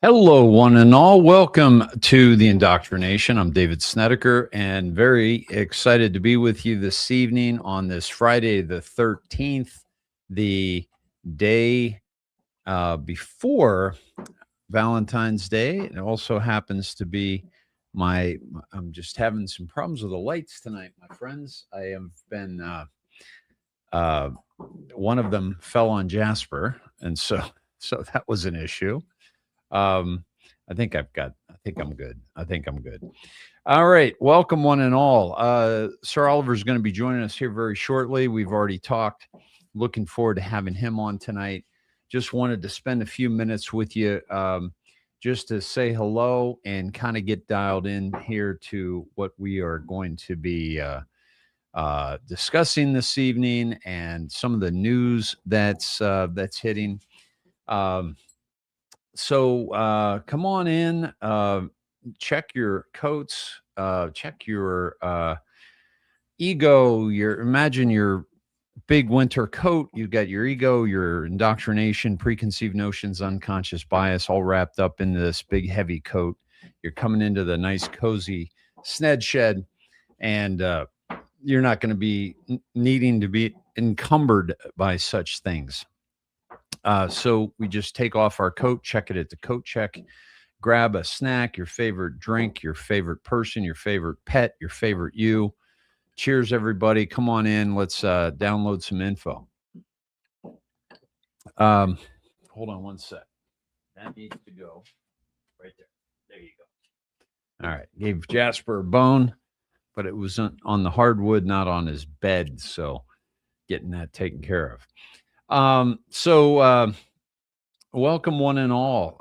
Hello, one and all. Welcome to the Indoctrination. I'm David Snedeker, and very excited to be with you this evening on this Friday, the 13th, the day before Valentine's Day. It also happens to be I'm just having some problems with the lights tonight, my friends. I have been, uh, one of them fell on Jasper, and so that was an issue. Um, I think I'm good. I think I'm good. All right. Welcome, one and all. Sir Oliver's going to be joining us here very shortly. We've already talked. Looking forward to having him on tonight. Just wanted to spend a few minutes with you just to say hello and kind of get dialed in here to what we are going to be discussing this evening and some of the news that's hitting. So come on in, check your coats, check your ego, imagine your big winter coat. You got your ego, your indoctrination, preconceived notions, unconscious bias, all wrapped up in this big heavy coat. You're coming into the nice cozy sned shed, and you're not going to be needing to be encumbered by such things. So we just take off our coat, check it at the coat check, grab a snack, your favorite drink, your favorite person, your favorite pet, your favorite you. Cheers, everybody. Come on in. Let's download some info. Hold on one sec. That needs to go right there. There you go. All right. Gave Jasper a bone, but it was on the hardwood, not on his bed. So getting that taken care of. Welcome, one and all.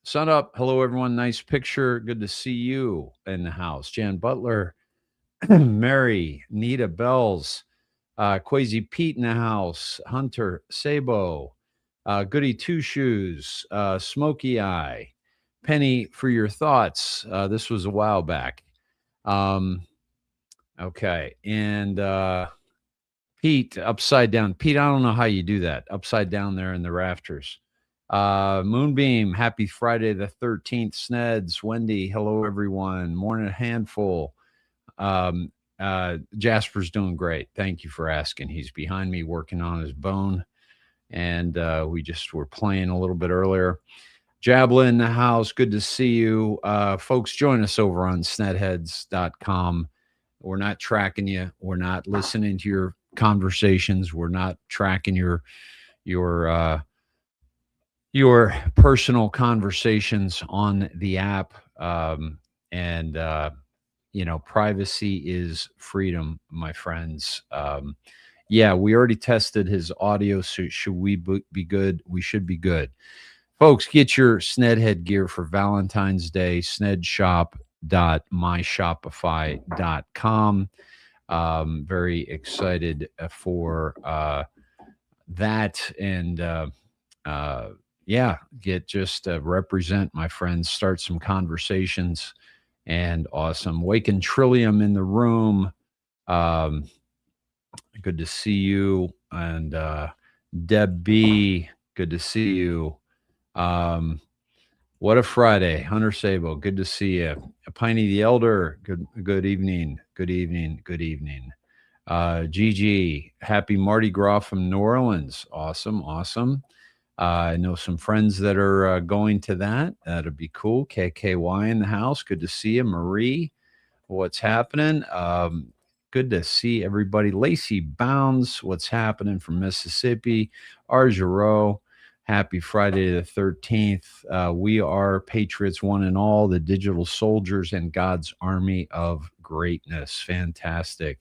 Sun up. Hello, everyone. Nice picture. Good to see you in the house. Jan Butler, Mary, Nita Bells, Quasi Pete in the house, Hunter Sabo, Goody Two Shoes, Smoky Eye, Penny for your thoughts. This was a while back. Okay. And, Pete, upside down. Pete, I don't know how you do that. Upside down there in the rafters. Moonbeam, happy Friday the 13th. Sneds, Wendy, hello, everyone. Morning handful. Jasper's doing great. Thank you for asking. He's behind me working on his bone. And we just were playing a little bit earlier. Jabla in the house. Good to see you. Folks, join us over on snedheads.com. We're not tracking you. We're not listening to your conversations. We're not tracking your personal conversations on the app. Privacy is freedom, my friends. Yeah, we already tested his audio. So should we be good? We should be good. Folks, get your Snedhead gear for Valentine's Day. Snedshop.myshopify.com. Very excited for that. And represent my friends, start some conversations, and awesome. Waken Trillium in the room. Good to see you. And Deb B, good to see you. What a Friday. Hunter Sabo, good to see you. Piney the Elder, good evening. Good evening. Good evening. Gigi, happy Mardi Gras from New Orleans. Awesome. Awesome. I know some friends that are going to that. That'd be cool. KKY in the house. Good to see you. Marie, what's happening? Good to see everybody. Lacey Bounds, what's happening from Mississippi? Arjaro, happy Friday the 13th. We are Patriots, one and all, the digital soldiers and God's army of greatness. Fantastic.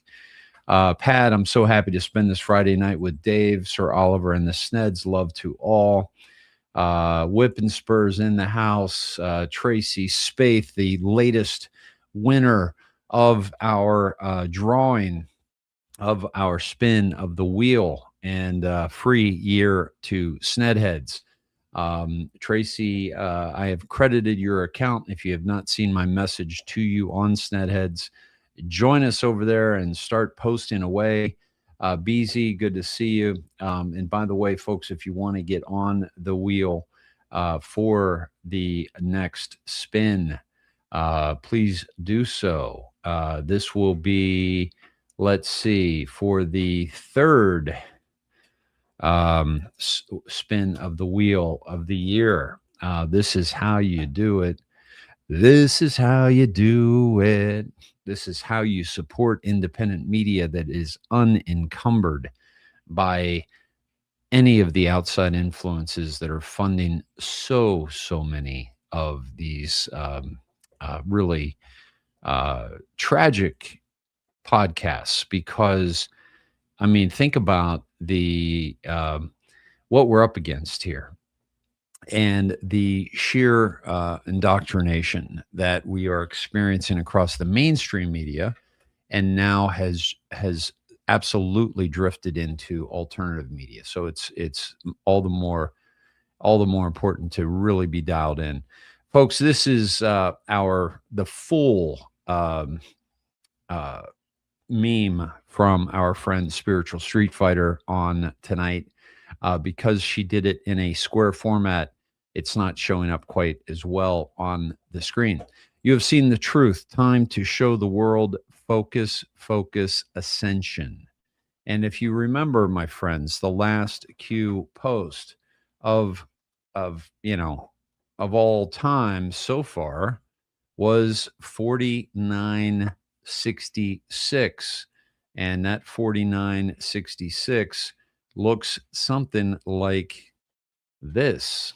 Pat, I'm so happy to spend this Friday night with Dave, Sir Oliver, and the Sneds. Love to all. Whip and Spurs in the house. Tracy Spaeth, the latest winner of our drawing of our spin of the wheel and free year to Snedheads. Tracy, I have credited your account. If you have not seen my message to you on Snedheads, join us over there and start posting away. BZ, good to see you. And by the way, folks, if you want to get on the wheel, for the next spin, please do so. This will be, let's see, for the third spin of the wheel of the year. This is how you do it. This is how you do it. This is how you support independent media that is unencumbered by any of the outside influences that are funding so many of these really tragic podcasts. Because I mean, think about the what we're up against here, and the sheer indoctrination that we are experiencing across the mainstream media, and now has absolutely drifted into alternative media. So it's all the more important to really be dialed in, folks. This is the full uh, meme from our friend Spiritual Street Fighter on tonight. Because she did it in a square format, it's not showing up quite as well on the screen. You have seen the truth. Time to show the world. Focus, focus, ascension. And if you remember, my friends, the last Q post of of all time so far was 4966, and that 4966 looks something like this.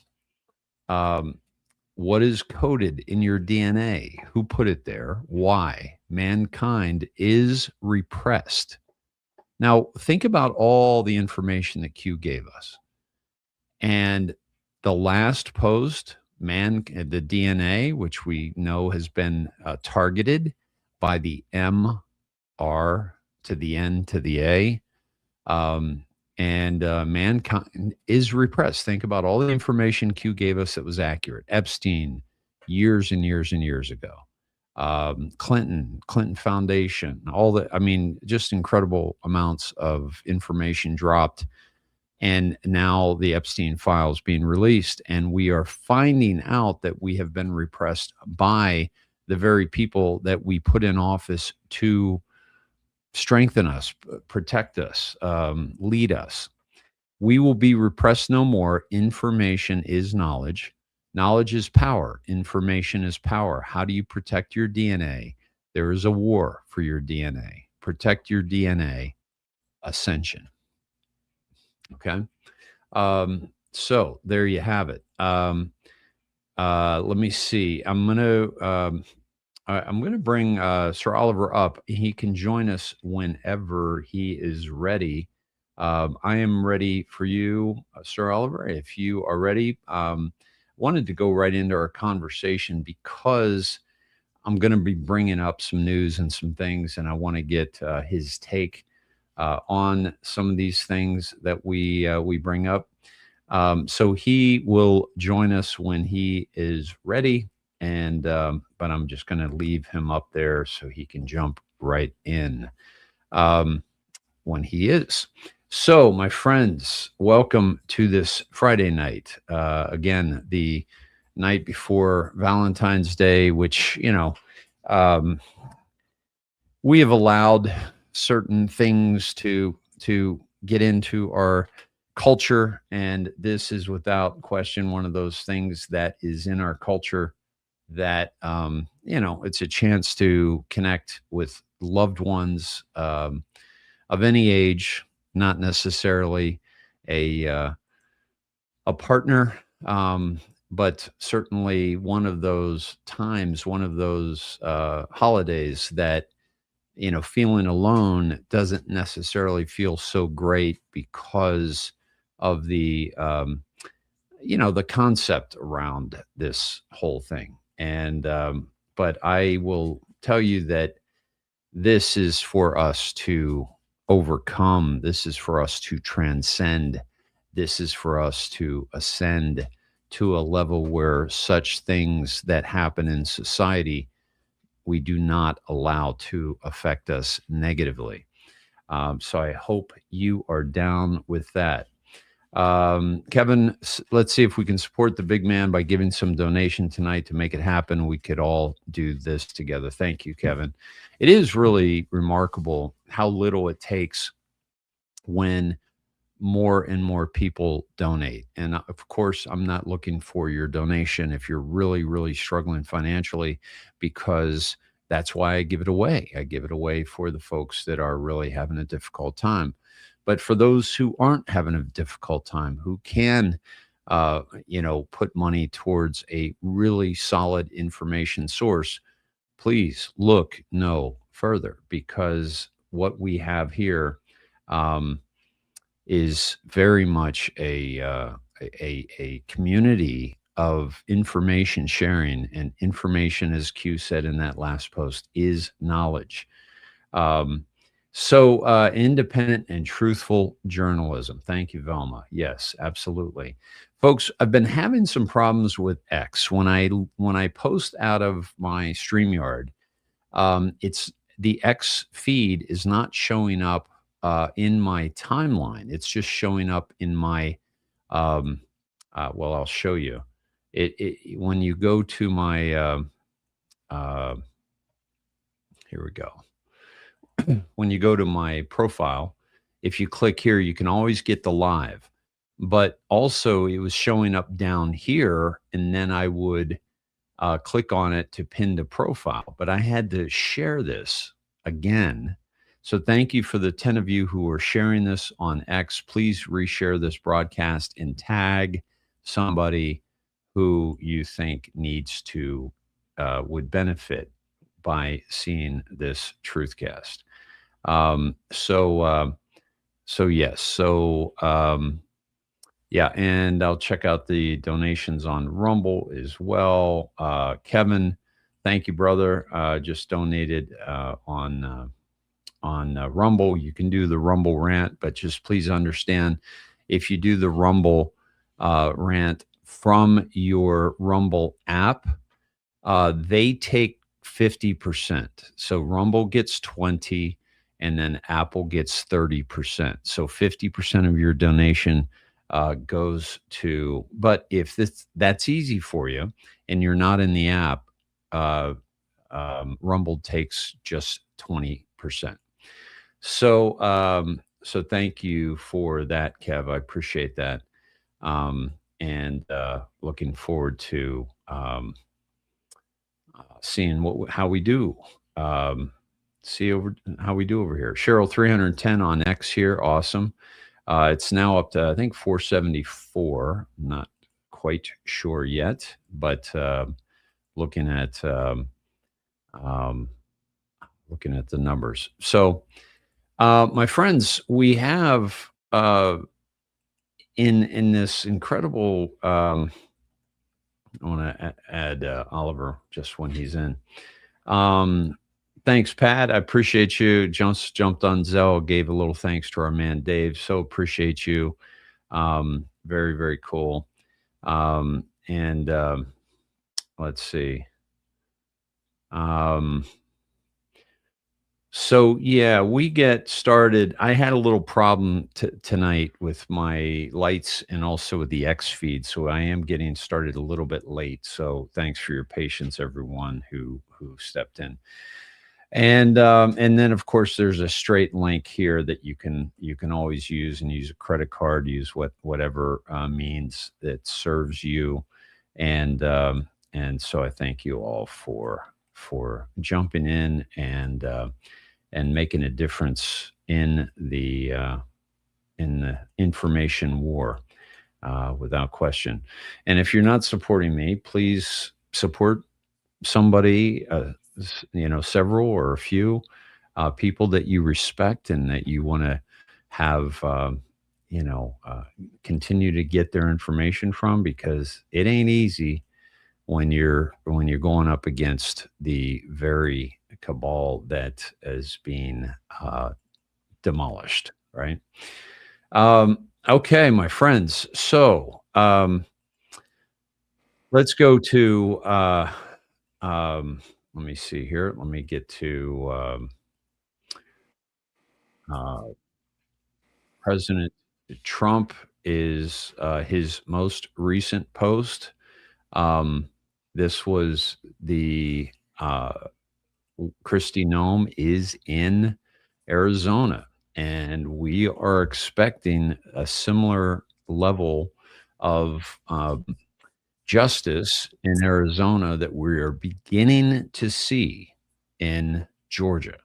What is coded in your DNA? Who put it there? Why? Mankind is repressed. Now, think about all the information that Q gave us. And the last post, the DNA, which we know has been targeted by the M, R to the N to the A, and mankind is repressed. Think about all the information Q gave us that was accurate. Epstein, years and years and years ago. Clinton Foundation, all the, I mean, just incredible amounts of information dropped. And now the Epstein files being released, and we are finding out that we have been repressed by the very people that we put in office to strengthen us, protect us, lead us. We will be repressed no more. Information is knowledge. Knowledge is power. Information is power. How do you protect your DNA? There is a war for your DNA. Protect your DNA. Ascension. Okay. So there you have it. Let me see. I'm gonna bring Sir Oliver up. He can join us whenever he is ready. I am ready for you, Sir Oliver. If you are ready, wanted to go right into our conversation because I'm going to be bringing up some news and some things, and I want to get his take on some of these things that we bring up. So he will join us when he is ready, and but I'm just going to leave him up there so he can jump right in when he is. So, my friends, welcome to this Friday night. Again, the night before Valentine's Day, which, we have allowed certain things to get into our culture, and this is without question one of those things that is in our culture that it's a chance to connect with loved ones of any age, not necessarily a partner, but certainly one of those times, one of those holidays that feeling alone doesn't necessarily feel so great because of the the concept around this whole thing. And but I will tell you that this is for us to overcome. This is for us to transcend. This is for us to ascend to a level where such things that happen in society we do not allow to affect us negatively. So I hope you are down with that. Kevin, let's see if we can support the big man by giving some donation tonight to make it happen. We could all do this together. Thank you, Kevin. It is really remarkable how little it takes when more and more people donate. And of course, I'm not looking for your donation if you're really, really struggling financially, because that's why I give it away. I give it away for the folks that are really having a difficult time. But for those who aren't having a difficult time, who can, put money towards a really solid information source, please look no further, because what we have here, um, is very much a community of information sharing, and information, as Q said in that last post, is knowledge. Um, Independent and truthful journalism. Thank you, Velma. Yes, absolutely. Folks, I've been having some problems with X. When I post out of my StreamYard, it's the X feed is not showing up in my timeline. It's just showing up in my, um, well, I'll show you. When you go to my, uh, here we go. When you go to my profile, if you click here, you can always get the live. But also, it was showing up down here, and then I would click on it to pin to profile. But I had to share this again. So thank you for the 10 of you who are sharing this on X. Please reshare this broadcast and tag somebody who you think needs to, would benefit by seeing this truthcast. Um, so, uh, so yes. Yeah, and I'll check out the donations on Rumble as well. Kevin, thank you, brother. Just donated on Rumble. You can do the Rumble rant, but just please understand, if you do the Rumble rant from your Rumble app, they take 50%. So Rumble gets 20, and then Apple gets 30%. So 50% of your donation goes to. But if that's easy for you and you're not in the app, uh, Rumble takes just 20%. So thank you for that, Kev. I appreciate that. And looking forward to seeing how we do. Um, See over how we do over here. Cheryl 310 on X here. Awesome. It's now up to, I think, 474. Not quite sure yet, but looking at um, looking at the numbers. So, my friends, we have in this incredible. I want to add Oliver just when he's in. Um, Thanks, Pat. I appreciate you. Jumped on Zell, gave a little thanks to our man Dave. So appreciate you. Very, very cool. And let's see. Um, so yeah, we get started. I had a little problem tonight with my lights and also with the X feed, so I am getting started a little bit late. So thanks for your patience, everyone who stepped in. And then of course there's a straight link here that you can always use, and use a credit card, use whatever means that serves you. And so I thank you all for jumping in and making a difference in the information war, without question. And if you're not supporting me, please support somebody, several or a few people that you respect and that you want to have, continue to get their information from, because it ain't easy when you're going up against the very cabal that is being demolished, right? Okay, my friends. So let's go to. Let me see here. Let me get to uh, President Trump is his most recent post. Um, this was the Christy Nome is in Arizona, and we are expecting a similar level of justice in Arizona that we are beginning to see in Georgia.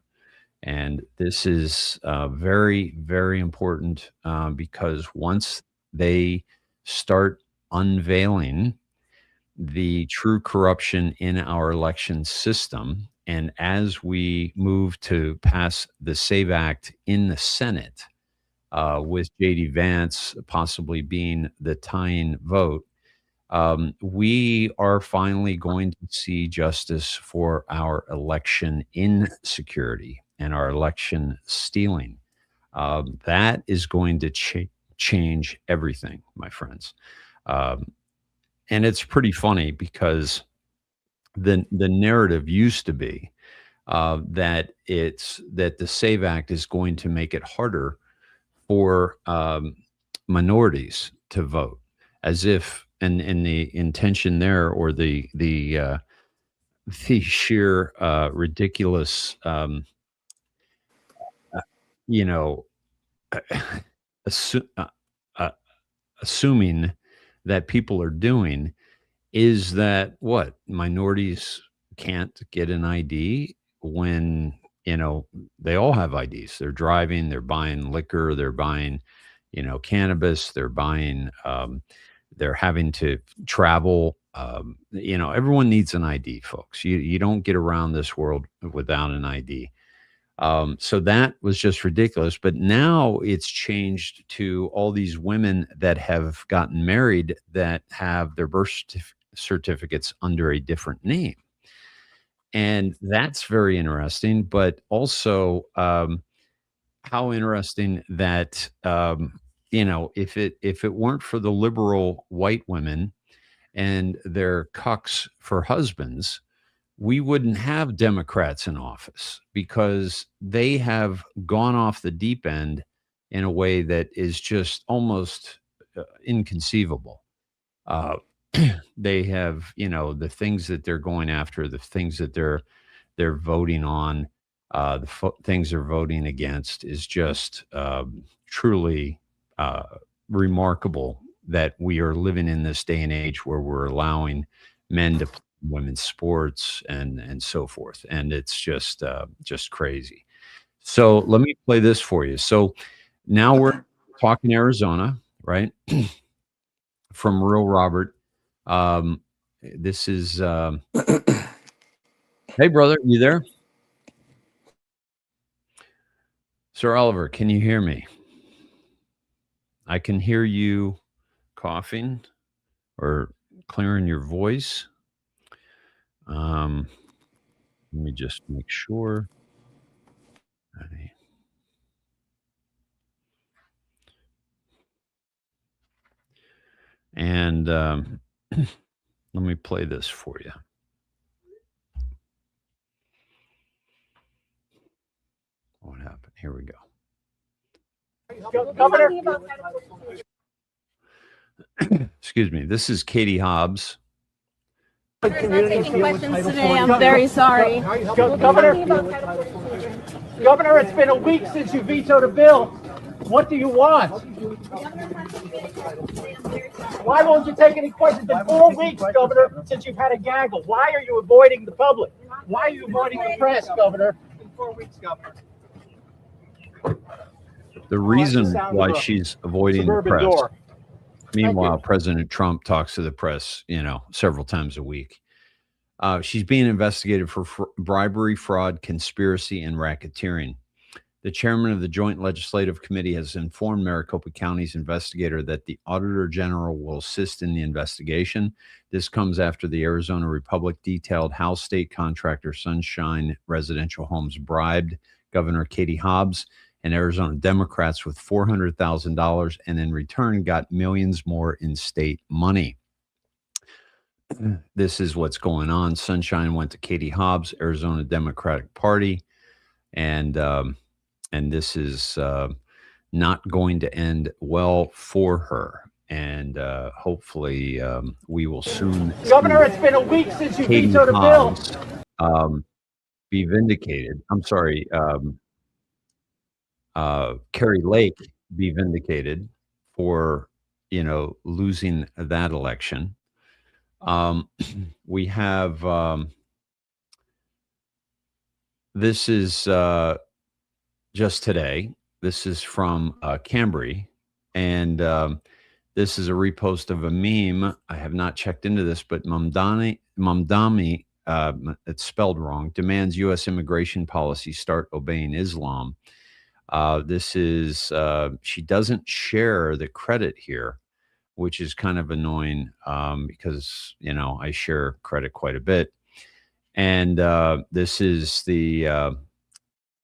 And this is very, very important because once they start unveiling the true corruption in our election system, and as we move to pass the SAVE Act in the Senate, with JD Vance possibly being the tying vote, we are finally going to see justice for our election insecurity and our election stealing. That is going to change everything, my friends. Um, and it's pretty funny because the narrative used to be that the SAVE Act is going to make it harder for minorities to vote, as if and the intention there or the sheer ridiculous uh, you know assu- uh, uh, assuming that people are doing is that what minorities can't get an ID when they all have IDs. They're driving, they're buying liquor, they're buying cannabis, they're buying they're having to travel. Everyone needs an ID, folks. You don't get around this world without an ID. So that was just ridiculous. But now it's changed to all these women that have gotten married that have their certificates under a different name. And that's very interesting. But also, how interesting that, if it weren't for the liberal white women and their cucks for husbands, we wouldn't have Democrats in office because they have gone off the deep end in a way that is just almost inconceivable. Uh, they have, the things that they're going after, the things that they're voting on, things they're voting against is just truly uh, remarkable that we are living in this day and age where we're allowing men to play women's sports and so forth, and it's just crazy. So let me play this for you. So now we're talking Arizona, right? From Real Robert. Um, this is hey brother, you there? Sir Oliver, can you hear me? I can hear you coughing or clearing your voice. Let me just make sure. I- And let me play this for you. What happened? Here we go. Governor. Excuse me. This is Katie Hobbs. Taking questions today. I'm very sorry. Governor, it's been a week since you vetoed a bill. What do you want? Why won't you take any questions? It's been 4 weeks, Governor, since you've had a gaggle. Why are you avoiding the public? Why are you avoiding the press, Governor? In 4 weeks, Governor. The reason why she's avoiding the press. Door. Meanwhile, President Trump talks to the press, several times a week. She's being investigated for bribery, fraud, conspiracy, and racketeering. The chairman of the Joint Legislative Committee has informed Maricopa County's investigator that the Auditor General will assist in the investigation. This comes after the Arizona Republic detailed how state contractor Sunshine Residential Homes bribed Governor Katie Hobbs and Arizona Democrats with $400,000 and in return got millions more in state money. This is what's going on. Sunshine went to Katie Hobbs, Arizona Democratic Party, and this is not going to end well for her. And hopefully we will soon Governor, see it's been a week since you Katie vetoed a bill. Hobbs be vindicated. I'm sorry, Carrie Lake be vindicated for, losing that election. We have this is just today. This is from Cambry, and this is a repost of a meme. I have not checked into this, but Mamdani, it's spelled wrong, demands U.S. immigration policy start obeying Islam. This is, she doesn't share the credit here, which is kind of annoying because, I share credit quite a bit. And this is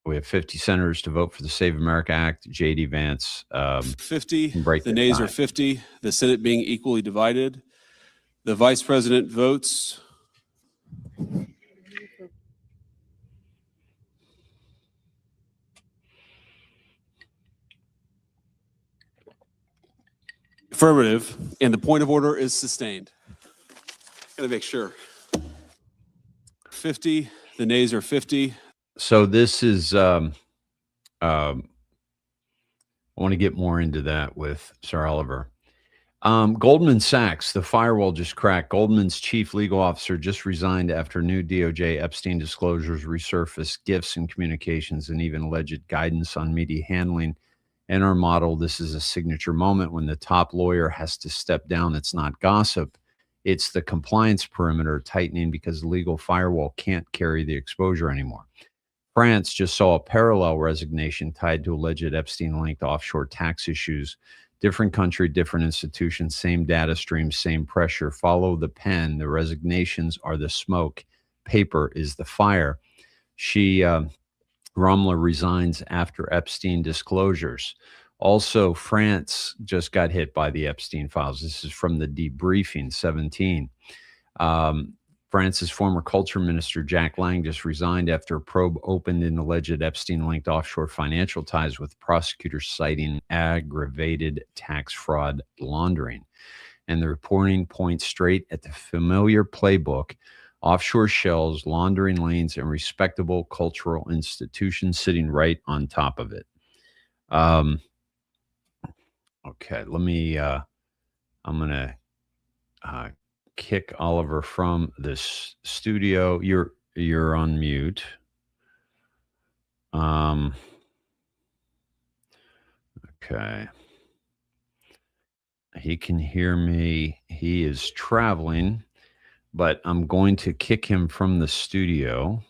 we have 50 senators to vote for the Save America Act. J.D. Vance. 50. The nays are 50. The Senate being equally divided. The Vice President votes. Affirmative, and the point of order is sustained. Gotta make sure. 50. The nays are 50. So this is, I want to get more into that with Sir Oliver. Goldman Sachs, the firewall just cracked. Goldman's chief legal officer just resigned after new DOJ Epstein disclosures resurfaced, gifts and communications, and even alleged guidance on media handling. In our model, this is a signature moment when the top lawyer has to step down. It's not gossip. It's the compliance perimeter tightening because the legal firewall can't carry the exposure anymore. France just saw a parallel resignation tied to alleged Epstein-linked offshore tax issues. Different country, different institutions, same data stream, same pressure. Follow the pen. The resignations are the smoke. Paper is the fire. Rommler resigns after Epstein disclosures. Also, France just got hit by the Epstein files. This is from the debriefing 17. France's former culture minister, Jack Lang, just resigned after a probe opened in alleged Epstein-linked offshore financial ties with prosecutors citing aggravated tax fraud laundering. And the reporting points straight at the familiar playbook: offshore shells, laundering lanes, and respectable cultural institutions sitting right on top of it. Okay, let me, I'm going to kick Oliver from this studio. You're on mute. Okay. He can hear me. He is traveling, but I'm going to kick him from the studio,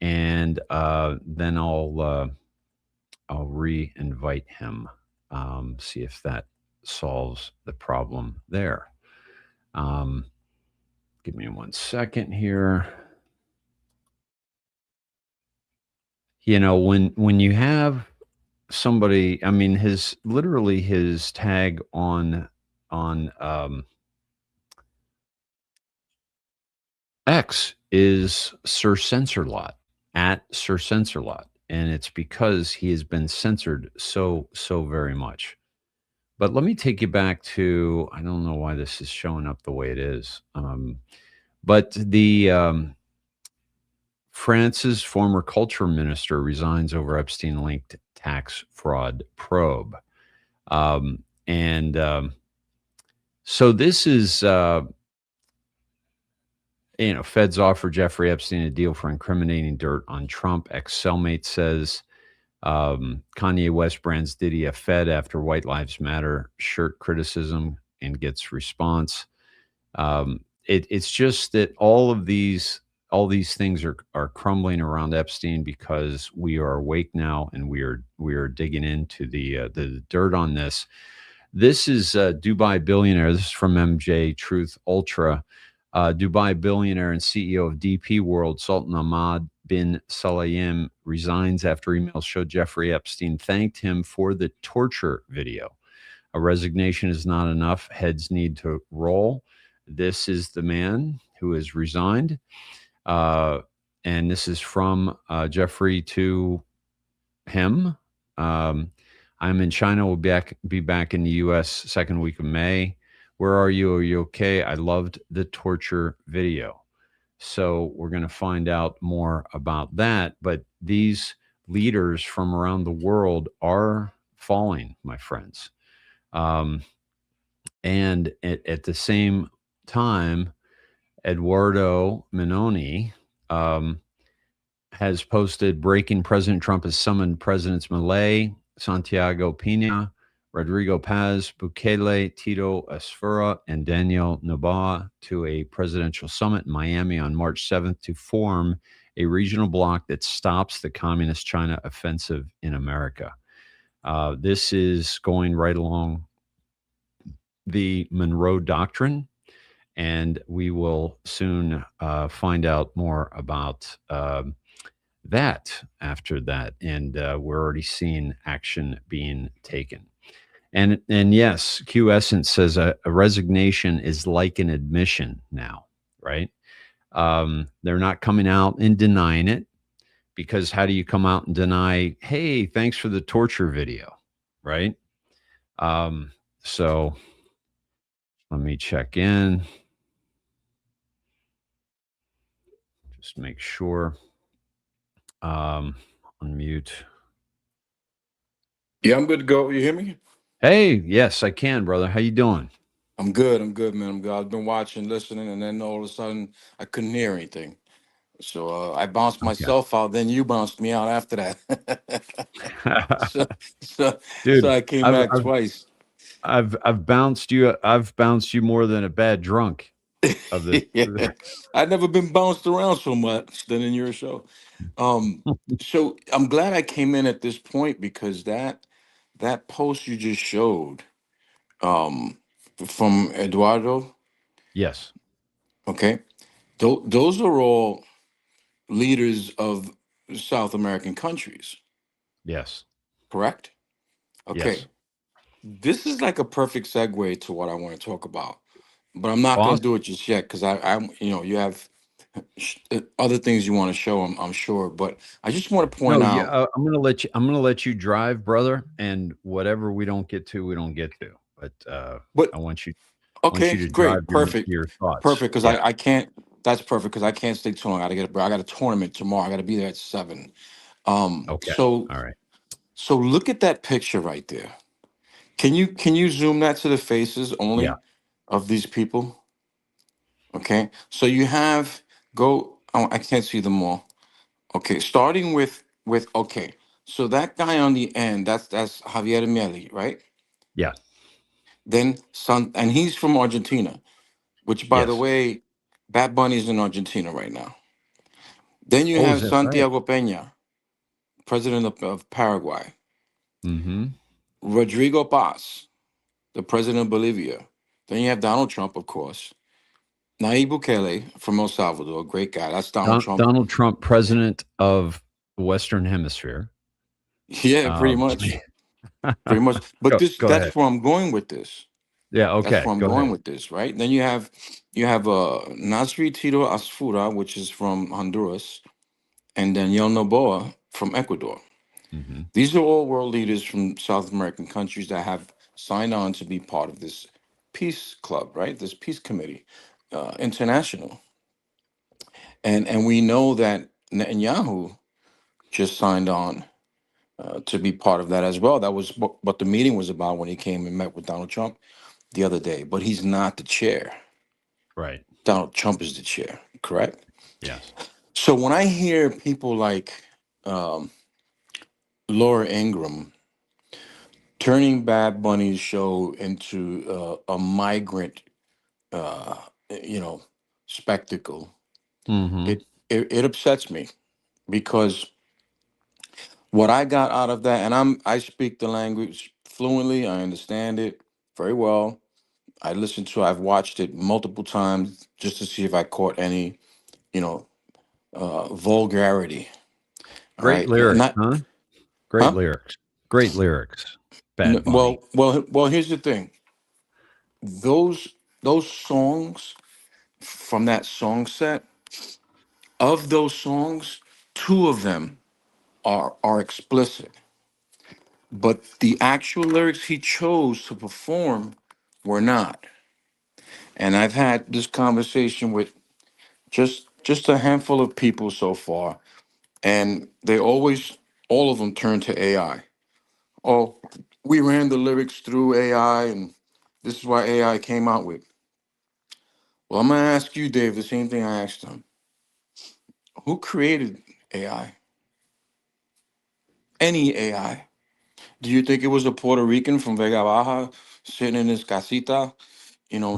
and then I'll re-invite him. See if that solves the problem there. Give me 1 second here. When you have somebody, I mean, his tag on X is Sir Censorlot, at Sir Censorlot, and it's because he has been censored so very much. But let me take you back to, I don't know why this is showing up the way it is, but the France's former culture minister resigns over Epstein-linked tax fraud probe. So this is, feds offer Jeffrey Epstein a deal for incriminating dirt on Trump. Ex-cellmate says Kanye West brands Diddy a Fed after White Lives Matter shirt criticism and gets response. It's just that all these things are crumbling around Epstein because we are awake now and we are digging into the dirt on this. This is Dubai billionaire. This is from MJ Truth Ultra. Dubai billionaire and CEO of DP World, Sultan Ahmad bin Salayem, resigns after emails showed Jeffrey Epstein thanked him for the torture video. A resignation is not enough. Heads need to roll. This is the man who has resigned. And this is from Jeffrey to him. I'm in China. We'll be back in the U.S. second week of May. Where are you? Are you okay? I loved the torture video. So we're going to find out more about that. But these leaders from around the world are falling, my friends. And at the same time, Eduardo Minoni has posted breaking: President Trump has summoned Presidents Milei, Santiago Pena, Rodrigo Paz, Bukele, Tito Asfura, and Daniel Noboa to a presidential summit in Miami on March 7th to form a regional bloc that stops the Communist China offensive in America. This is going right along the Monroe Doctrine, and we will soon find out more about that after that. And we're already seeing action being taken. And yes, Q Essence says a resignation is like an admission now, right? They're not coming out and denying it, because how do you come out and deny, hey, thanks for the torture video, right? So let me check in. Just make sure. Unmute. Yeah, I'm good to go. You hear me? Hey, yes, I can, brother. How you doing? I'm good, man. I'm good. I've been watching, listening, and then all of a sudden I couldn't hear anything. So I bounced Okay. myself out, then you bounced me out after that. so, so, so Dude, I came I've, back I've twice. I've bounced you. I've bounced you more than a bad drunk of this. Yeah. I've never been bounced around so much than in your show. So I'm glad I came in at this point because that post you just showed from Eduardo, Yes, okay, those are all leaders of South American countries, yes, correct? Okay, yes. this is like a perfect segue to what I want to talk about, but I'm not going to Awesome. do it just yet because you have other things you want to show. I'm sure, but I just want to point No, yeah, out I'm gonna let you. I'm gonna let you drive, brother. And whatever we don't get to, we don't get to. But what. I want you Okay, to drive great, perfect, your thoughts. perfect. Because Yeah. I can't. That's perfect because I can't stay too long. I got a tournament tomorrow. I got to be there at 7. Okay. So All right. look at that picture right there. Can you zoom that to the faces Yeah. only of these people? Okay. So you have go. Oh, I can't see them all. Okay. Starting with okay. So that guy on the end, that's Javier Milei, right? Yeah. Then and he's from Argentina, which by the Yes. way, Bad Bunny's in Argentina right now. Then you Oh, is have that right? Santiago Peña, president of Paraguay. Mm-hmm. Rodrigo Paz, the president of Bolivia. Then you have Donald Trump, of course. Nayib Bukele from El Salvador, great guy. That's Donald Trump. Donald Trump, president of the Western Hemisphere. Yeah, pretty Um, much. Pretty much. But go ahead. that's where I'm going with this. Yeah. That's Okay. where I'm Go going ahead. with this, right? Then you have Nasri Tito Asfura, which is from Honduras, and Daniel Noboa from Ecuador. Mm-hmm. These are all world leaders from South American countries that have signed on to be part of this peace club, right? This peace committee, international. And we know that Netanyahu just signed on to be part of that as well. That was what the meeting was about when he came and met with Donald Trump the other day. But he's not the chair. Right. Donald Trump is the chair, correct? Yes. So when I hear people like um, Laura Ingraham turning Bad Bunny's show into a migrant, uh, you know, spectacle, Mm-hmm. it upsets me because what I got out of that, and I speak the language fluently, I understand it very well. I've watched it multiple times just to see if I caught any, you know, vulgarity. All Great right, lyrics, not, huh? Great huh? lyrics. Great lyrics. Bad Bunny. Well. Here's the thing. Those songs from that song set, of those songs, 2 of them are explicit. but the actual lyrics he chose to perform were not. And I've had this conversation with just a handful of people so far, and they always, all of them turn to AI. Oh, we ran the lyrics through AI, and this is why AI came out with. Well, I'm gonna ask you, Dave, the same thing I asked him. Who created AI? Any AI? Do you think it was a Puerto Rican from Vega Baja sitting in his casita,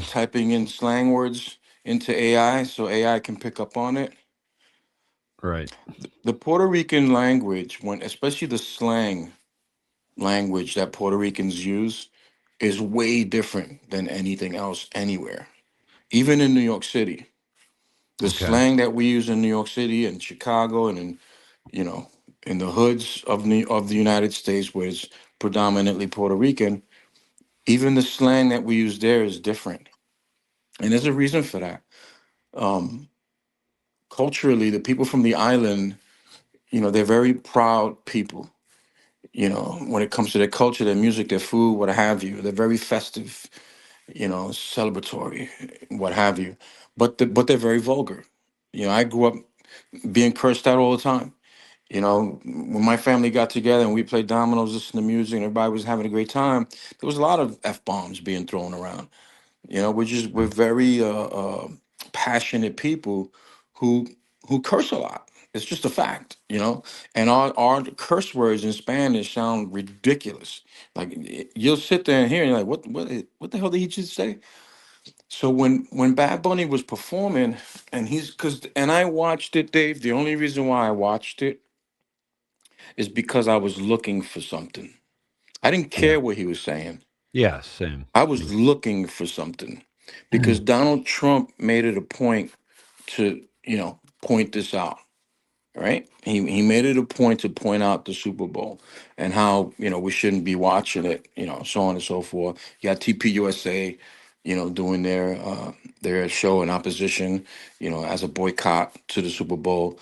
typing in slang words into AI so AI can pick up on it? Right. The Puerto Rican language, when especially the slang language that Puerto Ricans use, is way different than anything else anywhere. Even in New York City, the Okay. slang that we use in New York City and Chicago and you know in the hoods of the United States, where it's predominantly Puerto Rican, even the slang that we use there is different, and there's a reason for that. Um, Culturally, the people from the island, they're very proud people. When it comes to their culture, their music, their food, what have you, they're very festive, celebratory, what have you. But they're very vulgar. I grew up being cursed out all the time. When my family got together and we played dominoes, listened to music, and everybody was having a great time, there was a lot of f bombs being thrown around. We're very passionate people who curse a lot. It's just a fact, And our curse words in Spanish sound ridiculous. Like you'll sit there and hear, and you're like, what the hell did he just say? So when Bad Bunny was performing, and I watched it, Dave. The only reason why I watched it is because I was looking for something. I didn't Yeah. care what he was saying. Yeah. Same. I was looking for something because Donald Trump made it a point to, point this out. Right? He made it a point to point out the Super Bowl and how, we shouldn't be watching it, so on and so forth. You got TPUSA, doing their show in opposition, as a boycott to the Super Bowl.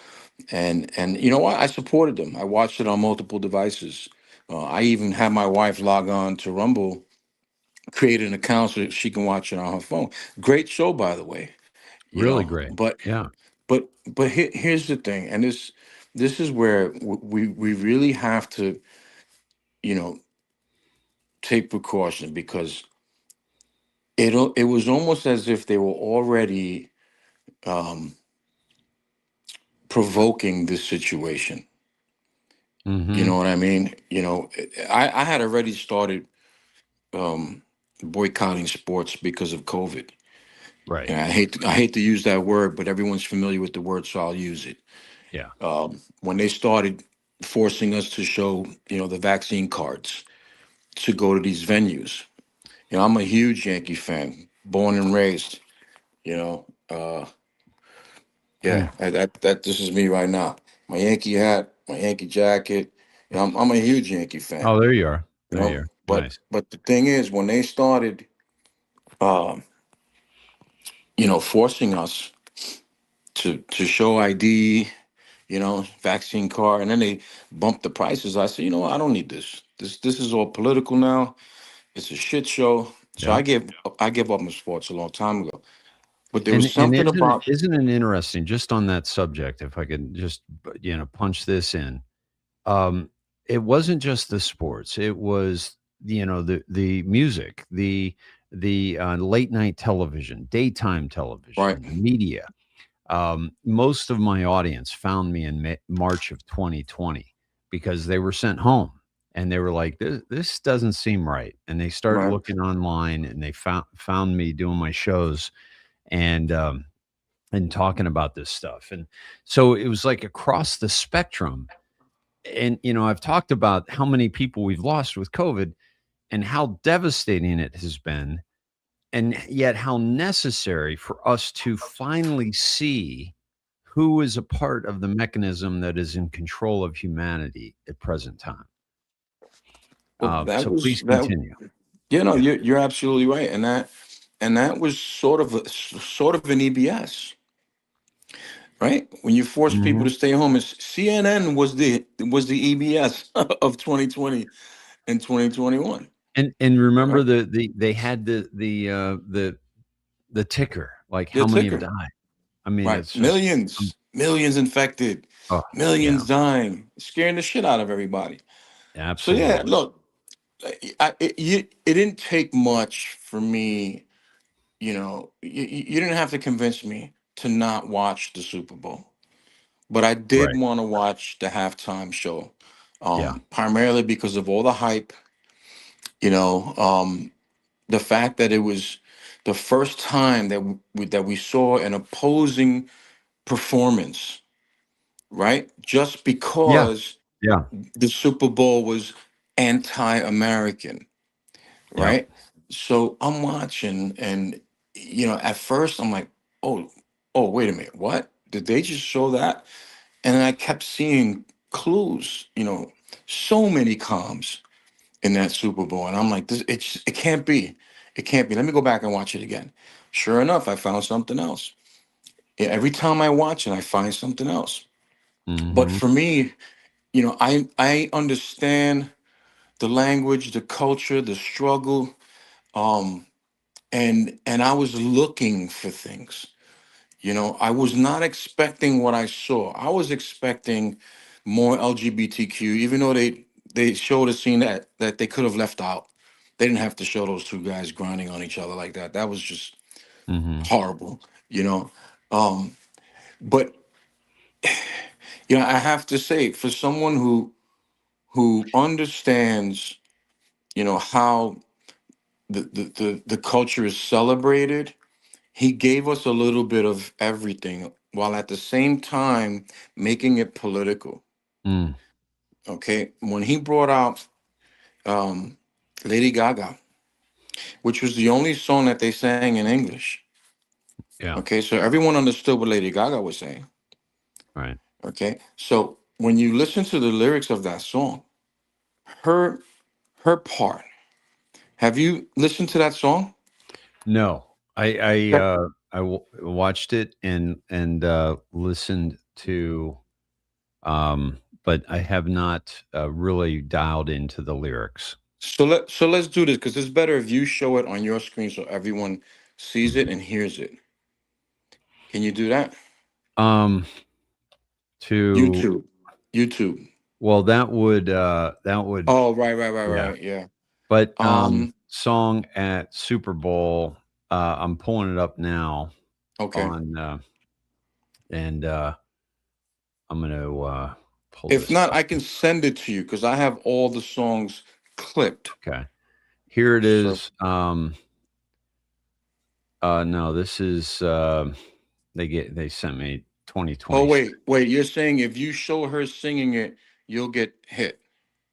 And you know what? I supported them. I watched it on multiple devices. I even had my wife log on to Rumble, create an account so that she can watch it on her phone. Great show, by the way. Really great. But Yeah. here's the thing, and this is where we really have to, you know, take precaution because it was almost as if they were already um, provoking this situation. You Mm-hmm. know what I mean? I had already started um, boycotting sports because of COVID. Right. And I hate to use that word, but everyone's familiar with the word, so I'll use it. Yeah. When they started forcing us to show, the vaccine cards to go to these venues. I'm a huge Yankee fan, born and raised. You know, uh, yeah, Mm. that this is me right now. My Yankee hat, my Yankee jacket. I'm a huge Yankee fan. Oh, there you are. You There you know, are. but Nice. but the thing is, when they started, um, forcing us to show ID, vaccine card, and then they bumped the prices. I said, I don't need this. This is all political now. It's a shit show. So Yeah. I gave up on sports a long time ago. But there was And something about isn't it interesting just on that subject, if I could just punch this in. Um, it wasn't just the sports. It was the music, the late night television, daytime right, television, the media. Most of my audience found me in March of 2020 because they were sent home and they were like, this doesn't seem right. And they started right. looking online and they found me doing my shows and and talking about this stuff. And so it was like across the spectrum. And I've talked about how many people we've lost with COVID and how devastating it has been, and yet how necessary for us to finally see who is a part of the mechanism that is in control of humanity at present time. Well, that So was please that. continue. No, Yeah. you're absolutely right, and that was sort of an EBS, right? When you force people to Mhm. stay home, CNN was the EBS of 2020, in 2021. And remember Right? they had the ticker, like The how many have ticker, died. I mean, right? it's just Millions infected, oh yeah, millions dying, scaring the shit out of everybody. So yeah, absolutely. look, it didn't take much for me. You didn't have to convince me to not watch the Super Bowl, but I did Right. want to watch the halftime show, Yeah. primarily because of all the hype. You know, the fact that it was the first time that we saw an opposing performance, right? Just Yeah. because Yeah. the Super Bowl was anti-American, Yeah. right? So I'm watching, and at first I'm like, oh, oh, wait a minute, what? Did they just show that? And I kept seeing clues, so many comms in that Super Bowl, and I'm like, it can't be, it can't be. Let me go back and watch it again. Sure enough, I found something else. Yeah, every time I watch it, I find something else. But Hmm. for me, I understand the language, the culture, the struggle, um, and I was looking for things. I was not expecting what I saw. I was expecting more LGBTQ, even though they showed a scene that they could have left out. They didn't have to show those two guys grinding on each other like that. That was just Hmm. horrible, you know. Um, but I have to say, for someone who understands, how the culture is celebrated, he gave us a little bit of everything while at the same time making it political. Mm. Okay. When he brought out um, Lady Gaga, which was the only song that they sang in English. Yeah. Okay. So everyone understood what Lady Gaga was saying. Right. Okay. So when you listen to the lyrics of that song, her her part, have you listened to that song? No, That- watched it and listened to, but I have not really dialed into the lyrics. So let's do this because it's better if you show it on your screen so everyone sees it Mhm. and hears it. Can you do that? Um, to YouTube. YouTube. well, that would Oh, right, right, right, yeah, right. Yeah. but Um, song at Super Bowl. I'm pulling it up now okay. on and I'm gonna pull If this not, up. I can send it to you because I have all the songs clipped. Okay, here it So, is. No, this is they sent me oh 2020. wait, you're saying if you show her singing it, you'll get hit.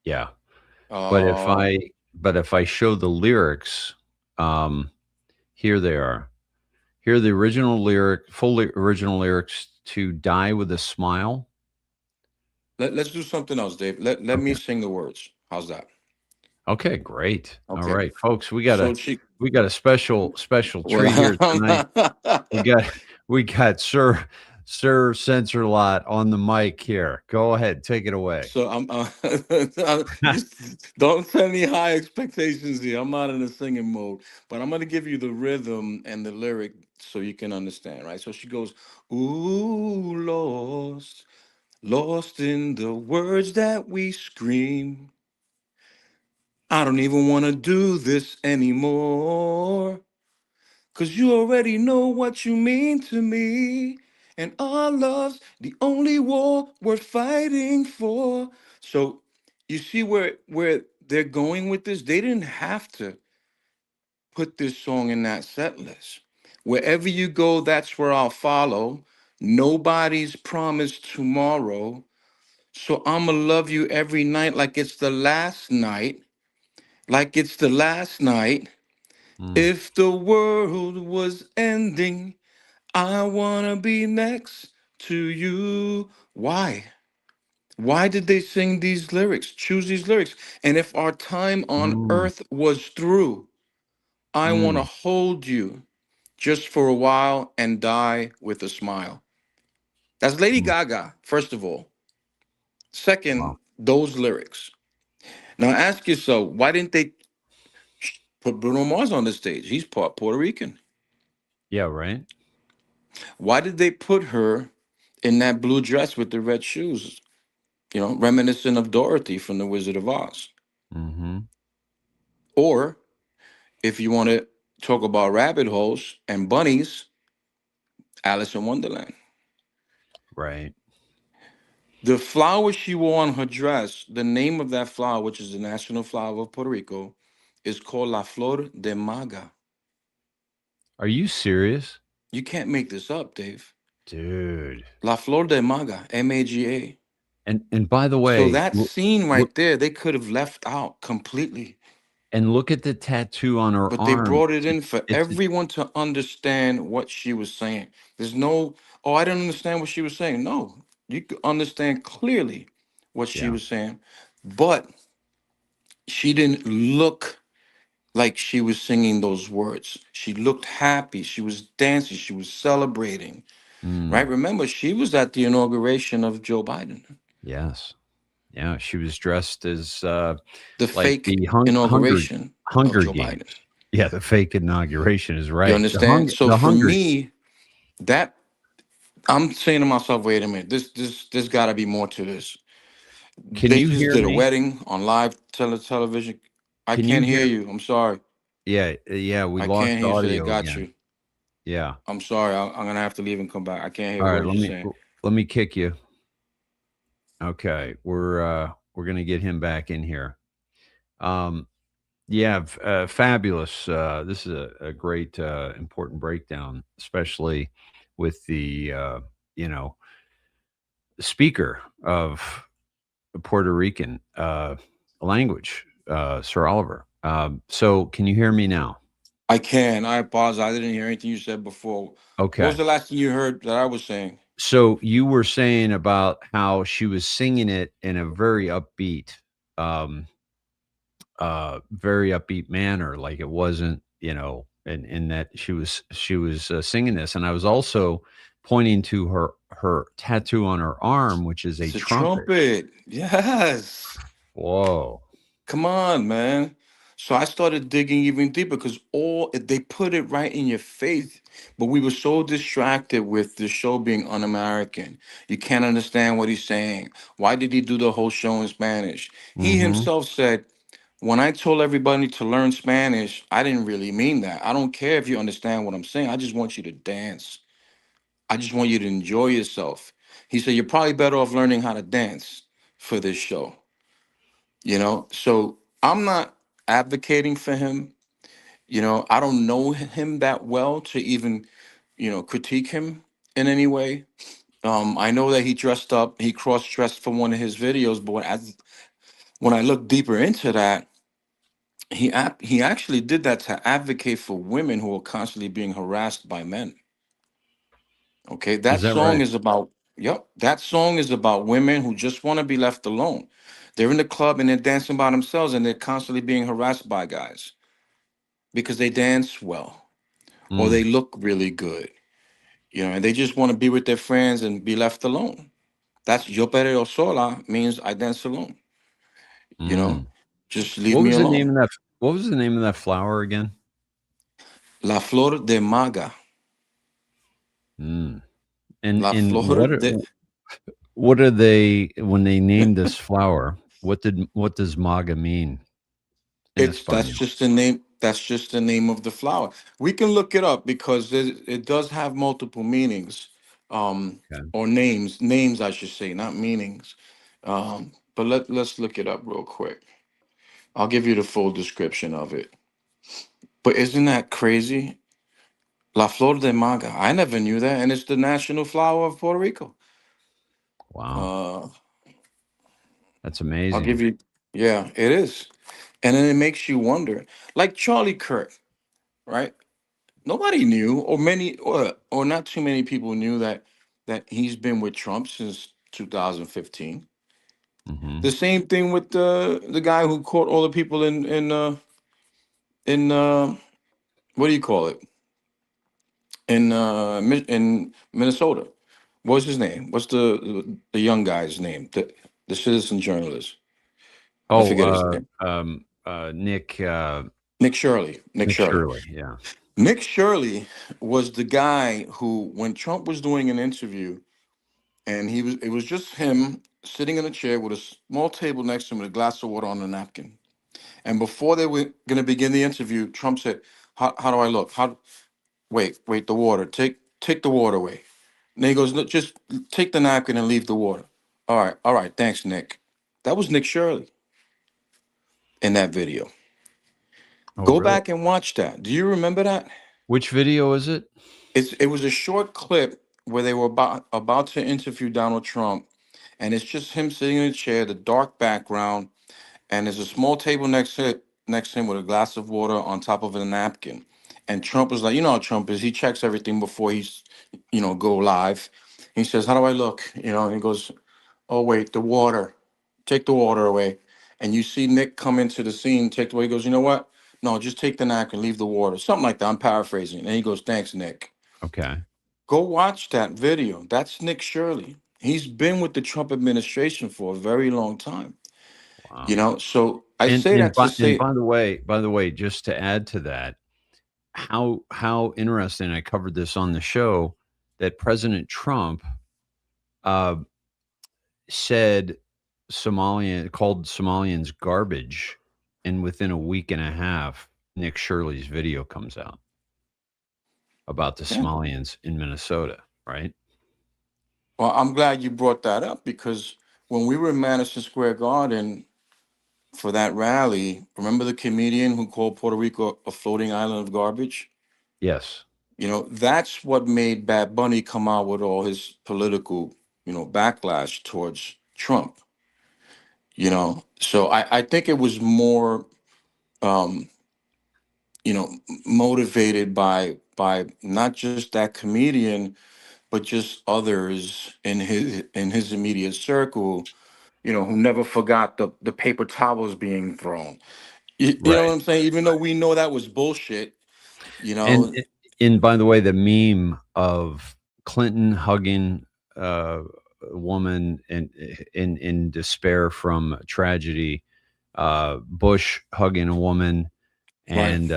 Yeah, but Uh, if I show the lyrics, um, here they are. Here are the original lyrics to "Die with a Smile." let's do something else, Dave. Let me Okay. sing the words. How's that? Okay, great. All Okay. right, folks, So she, we got a special treat here well, I'm tonight. We not. got we got Sir Censor Lot on the mic here. Go ahead, take it away. So you don't set any high expectations here. I'm not in a singing mode, but I'm gonna give you the rhythm and the lyric so you can understand, right? So she goes, "Ooh, lost, lost in the words that we scream. I don't even want to do this anymore, 'cause you already know what you mean to me. And our love's the only war worth fighting for." So you see where they're going with this? They didn't have to put this song in that set list. Wherever you go, that's where I'll follow. Nobody's promised tomorrow. So I'ma love you every night like it's the last night. Like it's the last night. Mm, If the world was ending, I wanna be next to you. Why? Why did they sing these lyrics? Choose these lyrics. And if our time on mm, earth was through, I wanna mm, hold you just for a while and die with a smile. That's Lady mm. Gaga, first of all. Wow. Second, those lyrics. Now ask yourself, why didn't they put Bruno Mars on the stage? He's part Puerto Rican. Yeah, right. Why did they put her in that blue dress with the red shoes? You know, reminiscent of Dorothy from The Wizard of Oz. Mm-hmm. Or if you want to talk about rabbit holes and bunnies, Alice in Wonderland. Right. The flower she wore on her dress, the name of that flower, which is the national flower of Puerto Rico, is called La Flor de Maga. Are you serious? You can't make this up, Dave. Dude. La Flor de Maga, M-A-G-A. And by the So way, that scene look right there, they could have left out completely. and look at the tattoo on her But they arm. brought it in for It's everyone to understand what she was saying. There's no, oh, I didn't understand what she was saying. No, you could understand clearly what she yeah. was saying. But she didn't look like she was singing those words. She looked happy. She was dancing. She was celebrating, right? Mm, Remember, she was at the inauguration of Joe Biden, yes. Yeah, she was dressed as the like fake the inauguration of Hunger Joe Biden. Games. Yeah, the fake inauguration is You right. understand? So The for Hunger. me, that I'm saying to myself, wait a minute, this got to be more to this. Can They you just hear did a me? wedding on live television. I Can you can't hear hear? you. I'm sorry. Yeah, yeah, we I lost can't hear you. So they audio got again. you. Yeah. I'm sorry. I'm gonna have to leave and come back. I can't hear a All right, word you're saying. let me kick you. Okay, we're gonna get him back in here. Um, yeah, fabulous. This is a great, important breakdown, especially with the you know speaker of Puerto Rican language, Sir Oliver. So, can you hear me now? I can. I apologize. I didn't hear anything you said before. What was Okay. the last thing you heard that I was saying? So you were saying about how she was singing it in a um, very upbeat manner, like it wasn't, in that she was singing this, and I was also pointing to her tattoo on her arm, which is a It's a trumpet. trumpet. Yes. Whoa. Come on, man. So I started digging even deeper because all they put it right in your face, but we were so distracted with the show being un-American. You can't understand what he's saying. Why did he do the whole show in Spanish? He Mm-hmm. himself said, when I told everybody to learn Spanish, I didn't really mean that. I don't care if you understand what I'm saying. I just want you to dance. I just want you to enjoy yourself. He said, you're probably better off learning how to dance for this show. So I'm not advocating for him. I don't know him that well to even critique him in any way. I know that he dressed up, he cross-dressed for one of his videos, but when I look deeper into that, he actually did that to advocate for women who are constantly being harassed by men. Okay, Is that that song right? is about, yep, that song is about women who just want to be left alone. They're in the club and they're dancing by themselves and they're constantly being harassed by guys because they dance well or they Mm, look really good, and they just want to be with their friends and be left alone. That's yo perreo sola means I dance alone, you know, mm. just leave What me was the name alone. of that? What was the name of that flower again? La flor de maga. Mm. And La flor de what are they when they named this flower? What does maga mean in That's Espanol? just the name. That's just the name of the flower. We can look it up because it does have multiple meanings, Okay. or names I should say, not meanings. But let's look it up real quick. I'll give you the full description of it. But isn't that crazy? La flor de maga. I never knew that, and it's the national flower of Puerto Rico. Wow. Uh, That's I'll give amazing. you. Yeah, it is, and then it makes you wonder, like Charlie Kirk, right? Nobody knew, or many, or not too many people knew that he's been with Trump since 2015. Hmm. The same thing with the guy who caught all the people in what do you call it, in Minnesota. What's his name? What's the young guy's name? The citizen journalist. I Oh, forget his name. Nick Nick Shirley. Nick Nick Shirley. Shirley. Yeah. Nick Shirley was the guy who, when Trump was doing an interview, and it was just him sitting in a chair with a small table next to him with a glass of water on a napkin. And before they were going to begin the interview, Trump said, how do I look? Wait, the water. Take the water away. And he goes, no, just take the napkin and leave the water. All right, thanks, Nick. That was Nick Shirley in that video. Oh, Go really? back and watch that. Do you remember that? Which video is it? It was a short clip where they were about to interview Donald Trump, and it's just him sitting in a chair, the dark background, and there's a small table next to him with a glass of water on top of a napkin. And Trump was like, you know how Trump is. He checks everything before he's, go live. He says, "How do I look?" And he goes, "Oh wait, the water. Take the water away." And you see Nick come into the scene, take the away. He goes, "You know what? No, just take the napkin, leave the water." Something like that. I'm paraphrasing. And he goes, "Thanks, Nick." Okay. Go watch that video. That's Nick Shirley. He's been with the Trump administration for a very long time. Wow. So I And say and that to by, and say, by the way, just to add to that, how interesting! I covered this on the show that President Trump uh, said called Somalians garbage, and within a week and a half, Nick Shirley's video comes out about the yeah. Somalians in Minnesota, right? Well, I'm glad you brought that up because when we were in Madison Square Garden for that rally, remember the comedian who called Puerto Rico a floating island of garbage? Yes. That's what made Bad Bunny come out with all his political, backlash towards Trump. So I think it was more, um, motivated by not just that comedian, but just others in his immediate circle, who never forgot the paper towels being thrown. You know what Right. I'm saying? Even though we know that was bullshit, you And know, and by the way, the meme of Clinton hugging a woman in despair from tragedy, Bush hugging a woman, right, and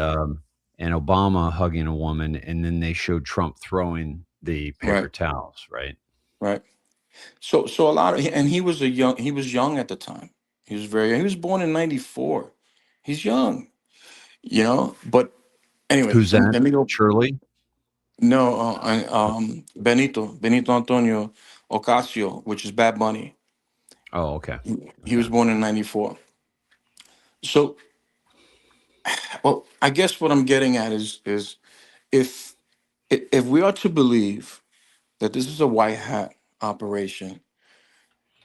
Obama hugging a woman, and then they showed Trump throwing the paper right, towels, right? right. So a lot of, and he was young at the time. He was born in '94. He's young, But anyway, Who's that? let me go. Shirley? No, Benito Antonio Ocasio, which is Bad Bunny. Oh, okay. He Okay. was born in '94. So, well, I guess what I'm getting at is if if we are to believe that this is a white hat operation,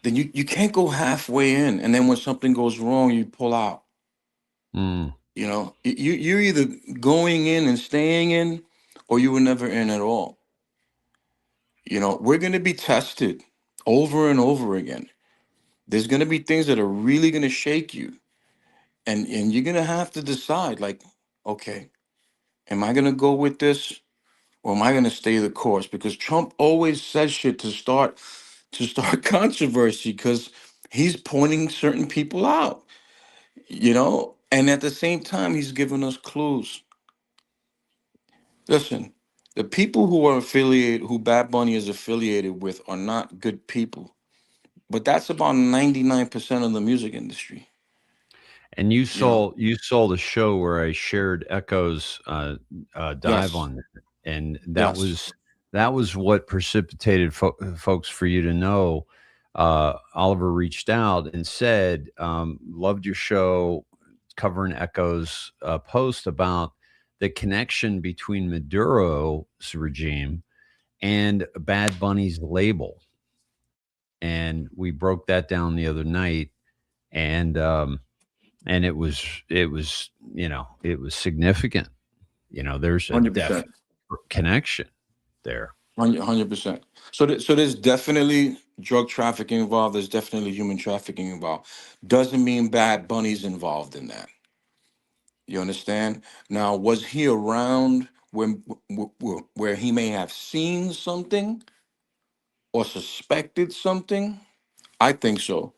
then you can't go halfway in, and then when something goes wrong, you pull out. Mm, You're either going in and staying in, or you were never in at all. We're going to be tested over and over again. There's going to be things that are really going to shake you, and you're going to have to decide, like, okay, am I going to go with this, or am I going to stay the course? Because Trump always says shit to start controversy because he's pointing certain people out, and at the same time he's giving us clues. Listen, the people who Bad Bunny is affiliated with are not good people, but that's about 99% of the music industry. and you You know, saw you saw the show where I shared Echo's dive yes, on it, and that yes, was what precipitated folks for you to know. Oliver reached out and said, "Loved your show, covering Echo's post about the connection between Maduro's regime and Bad Bunny's label." And we broke that down the other night, and it was significant. There's a 100%, definite connection there. 100%. So there's definitely drug trafficking involved. There's definitely human trafficking involved. Doesn't mean Bad Bunny's involved in that. You understand? Now, was he around where he may have seen something or suspected something? I think so,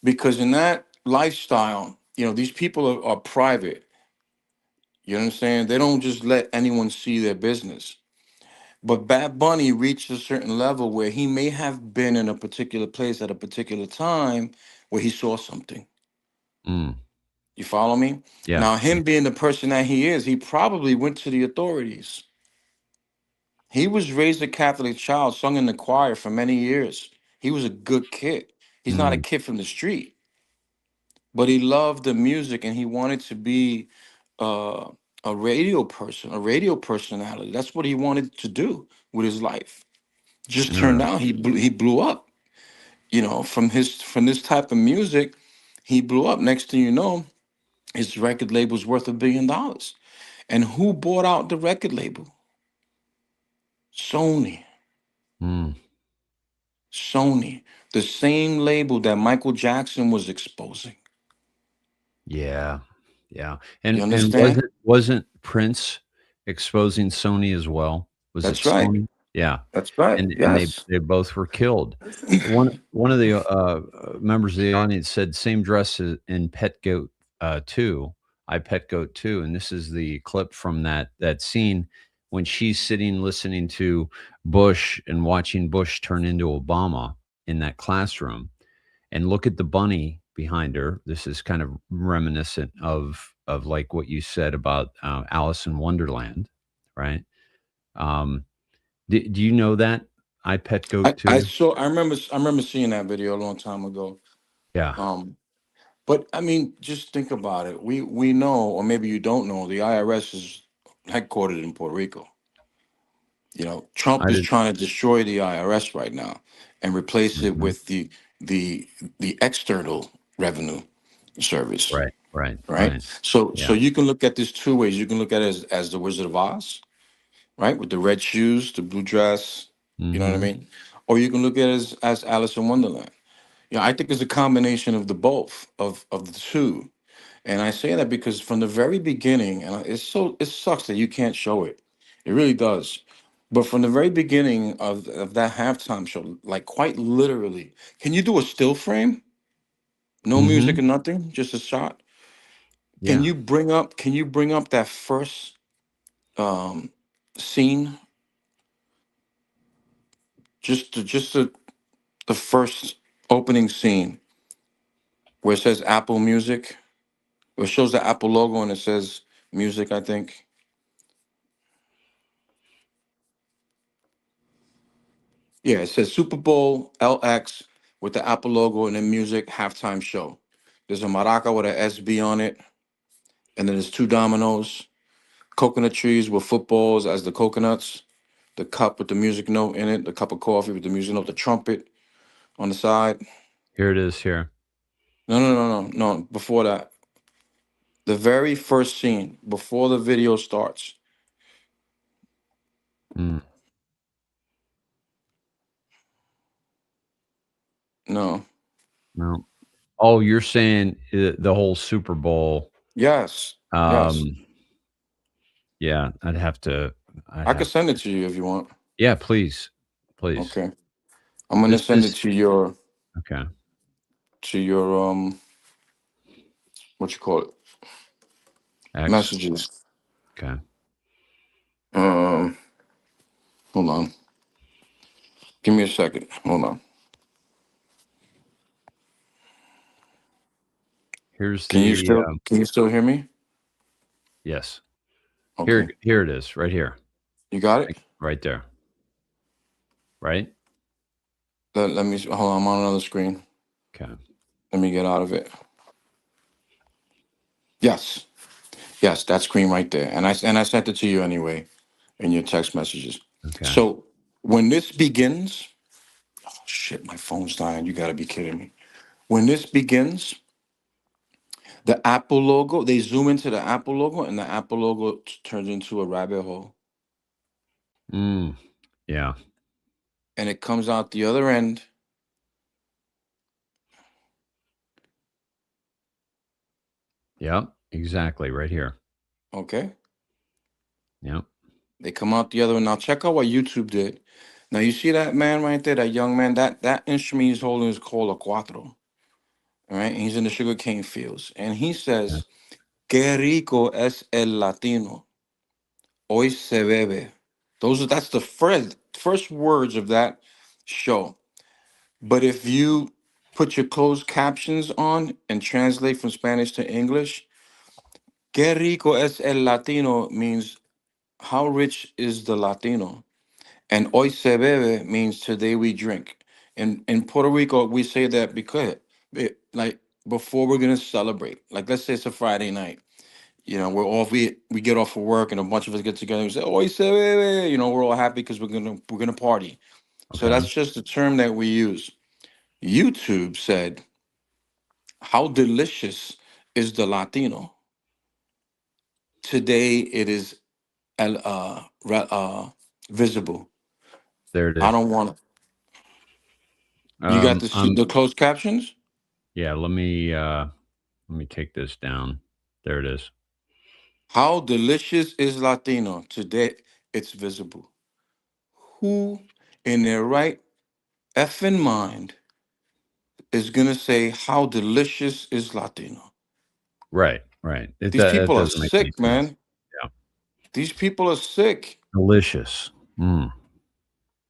because in that lifestyle, these people are private. You understand? They don't just let anyone see their business. But Bad Bunny reached a certain level where he may have been in a particular place at a particular time where he saw something. Mm. You follow me? Yeah. Now, him being the person that he is, he probably went to the authorities. He was raised a Catholic child, sung in the choir for many years. He was a good kid. He's not a Mm. kid from the street, but he loved the music and he wanted to be uh, a radio person, a radio personality. That's what he wanted to do with his life. Just turned Yeah. out he blew up. From this type of music, he blew up. Next thing you know, his record label's worth $1 billion. And who bought out the record label? Sony. Mm. Sony, the same label that Michael Jackson was exposing. Yeah. Yeah. You And understand? wasn't Prince exposing Sony as well? Was it That's right. Sony? Yeah. That's right. And Yes. they both were killed. One of the members of the audience said same dress in Pet Goat 2. I Pet Goat 2, and this is the clip from that scene when she's sitting listening to Bush and watching Bush turn into Obama in that classroom. And look at the bunny behind her. This is kind of reminiscent of like what you said about Alice in Wonderland, right? Um, do you know that I Pet Goat I 2? saw I remember seeing that video a long time ago. Yeah, Um, but I mean, just think about it. We know, or maybe you don't know, the IRS is headquartered in Puerto Rico. Trump I is did. trying to destroy the IRS right now and replace it Mhm. with the external revenue service. Right, right, Right? right. So Yeah. you can look at this two ways. You can look at it as the Wizard of Oz, right? With the red shoes, the blue dress, you know what I Mhm. mean? Or you can look at it as Alice in Wonderland. I think it's a combination of the both of the two. And I say that because from the very beginning, and it sucks that you can't show it. It really does. But from the very beginning of that halftime show, like quite literally, can you do a still frame? No music Mhm. and nothing, just a shot. Can Yeah. you bring up that first scene? The first opening scene where it says Apple Music, where it shows the Apple logo and it says music, I think. Yeah, it says Super Bowl LX with the Apple logo and then music halftime show. There's a maraca with a SB on it, and then there's two dominoes, coconut trees with footballs as the coconuts, the cup with the music note in it, the cup of coffee with the music note, the trumpet on the side. Here it is here. No, no, no, no, no. Before that, the very first scene before the video starts. Mm. No. No. Oh, you're saying the whole Super Bowl. Yes. Yes. Um, yeah, I'd I could have send it to you if you want. Yeah, please. Please. Okay. I'm gonna This send it is okay. to your what you call it? X. Messages. Okay. Um hold on. Give me a second. Hold on. Here's Can you the still can you still hear me? yes. Okay. Here it is, right here. You got it? Right there. Right? Let me hold on, I'm on another screen. Okay. Let me get out of it. Yes. Yes, that screen right there. And I sent it to you anyway in your text messages. Okay. So when this begins, oh shit, my phone's dying. You gotta be kidding me. When this begins, the Apple logo, they zoom into the Apple logo and the Apple logo turns into a rabbit hole. Mm. Yeah. And it comes out the other end. Yep. Exactly. Right here. Okay. Yep. They come out the other end. Now check out what YouTube did. Now you see that man right there, that young man, that instrument he's holding is called a cuatro. all right? And he's in the sugarcane fields. And he says, "Qué rico es el latino. Hoy se bebe." That's the first words of that show. But if you put your closed captions on and translate from Spanish to English, "Qué rico es el latino" means how rich is the Latino? And hoy se bebe means today we drink. In Puerto Rico, we say that because, like, before we're gonna celebrate. Like, let's say it's a Friday night. We get off of work and a bunch of us get together and we say, hoy se bebe. We're all happy because we're gonna party. So Okay. that's just the term that we use. YouTube said, "How delicious is the Latino? Today it is visible." There it I is. don't want You got the closed captions? Yeah, let me take this down. There it is. How delicious is Latino? Today it's visible. Who in their right effing mind is gonna say how delicious is Latino? Right, right. These That people are doesn't make any sick, sense. man. Yeah. These people are sick. Delicious. Mm.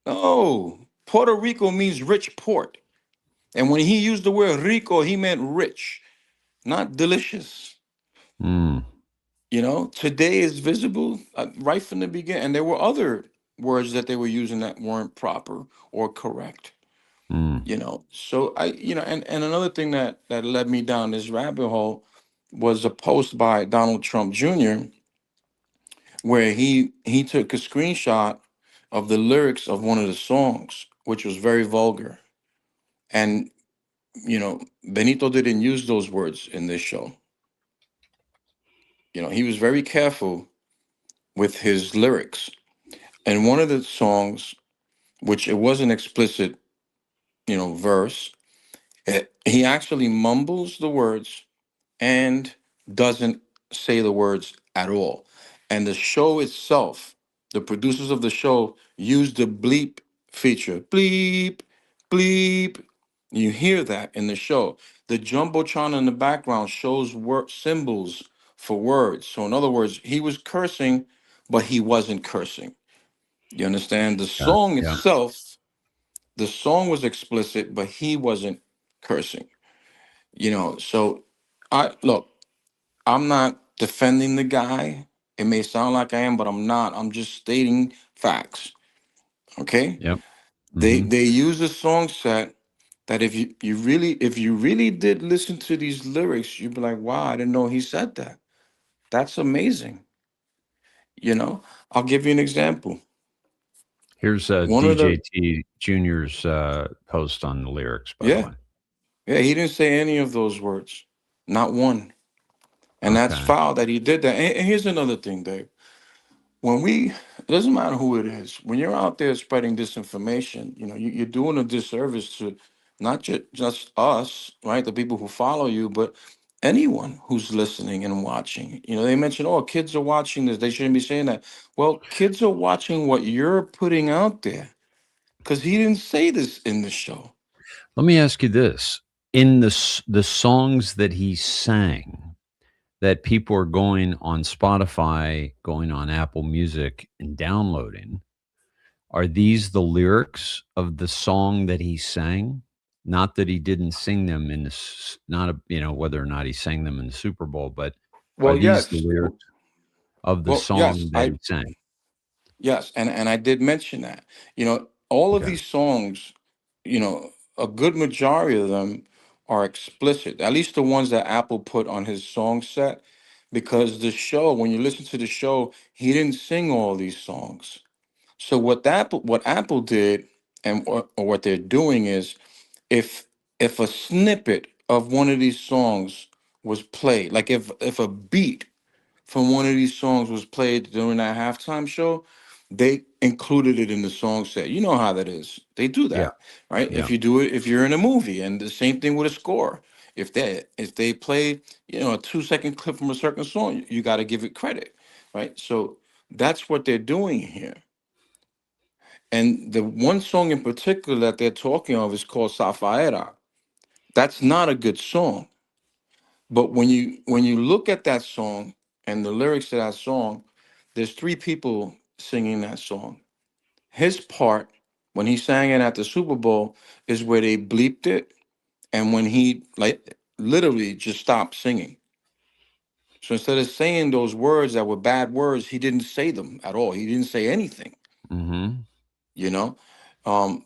No, Puerto Rico means rich port. And when he used the word rico, he meant rich, not delicious. Mm. Today is visible right from the beginning. And there were other words that they were using that weren't proper or correct. Mm. So and another thing that led me down this rabbit hole was a post by Donald Trump Jr. where he took a screenshot of the lyrics of one of the songs, which was very vulgar. And Benito didn't use those words in this show. He was very careful with his lyrics. And one of the songs, which it was an explicit, verse, he actually mumbles the words and doesn't say the words at all. And the show itself, the producers of the show used the bleep feature. Bleep, bleep. You hear that in the show. The jumbotron in the background shows symbols for words. So in other words, he was cursing, but he wasn't cursing. You understand? Yeah. The song was explicit, but he wasn't cursing. So I look, I'm not defending the guy. It may sound like I am, but I'm not. I'm just stating facts. Okay? Yep. They Hmm. they use a song set that if you really did listen to these lyrics, you'd be like, wow, I didn't know he said that. That's amazing. I'll give you an example. Here's One of the DJT Junior's post on the lyrics, by the yeah, way. yeah, he didn't say any of those words. Not one. And that's Okay. foul that he did that. And here's another thing, Dave. It doesn't matter who it is, when you're out there spreading disinformation, you're doing a disservice to not just us, right? The people who follow you, but anyone who's listening and watching. They mention, oh, kids are watching this. They shouldn't be saying that. Well, kids are watching what you're putting out there because he didn't say this in the show. Let me ask you this: in the songs that he sang, that people are going on Spotify, going on Apple Music, and downloading, are these the lyrics of the song that he sang? Not that he didn't sing them in this, not whether or not he sang them in the Super Bowl, but are Well, these the yes. lyrics of the Well, yes. song that he sang? Yes, and I did mention that. All of Okay. these songs, a good majority of them are explicit. At least the ones that Apple put on his song set, because the show, when you listen to the show, he didn't sing all these songs. So what Apple did, or what they're doing is, if a snippet of one of these songs was played, like if a beat from one of these songs was played during that halftime show, they included it in the song set. You know how that is. They do Yeah. that, right? Yeah. If you're in a movie, and the same thing with a score. If they play, a 2-second clip from a certain song, you got to give it credit, right? So that's what they're doing here. And the one song in particular that they're talking of is called Zafaera. That's not a good song. But when you look at that song and the lyrics to that song, there's three people singing that song. His part, when he sang it at the Super Bowl, is where they bleeped it, and when he like literally just stopped singing. So instead of saying those words that were bad words, he didn't say them at all. He didn't say anything, Mm-hmm. you know.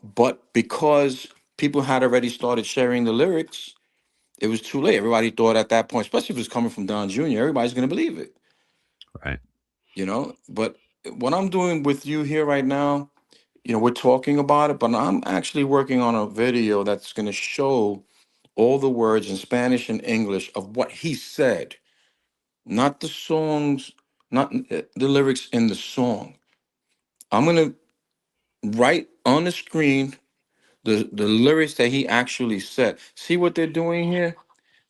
But because people had already started sharing the lyrics, it was too late. Everybody thought at that point, especially if it's coming from Don Jr., everybody's going to believe it, Right. you know. But what I'm doing with you here right now, we're talking about it, but I'm actually working on a video that's going to show all the words in Spanish and English of what he said, not the songs, not the lyrics in the song. I'm going to write on the screen the lyrics that he actually said. See what they're doing here?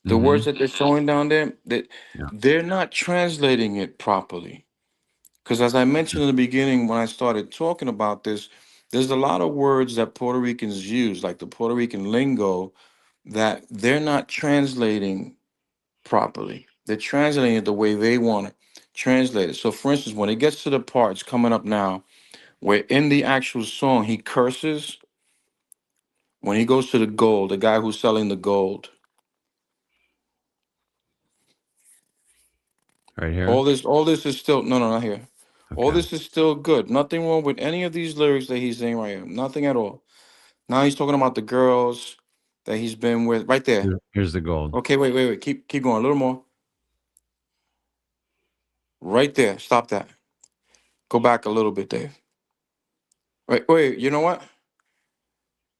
The Mm-hmm. words that they're showing down there, that Yeah. they're not translating it properly. Because as I mentioned in the beginning, when I started talking about this, there's a lot of words that Puerto Ricans use, like the Puerto Rican lingo, that they're not translating properly. They're translating it the way they want to translate it. So, for instance, when it gets to the parts coming up now, where in the actual song he curses, when he goes to the gold, the guy who's selling the gold, Right here. all this is still no, not here. All Okay. this is still good. Nothing wrong with any of these lyrics that he's saying right here. Nothing at all. Now he's talking about the girls that he's been with. Right there. Here's the gold. Okay, wait. Keep going. A little more. Right there. Stop that. Go back a little bit, Dave. Wait. You know what?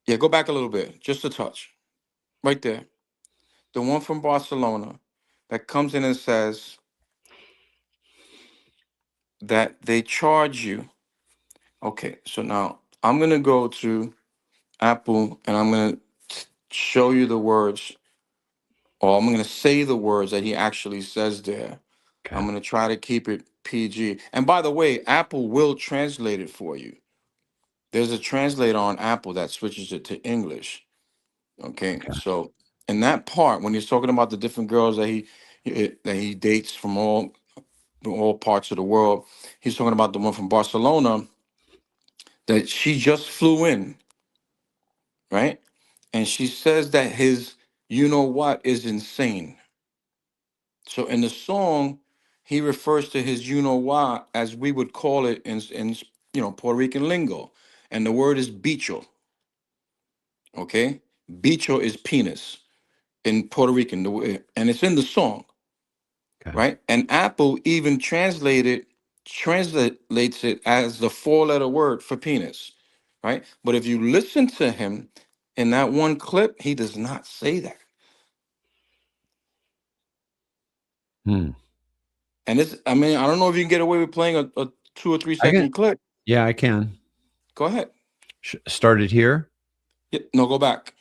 Yeah, go back a little bit. Just a touch. Right there. The one from Barcelona that comes in and says that they charge you. Okay, so now I'm gonna go to Apple and I'm gonna show you the words, or I'm gonna say the words that he actually says there. Okay. I'm gonna try to keep it PG. And by the way, Apple will translate it for you. There's a translator on Apple that switches it to English. Okay, Okay. so in that part, when he's talking about the different girls that he dates from all parts of the world, he's talking about the one from Barcelona that she just flew in, right? And she says that his you know what is insane. So in the song, he refers to his you know what as we would call it in Puerto Rican lingo, and the word is bicho. Okay, bicho is penis in Puerto Rican, and it's in the song, Okay. right? And Apple even translates it as the four-letter word for penis, right? But if you listen to him in that one clip, he does not say that. Hmm. And I mean, I don't know if you can get away with playing a 2 or 3 I can. second clip. Yeah, I can. Go ahead. Start it here. Yeah, no, go back.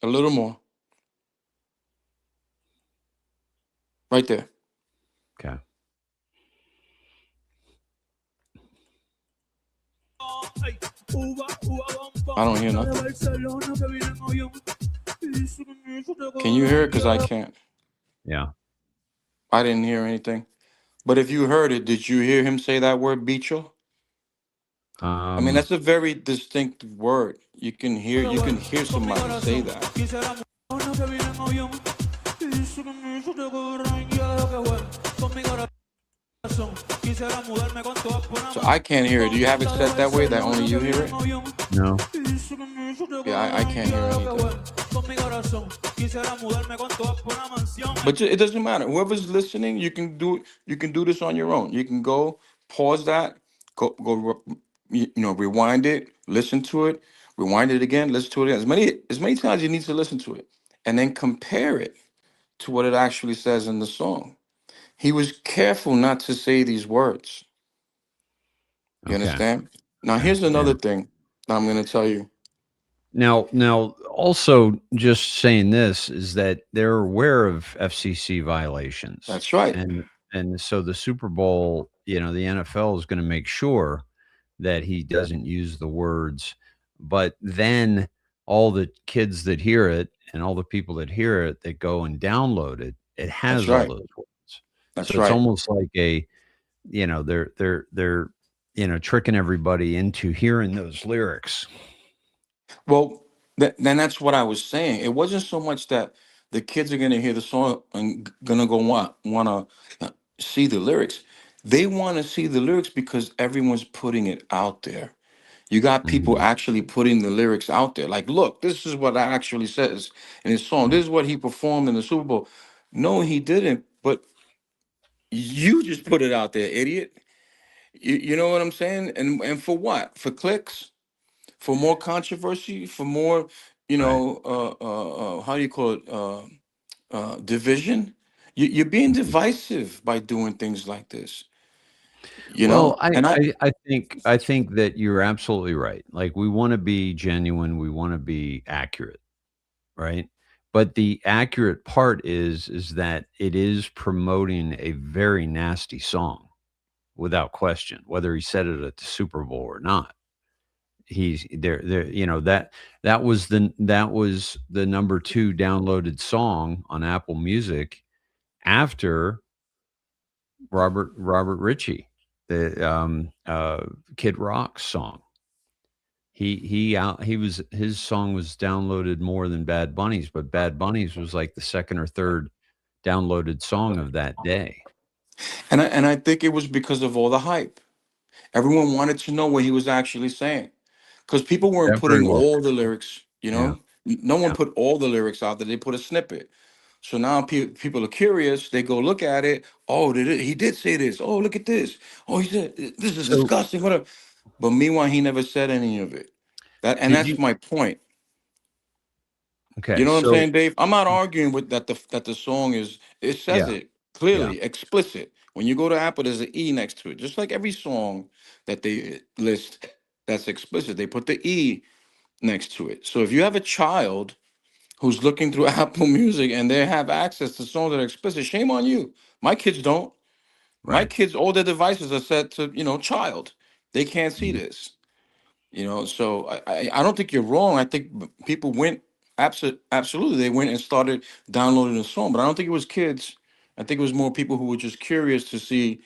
A little more. Right there. Okay. I don't hear nothing. Can you hear it? Because I can't. Yeah. I didn't hear anything. But if you heard it, did you hear him say that word bicho? I mean, that's a very distinct word. You can hear somebody say that. So I can't hear it. Do you have it set that way that only you hear it? No. Yeah, I can't hear anything. But it doesn't matter. Whoever's listening, you can do this on your own. You can go pause that, rewind it, listen to it, rewind it again, listen to it again. As many times you need to listen to it, and then compare it to what it actually says in the song. He was careful not to say these words. You Okay. understand? Now, Okay. here's another Yeah. thing that I'm going to tell you. Now, also just saying this is that they're aware of FCC violations. That's right. And so the Super Bowl, the NFL is going to make sure that he doesn't use the words. But then all the kids that hear it and all the people that hear it that go and download it, it That's has all right. those words. That's So it's right. almost like they're tricking everybody into hearing those lyrics. Well, then that's what I was saying. It wasn't so much that the kids are gonna hear the song and gonna go wanna see the lyrics. They want to see the lyrics because everyone's putting it out there. You got people Mhm. actually putting the lyrics out there. Like, look, this is what I actually says in his song. This is what he performed in the Super Bowl. No, he didn't. But you just put it out there, idiot. You know what I'm saying? And for what? For clicks? For more controversy? For more, Right. how do you call it? Division? You're being Mhm. divisive by doing things like this. Well, I And I I I think that you're absolutely right. Like, we wanna be genuine, we wanna be accurate, right? But the accurate part is that it is promoting a very nasty song, without question, whether he said it at the Super Bowl or not. He's there, that was the number 2 downloaded song on Apple Music after Robert Ritchie, the, Kid Rock song. His song was downloaded more than Bad Bunny's, but Bad Bunny's was like the 2nd or 3rd downloaded song of that day. and I think it was because of all the hype. Everyone wanted to know what he was actually saying. Because people weren't That very putting well all could the be. lyrics, Yeah, No one yeah. put all the lyrics out there. They put a snippet. So now people are curious. They go look at it. Oh, he did say this. Oh, look at this. Oh, he said this is So, disgusting. Whatever. But meanwhile, he never said any of it. And did that's you my point. You okay, know what I'm so saying, Dave? I'm not arguing with that the song is, it says yeah, it yeah. clearly, explicit. When you go to Apple, there's an E next to it. Just like every song that they list that's explicit, they put the E next to it. So if you have a child who's looking through Apple Music and they have access to songs that are explicit, shame on you. My kids don't. My Right. kids, all their devices are set to, child. They can't see Mhm. this. So I don't think you're wrong. I think people went, absolutely, they went and started downloading the song, but I don't think it was kids. I think it was more people who were just curious to see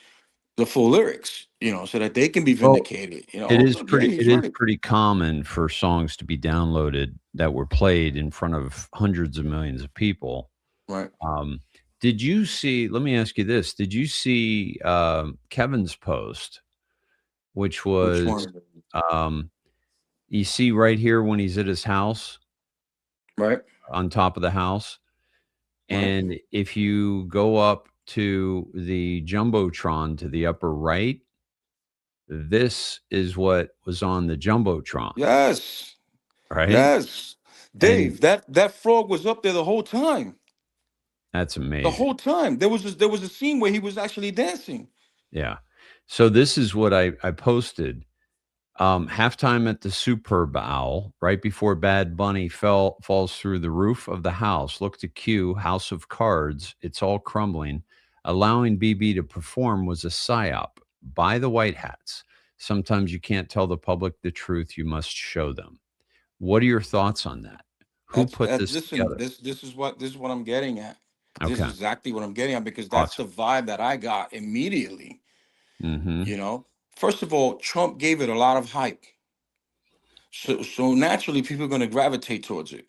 the full lyrics, so that they can be Well, vindicated. it Oh, is look, yeah, pretty he's it is right. pretty common for songs to be downloaded that were played in front of hundreds of millions of people. Right. Um, did you see let me ask you this, did you see, Kevin's post, which Which was, one? um, you see right here when he's at his house, Right. on top of the house, Right. and if you go up to the jumbotron to the upper right, this is what was on the jumbotron, Yes. right? Yes. And Dave, that frog was up there the whole time. that's The amazing. whole time. There was a scene where he was actually dancing. Yeah. So this is what I posted. Halftime at the Super Bowl, right before Bad Bunny falls through the roof of the house. Look to Q, House of Cards. It's all crumbling. Allowing BB to perform was a psyop by the White Hats. Sometimes you can't tell the public the truth. You must show them. What are your thoughts on that? Who put That's this listen, together? this is what I'm getting at. This Okay. is exactly what I'm getting at because that's the Awesome. vibe that I got immediately. Hmm. You know, first of all, Trump gave it a lot of hype, so naturally people are going to gravitate towards it.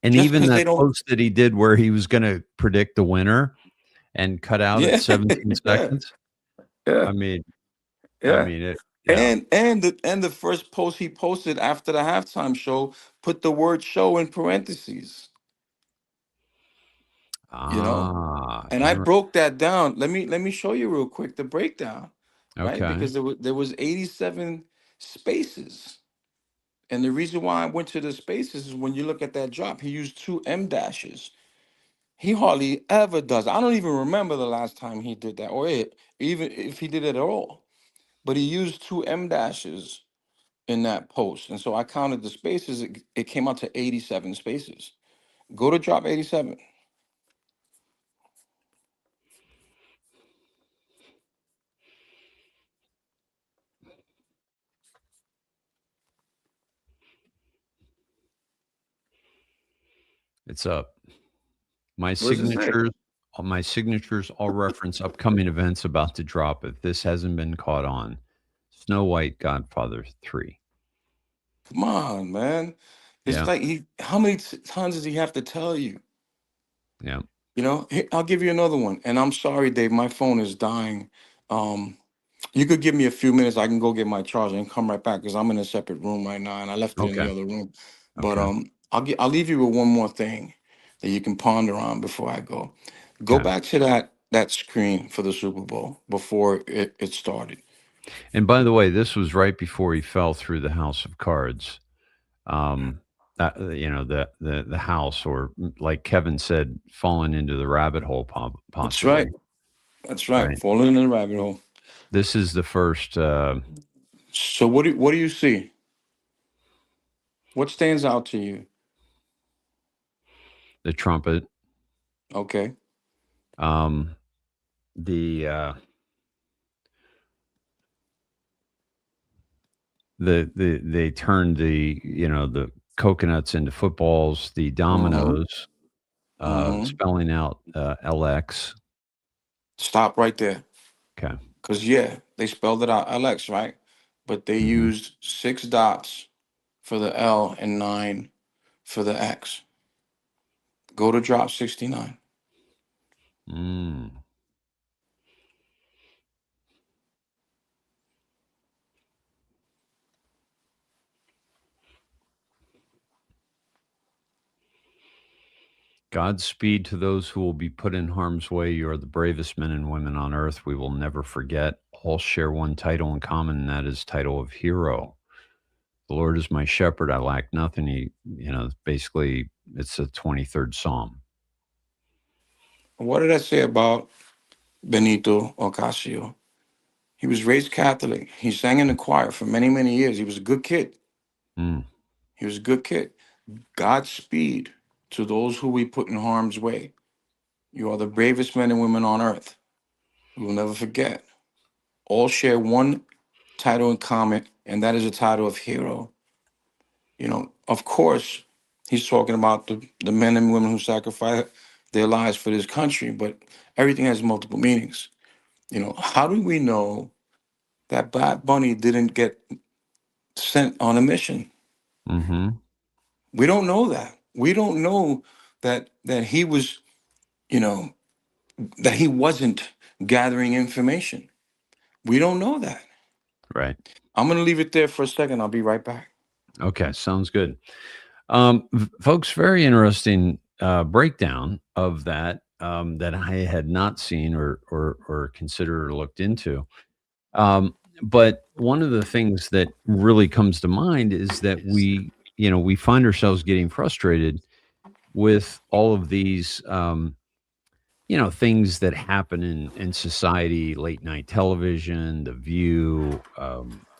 And Just even because they that don't, post that he did where he was going to predict the winner and cut out at yeah, 17 yeah, seconds. yeah, I mean, I yeah. mean it. Yeah. And the first post he posted after the halftime show put the word "show" in parentheses. You know, Ah, and I inter broke that down. Let me show you real quick the breakdown, right? okay. Because there was 87 spaces. And the reason why I went to the spaces is when you look at that drop, he used two M dashes. He hardly ever does. I don't even remember the last time he did that, or even if he did it at all. But he used two M dashes in that post. And so I counted the spaces. It came out to 87 spaces. Go to drop 87. It's up. My What does it say? signatures all reference upcoming events about to drop if this hasn't been caught on. Snow White, Godfather 3. Come on, man. It's Yeah, like how many times does he have to tell you? yeah. You know, I'll give you another one. And I'm sorry, Dave, my phone is dying. Um, you could give me a few minutes. I can go get my charger and come right back because I'm in a separate room right now, and I left it in Okay, the other room. But okay, I'll leave you with one more thing that you can ponder on before I go. Go okay. back to that screen for the Super Bowl before it started. And by the way, this was right before he fell through the house of cards. Um, that, the house, or like Kevin said, falling into the rabbit hole, That's right. possibly. That's right. Right. Falling in the rabbit hole. This is the first. So what do you see? What stands out to you? The trumpet. Okay. Um, they turned the coconuts into footballs, the Mm-hmm. dominoes, Mm-hmm. spelling out LX. Stop right there. Okay. Because, yeah, they spelled it out LX, right? But they Hmm. used 6 dots for the L and 9 for the X. Go to drop 69. Mm. Godspeed to those who will be put in harm's way. You are the bravest men and women on earth. We will never forget. All share one title in common, and that is title of hero. The Lord is my shepherd; I lack nothing. Basically, it's the 23rd Psalm. What did I say about Benito Ocasio? He was raised Catholic. He sang in the choir for many, many years. He was a good kid. Mm. He was a good kid. Godspeed to those who we put in harm's way. You are the bravest men and women on earth. We will never forget. All share one title in common, and that is a title of hero. You know, of course, he's talking about the men and women who sacrifice their lives for this country, but everything has multiple meanings. You know, how do we know that Bad Bunny didn't get sent on a mission? Hmm. We don't know that. We don't know that he was, you know, that he wasn't gathering information. We don't know that. Right. I'm gonna leave it there for a second. I'll be right back. Okay. Sounds good. Folks, very interesting breakdown of that that I had not seen or considered or looked into. But one of the things that really comes to mind is that we find ourselves getting frustrated with all of these things that happen in society, late night television, The View,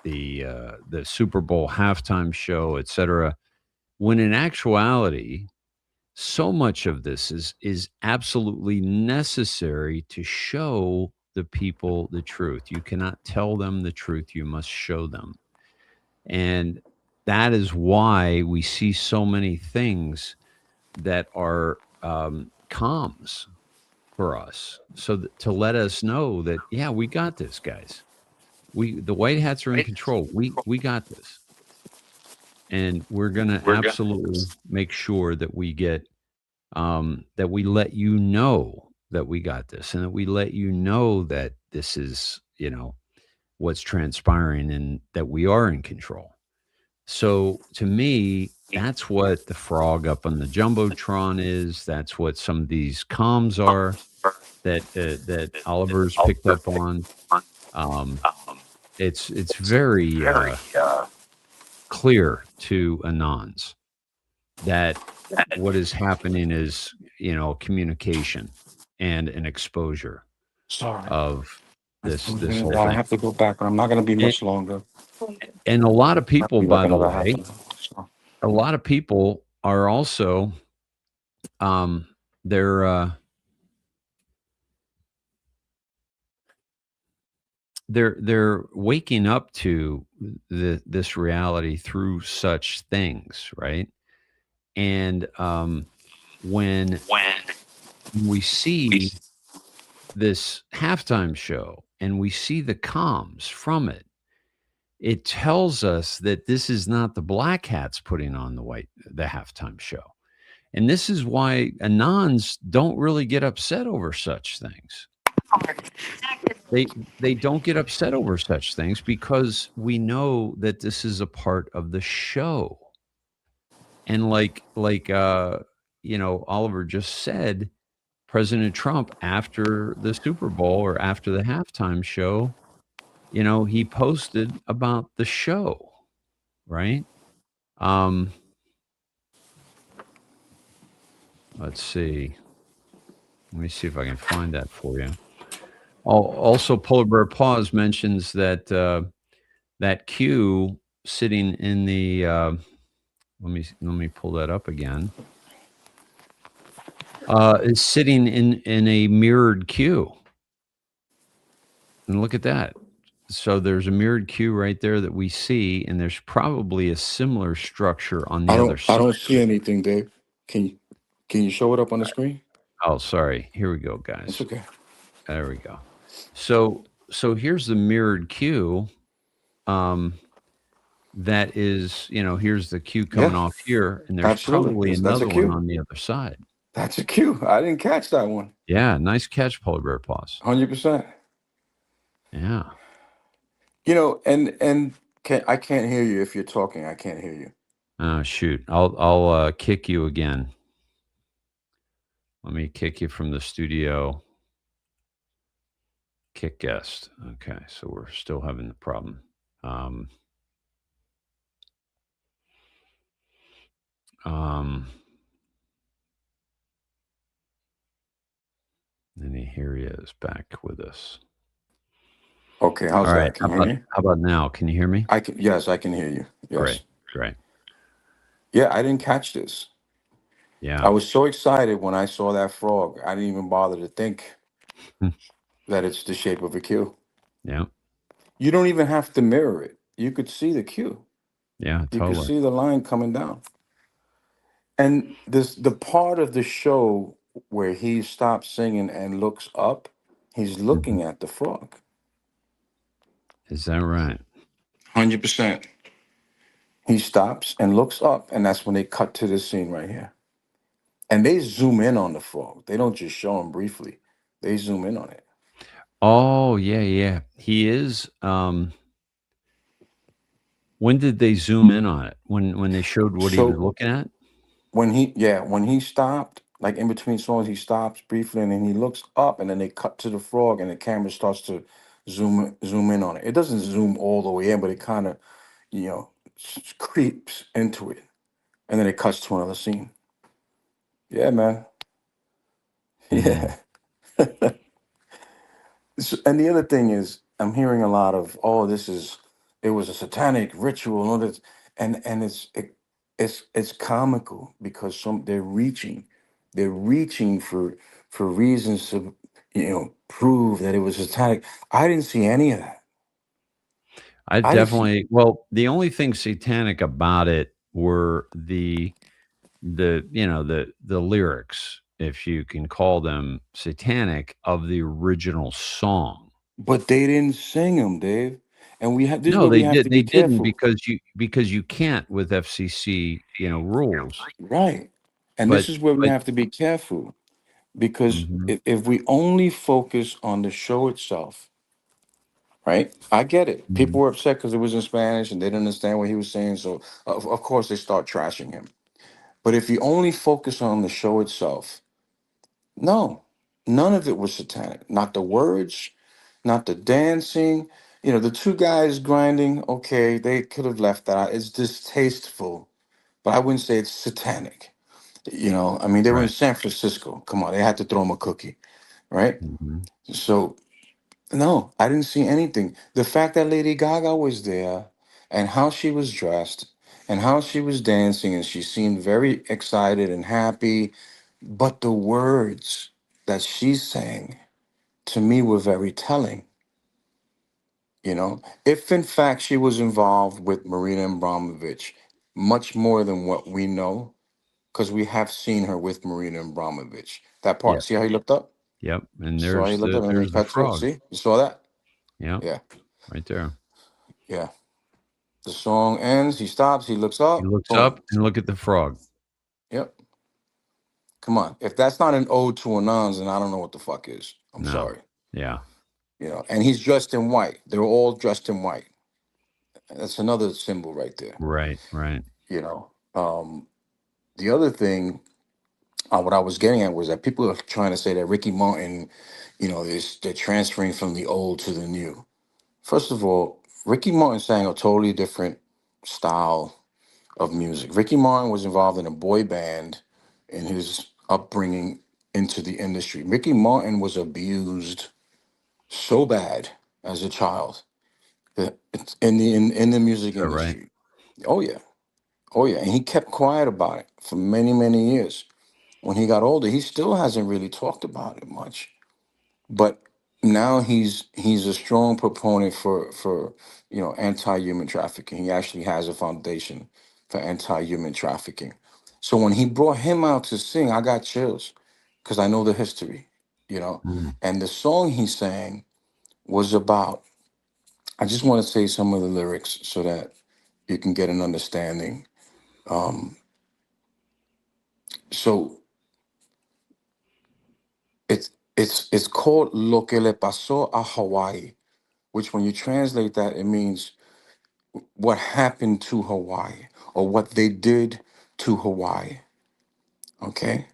the Super Bowl halftime show, etc. When in actuality, so much of this is absolutely necessary to show the people the truth. You cannot tell them the truth, you must show them. And that is why we see so many things that are comms for us, so that, to let us know that, yeah, we got this, guys. The white hats are in control. We got this, and we're going to absolutely make sure that we get that we let you know that we got this, and that we let you know that this is what's transpiring, and that we are in control. So to me, that's what the frog up on the jumbotron is. That's what some of these comms are that Oliver's picked up on. Um, it's very clear to Anons that what is happening is communication and an exposure Sorry. of this whole I thing. have to go back, but I'm not gonna be And, much longer. and a lot of I'll people, be like by the another half way, an hour. So. a lot of people are also um, they're they're waking up to this reality through such things, right? And when we see this halftime show and we see the comms from it, it tells us that this is not the black hats putting on the halftime show. And this is why Anons don't really get upset over such things. They don't get upset over such things because we know that this is a part of the show. And Oliver just said, President Trump, after the Super Bowl or after the halftime show, he posted about the show, right? Let's see. Let me see if I can find that for you. Also, Polar Bear Paws mentions that that Q sitting in the let me pull that up again. Is sitting in a mirrored queue. And look at that. So there's a mirrored queue right there that we see, and there's probably a similar structure on the other side. I don't see anything, Dave. Can you show it up on the screen? Oh, sorry. Here we go, guys. It's okay. There we go. So here's the mirrored queue. That is, here's the queue coming off here, and there's probably another one on the other side. That's a cue. I didn't catch that one. Yeah, nice catch, Polar Bear Paws. 100%. Yeah. And I can't hear you if you're talking. I can't hear you. Oh, shoot. I'll kick you again. Let me kick you from the studio. Kick guest. Okay, so we're still having the problem. And here he is back with us. Okay, how's All that? right. Can you hear me? How about now? Can you hear me? Yes, I can hear you. Yes. Great. Yeah, I didn't catch this. Yeah. I was so excited when I saw that frog. I didn't even bother to think that it's the shape of a Q. Yeah. You don't even have to mirror it. You could see the Q. Yeah, totally. You could see the line coming down. And the part of the show where he stops singing and looks up, he's looking at the frog. Is that right? 100%. He stops and looks up, and that's when they cut to this scene right here. And they zoom in on the frog. They don't just show him briefly. They zoom in on it. Oh, yeah. He is. When did they zoom in on it? When they showed what he was looking at? When he stopped, like in between songs, he stops briefly and then he looks up, and then they cut to the frog, and the camera starts to zoom in on it. It doesn't zoom all the way in, but it kind of, creeps into it, and then it cuts to another scene. Yeah, man. Yeah. And the other thing is, I'm hearing a lot of, it was a satanic ritual, and all this, and it's comical because they're reaching for reasons to prove that it was satanic. I didn't see any of that. Well, the only thing satanic about it were the lyrics, if you can call them satanic, of the original song. But they didn't sing them, Dave. And we have They didn't because you can't with FCC rules. Right. And this is where we have to be careful, because if we only focus on the show itself, right? I get it. People were upset because it was in Spanish and they didn't understand what he was saying. So of course they start trashing him. But if you only focus on the show itself, no, none of it was satanic. Not the words, not the dancing. The two guys grinding, okay, they could have left that out. It's distasteful, but I wouldn't say it's satanic. They were in San Francisco. Come on, they had to throw him a cookie, right? So, no, I didn't see anything. The fact that Lady Gaga was there and how she was dressed and how she was dancing, and she seemed very excited and happy, but the words that she sang to me were very telling. If in fact she was involved with Marina Abramovich, much more than what we know, because we have seen her with Marina Abramovich. That Yeah. part. See how he looked up? Yep. And So he there's looked up and he the Petro. frog. See, you saw that? Yeah. Yeah, Right there. yeah. The song ends. He stops. He looks He up. looks Boom. up and look at the frog. Yep. Come on. If that's not an ode to Anons, then I don't know what the fuck is. I'm No. sorry. Yeah. You know, and he's dressed in white. They're all dressed in white. That's another symbol right there. Right. Right. You know. The other thing, what I was getting at was that people are trying to say that Ricky Martin, you know, they're transferring from the old to the new. First of all, Ricky Martin sang a totally different style of music. Ricky Martin was involved in a boy band in his upbringing into the industry. Ricky Martin was abused so bad as a child that it's in the music Is that right? industry. Oh yeah, oh yeah, and he kept quiet about it for many many years. When he got older, he still hasn't really talked about it much. But now he's a strong proponent for anti-human trafficking. He actually has a foundation for anti-human trafficking. So when he brought him out to sing, I got chills because I know the history, you know. Mm. And the song he sang was about. I just want to say some of the lyrics so that you can get an understanding. Um, so it's called Lo que le pasó a Hawaii, which when you translate that, it means what happened to Hawaii or what they did to Hawaii. Okay.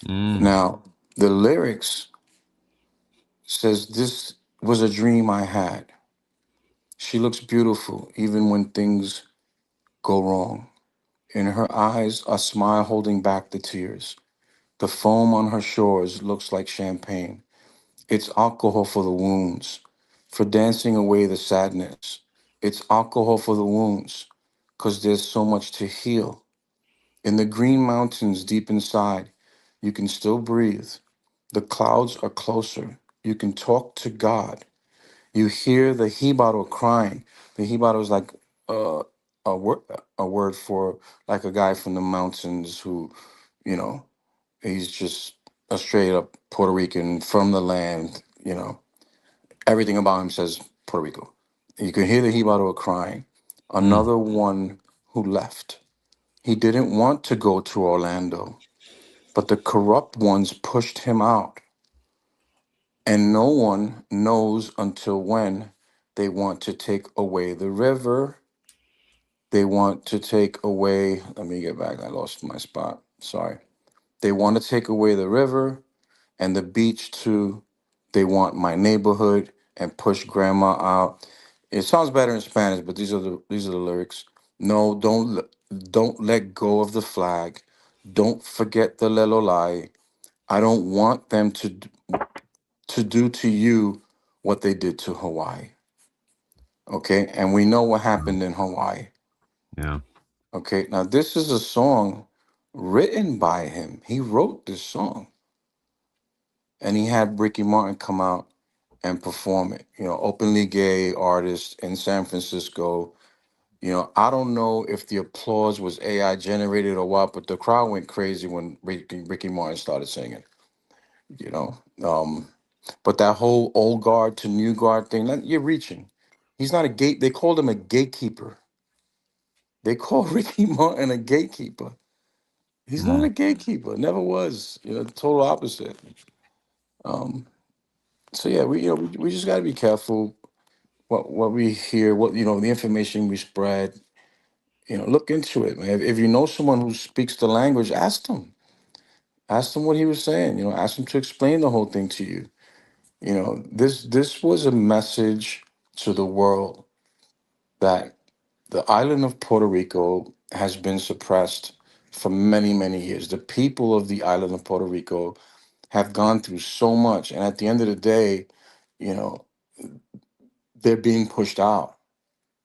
Mm. Now, the lyrics says, "This was a dream I had. She looks beautiful even when things go wrong. In her eyes, a smile holding back the tears. The foam on her shores looks like champagne. It's alcohol for the wounds, for dancing away the sadness. It's alcohol for the wounds, because there's so much to heal. In the green mountains deep inside, you can still breathe. The clouds are closer. You can talk to God. You hear the hibaro crying. The hibaro is like uh, a word for like a guy from the mountains who, you know, he's just a straight up Puerto Rican from the land. You know, everything about him says Puerto Rico. You can hear the hibaro crying. Mm. Another one who left. He didn't want to go to Orlando, but the corrupt ones pushed him out. And no one knows until when they want to take away the river. They want to take away, let me get back. I lost my spot. Sorry. They want to take away the river and the beach too. They want my neighborhood and push grandma out. It sounds better in Spanish, but these are the lyrics. No, don't let go of the flag. Don't forget the lelolai. I don't want them to do to you what they did to Hawaii. Okay? And we know what happened in Hawaii. Yeah. Okay? Now this is a song written by him. He wrote this song. And he had Ricky Martin come out and perform it. You know, openly gay artist in San Francisco. You know, I don't know if the applause was AI generated or what, but the crowd went crazy when Ricky Martin started singing. You know, but that whole old guard to new guard thing, you're reaching. He's not a gate. They called him a gatekeeper. They call Ricky Martin a gatekeeper. He's not Mm. a gatekeeper. Never was. You know, the total opposite. Um, so yeah, we just got to be careful what we hear, what the information we spread. You know, look into it, man. If you know someone who speaks the language, ask them. Ask them what he was saying. You know, ask them to explain the whole thing to you. You know, this was a message to the world that the island of Puerto Rico has been suppressed for many, many years. The people of the island of Puerto Rico have gone through so much, and at the end of the day, you know, they're being pushed out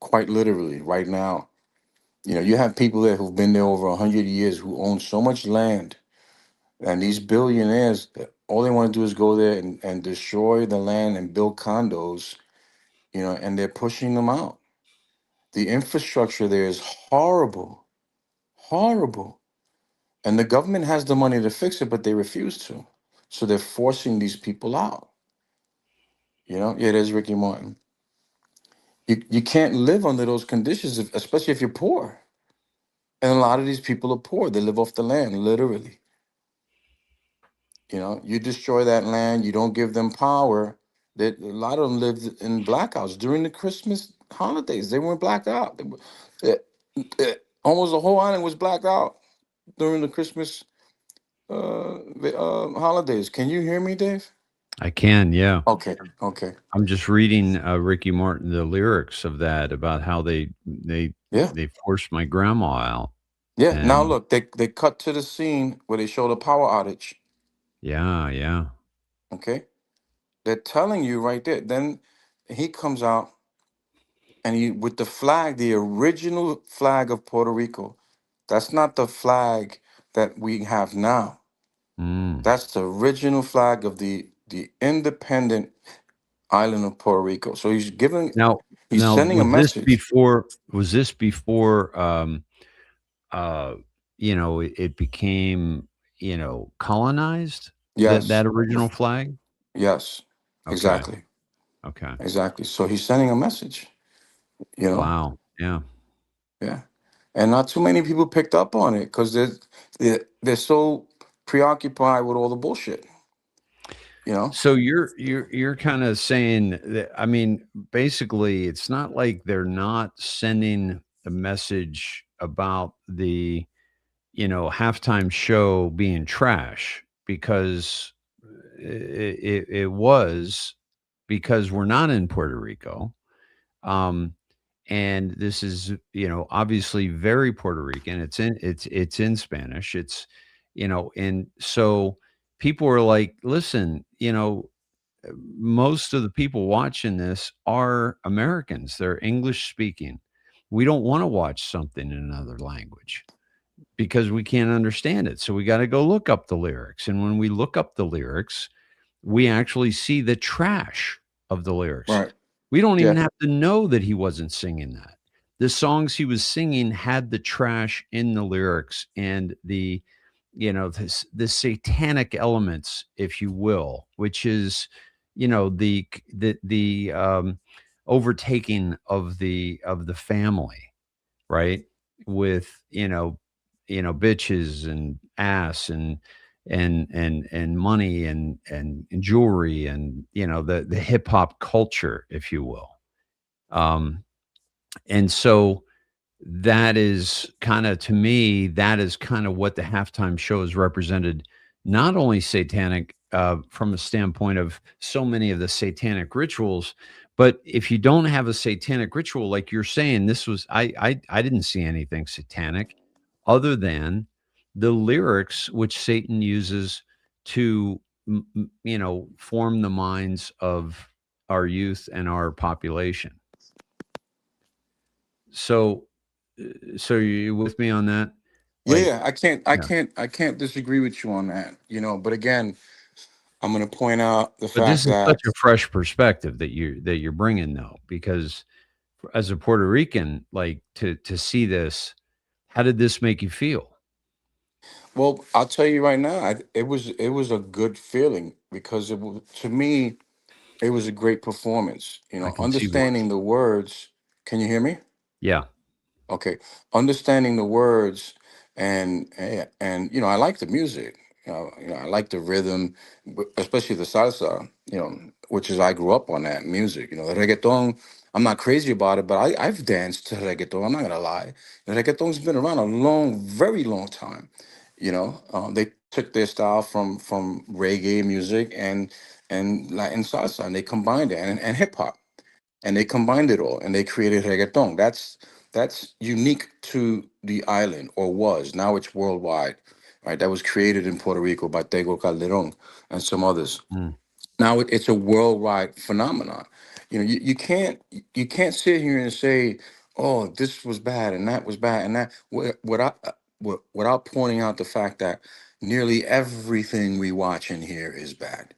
quite literally right now. You know, you have people there who've been there over 100 years who own so much land, and these billionaires, all they want to do is go there and destroy the land and build condos. You know, and they're pushing them out. The infrastructure there is horrible, horrible. And the government has the money to fix it, but they refuse to. So they're forcing these people out. Yeah, there's Ricky Martin. You can't live under those conditions, especially if you're poor. And a lot of these people are poor. They live off the land, literally. You destroy that land, you don't give them power. That a lot of them lived in blackouts during the Christmas holidays. They weren't blacked out. Almost the whole island was blacked out during the Christmas holidays. Can you hear me, Dave? I can, yeah. Okay. I'm just reading Ricky Martin, the lyrics of that about how they Yeah. forced my grandma out. Yeah. Now And look, they cut to the scene where they show the power outage. yeah. Okay. They're telling you right there. Then he comes out and he with the flag, the original flag of Puerto Rico. That's not the flag that we have now. Mm. That's the original flag of the independent island of Puerto Rico. So he's Now sending a message. was this before it became, colonized? Yes. That original flag? Yes. Okay. Exactly. Okay. Exactly. So he's sending a message, you know? Wow. Yeah. Yeah. And not too many people picked up on it because they're so preoccupied with all the bullshit, you know? So you're kind of saying that, I mean, basically it's not like they're not sending a message about the, halftime show being trash, because it was, because we're not in Puerto Rico. And this is, obviously very Puerto Rican. It's in Spanish. And so people are like, listen, most of the people watching this are Americans. They're English speaking. We don't want to watch something in another language because we can't understand it. So we got to go look up the lyrics. And when we look up the lyrics, we actually see the trash of the lyrics. Right. We don't even Yeah. have to know that he wasn't singing that. The songs he was singing had the trash in the lyrics and the, the satanic elements, if you will, which is, the overtaking of the family, right? With, bitches and ass and money and jewelry and, the hip hop culture, if you will. And so that is kind of, to me, that is kind of what the halftime show has represented. Not only satanic, from a standpoint of so many of the satanic rituals, but if you don't have a satanic ritual, like you're saying, this was, I didn't see anything satanic other than the lyrics which Satan uses to, form the minds of our youth and our population. So, you with me on that? Like, Yeah. I yeah. can't disagree with you on that, but again, I'm going to point out the But fact this is such that, a fresh perspective that you're bringing, though, because as a Puerto Rican, like, to see this, how did this make you feel? well, I'll tell you right now, it was a good feeling because to me, it was a great performance. I can see why. Understanding the words. Can you hear me? Yeah. Okay, understanding the words and I like the music. I like the rhythm, especially the salsa. Which is I grew up on that music. The reggaeton. I'm not crazy about it, but I've danced to reggaeton. I'm not gonna lie. The reggaeton's been around a very long time. They took their style from reggae music and Latin salsa, and they combined it and hip hop and they combined it all and they created reggaeton. That's unique to the island, or was. Now it's worldwide, right? That was created in Puerto Rico by Tego Calderon and some others. Mm, Now it's a worldwide phenomenon. You can't sit here and say, oh, this was bad and that was bad and that without pointing out the fact that nearly everything we watch in here is bad.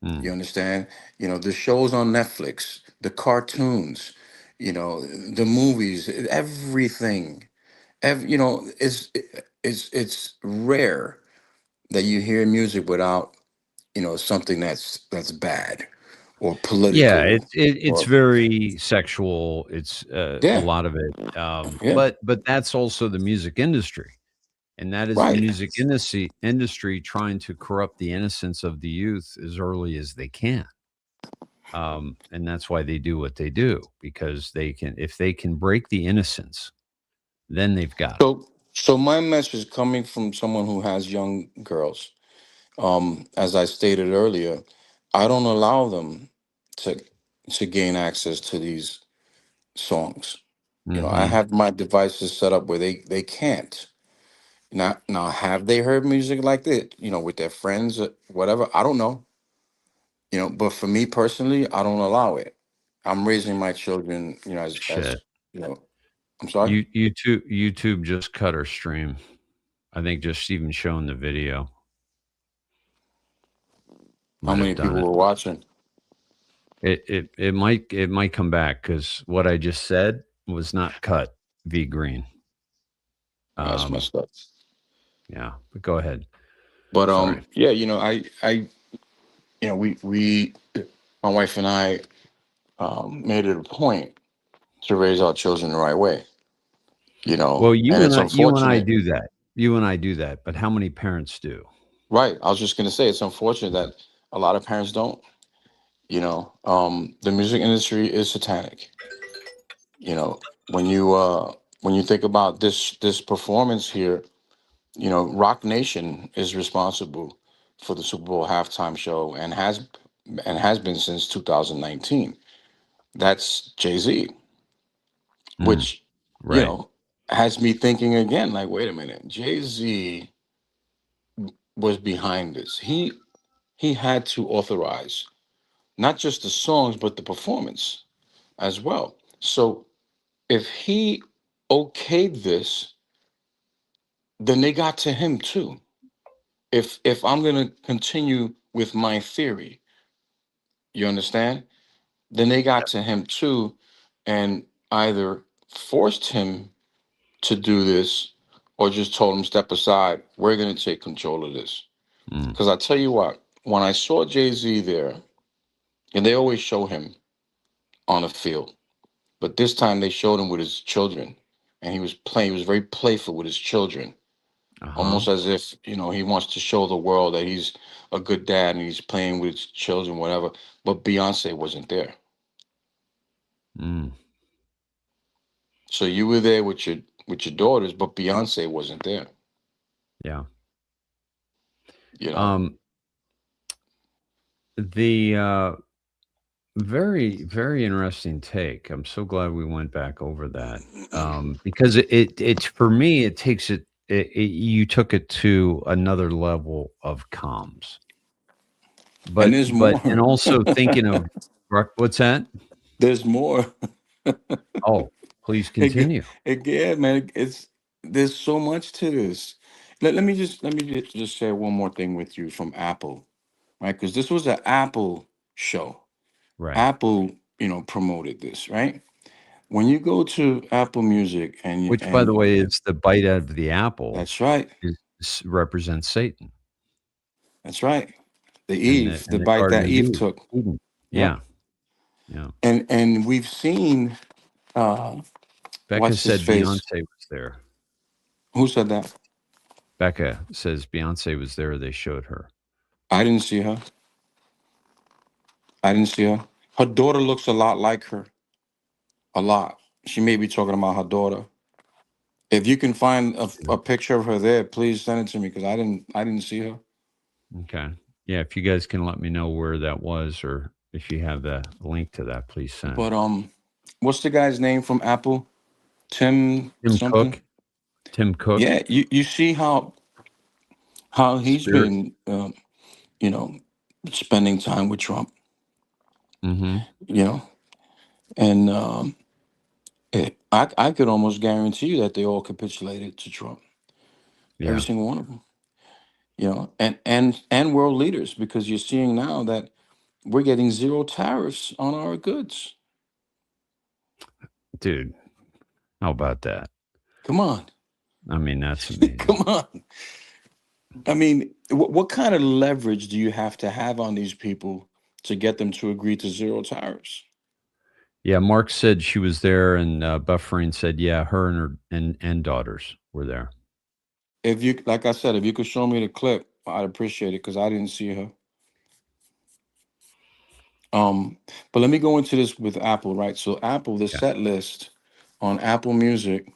mm, You understand? The shows on Netflix, the cartoons, the movies, everything. Is it's rare that you hear music without, something that's bad or Yeah, political it's or very sexual. It's a yeah, lot of it. yeah, But that's also the music industry. And that is the right. music industry trying to corrupt the innocence of the youth as early as they can. And that's why they do what they do, because if they can break the innocence, then they've got them. So my message coming from someone who has young girls, as I stated earlier, I don't allow them to gain access to these songs. I Hmm. have my devices set up where they can't. Now, have they heard music like that? With their friends, or whatever. I don't know. But for me personally, I don't allow it. I'm raising my children, as Shit. you know. I'm sorry. YouTube just cut our stream. I think just even showing the video How might many have done people it. were watching? It might come back because what I just said was not cut v green. That's Um, messed up. yeah, but go ahead. But Sorry. yeah, we, my wife and I, made it a point to raise our children the right way. Well, And it's you and I unfortunate, do that. You and I do that, but how many parents do? right? I was just gonna say it's unfortunate that a lot of parents don't. The music industry is satanic. You know, when you think about this performance here, Rock Nation is responsible for the Super Bowl halftime show and has been since 2019. That's Jay-Z, Mm, which you right. know has me thinking again. Like, wait a minute, Jay-Z was behind this. He had to authorize not just the songs but the performance as well. So if he okayed this, then they got to him too. If I'm gonna continue with my theory, you understand? Then they got to him too, and either forced him to do this or just told him step aside. We're gonna take control of this. Mm, Because I tell you what, when I saw Jay-Z there, and they always show him on the field, but this time they showed him with his children, and he was playing. He was very playful with his children, uh-huh. almost as if he wants to show the world that he's a good dad and he's playing with his children, whatever. But Beyonce wasn't there, Mm, so you were there with your daughters, but Beyonce wasn't there. yeah. You know, Um, the very, very interesting take. I'm so glad we went back over that. Because it's for me, it takes you took it to another level of comms. and But there's but more. and also thinking of what's that? There's more. Oh, please continue. Yeah, man, there's so much to this. Let me just share one more thing with you from Apple, right? Because this was an Apple show. Right. Apple, promoted this, right? When you go to Apple Music Which, by the way, is the bite out of the apple that's right, represents Satan that's right, and the The bite Garden that of Eve took. Eden. Yep. Yeah, yeah. And we've seen Becca what's his said face? Beyonce was there. Who said that? Becca says Beyonce was there. They showed her. I didn't see her. I didn't see her. Her daughter looks a lot like her. A lot. She may be talking about her daughter. If you can find a picture of her there, please send it to me because I didn't see her. Okay. Yeah, if you guys can let me know where that was, or if you have the link to that, please send. But what's the guy's name from Apple? Tim Tim something. Cook. Tim Cook. Yeah, you see how he's Spirit. been you know spending time with Trump. Mm-hmm. You know, and I could almost guarantee you that they all capitulated to Trump. Every Yeah, single one of them. And world leaders, because you're seeing now that we're getting zero tariffs on our goods. dude. How about that? Come on. I mean, that's amazing. Come on. I mean, what kind of leverage do you have to have on these people to get them to agree to zero tariffs? Yeah, Mark said she was there, and Buffering said, yeah, her and her and daughters were there. If you, like I said, if you could show me the clip, I'd appreciate it because I didn't see her. But let me go into this with Apple, right? So Apple, the Yeah. set list on Apple Music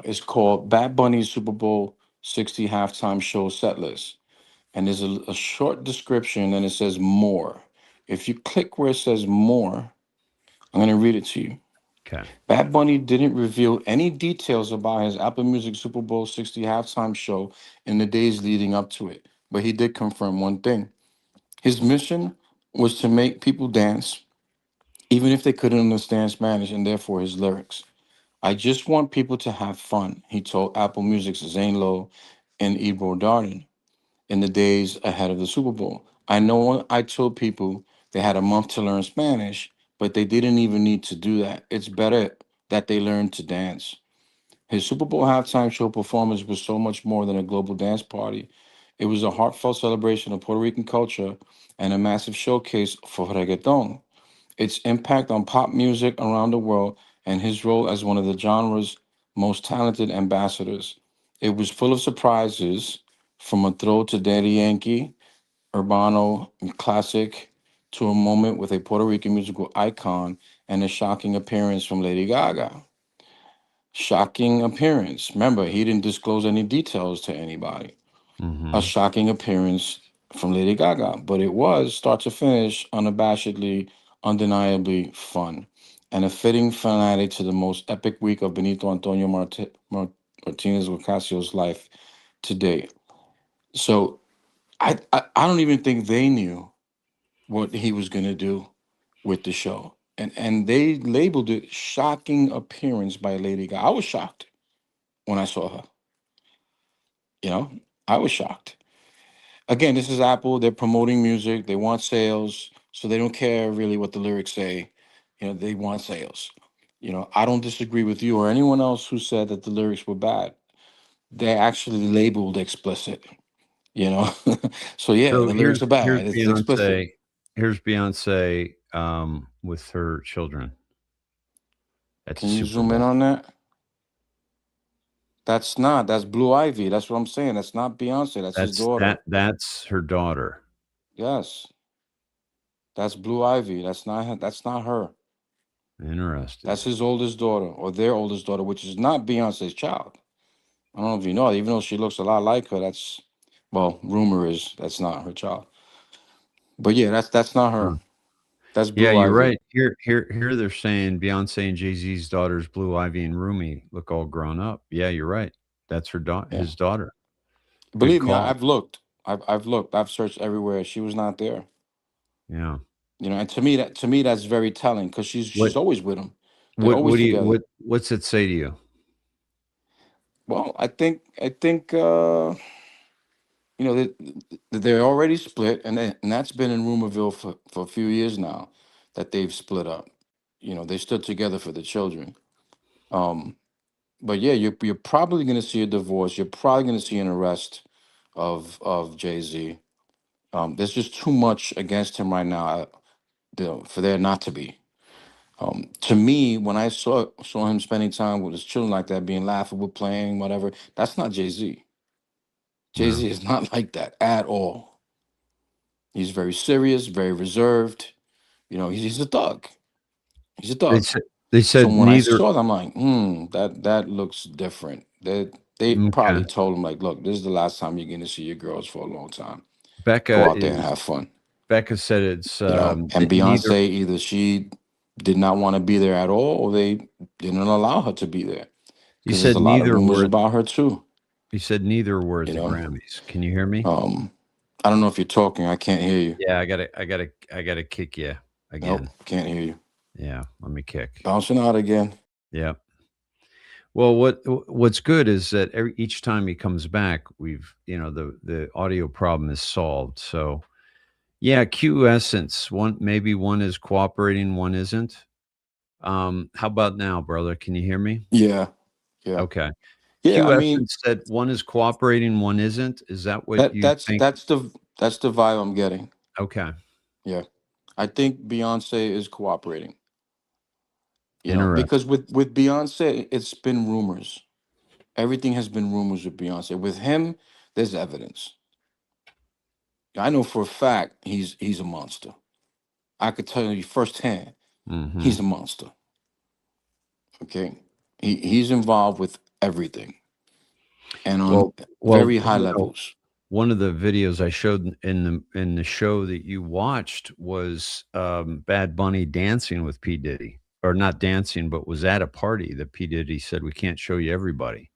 is called Bad Bunny's Super Bowl 60 halftime show set list. And there's a short description and it says more. If you click where it says more, I'm going to read it to you. Okay. Bad Bunny didn't reveal any details about his Apple Music Super Bowl 60 halftime show in the days leading up to it, but he did confirm one thing. His mission was to make people dance, even if they couldn't understand Spanish and therefore his lyrics. I just want people to have fun, he told Apple Music's Zane Lowe and Ebro Darden in the days ahead of the Super Bowl. I know I told people they had a month to learn Spanish, but they didn't even need to do that. It's better that they learn to dance. His Super Bowl halftime show performance was so much more than a global dance party. It was a heartfelt celebration of Puerto Rican culture and a massive showcase for reggaeton, its impact on pop music around the world, and his role as one of the genre's most talented ambassadors. It was full of surprises, from a throw to Daddy Yankee, Urbano classic, to a moment with a Puerto Rican musical icon and a shocking appearance from Lady Gaga. Shocking appearance. Remember, he didn't disclose any details to anybody. A shocking appearance from Lady Gaga, but it was start to finish unabashedly, undeniably fun, and a fitting finale to the most epic week of Benito Antonio Martinez Ocasio's life to date. So I don't even think they knew what he was going to do with the show. And they labeled it shocking appearance by Lady Gaga. I was shocked when I saw her. You know, I was shocked. Again, this is Apple. They're promoting music. They want sales, so they don't care really what the lyrics say. You know, they want sales. You know, I don't disagree with you or anyone else who said that the lyrics were bad. They actually labeled explicit. You know, so yeah, So the lyrics are here's bad. It's explicit. Beyonce. Here's Beyonce with her children at the Can you Super zoom in Bowl. on that? That's Blue Ivy. That's what I'm saying. That's not Beyonce. That's his daughter. That's her daughter. Yes, that's Blue Ivy. That's not her. Interesting. That's his oldest daughter, or their oldest daughter, which is not Beyonce's child. I don't know if you know, even though she looks a lot like her, well, rumor is that's not her child. But yeah, that's not her. Huh. That's Yeah, Blue you're Ivy. right. Here they're saying Beyonce and Jay-Z's daughters, Blue Ivy and Rumi, look all grown up. Yeah, you're right. That's Yeah. his daughter. Good Believe me, call. I've looked. I've looked. I've searched everywhere. She was not there. Yeah. You know, and to me that's very telling because What she's always with him. They're always together. what's it say to you? Well, I think you know they're already split, and that's been in rumorville for a few years now that they've split up. You know, they stood together for the children. Um, but yeah, you're probably going to see a divorce. You're probably going to see an arrest of Jay-Z. There's just too much against him right now, for there not to be. To me, when I saw him spending time with his children like that, being laughable, playing, whatever, that's not Jay-Z. No. Jay-Z is not like that at all. He's very serious, very reserved. You know, he's a thug. He's a They thug. said they So said when I neither. saw them, I'm like, that looks different. They Okay. probably told him like, look, this is the last time you're gonna see your girls for a long time. Go Becca out there and have fun. said it's You know, and that neither. Beyonce, either she did not want to be there at all, or they didn't allow her to be there. You Because there's said a lot of neither rumors were about her too. you said neither were at You the know, Grammys. Can you hear me? um, I don't know if you're talking. I can't hear you. Yeah, I gotta kick you Nope, again. can't hear you. Yeah, let me kick. Bouncing out again. Yeah. Well, what's good is that each time he comes back, the audio problem is solved. So yeah, Q Essence. One is cooperating, one isn't. How about now, brother? Can you hear me? Yeah, yeah. Okay. Yeah, Q I mean Essence said one is cooperating, one isn't. Is that what you think? that's the vibe I'm getting. Okay, Yeah, I think Beyonce is cooperating. interesting. Because with Beyonce, it's been rumors. Everything has been rumors with Beyonce. With him, there's evidence. I know for a fact he's a monster. I could tell you firsthand, Hmm. he's a monster. Okay, he's involved with everything and on Well, very high levels. one of the videos I showed in the show that you watched was Bad Bunny dancing with P Diddy, or not dancing, but was at a party that P Diddy said we can't show you everybody.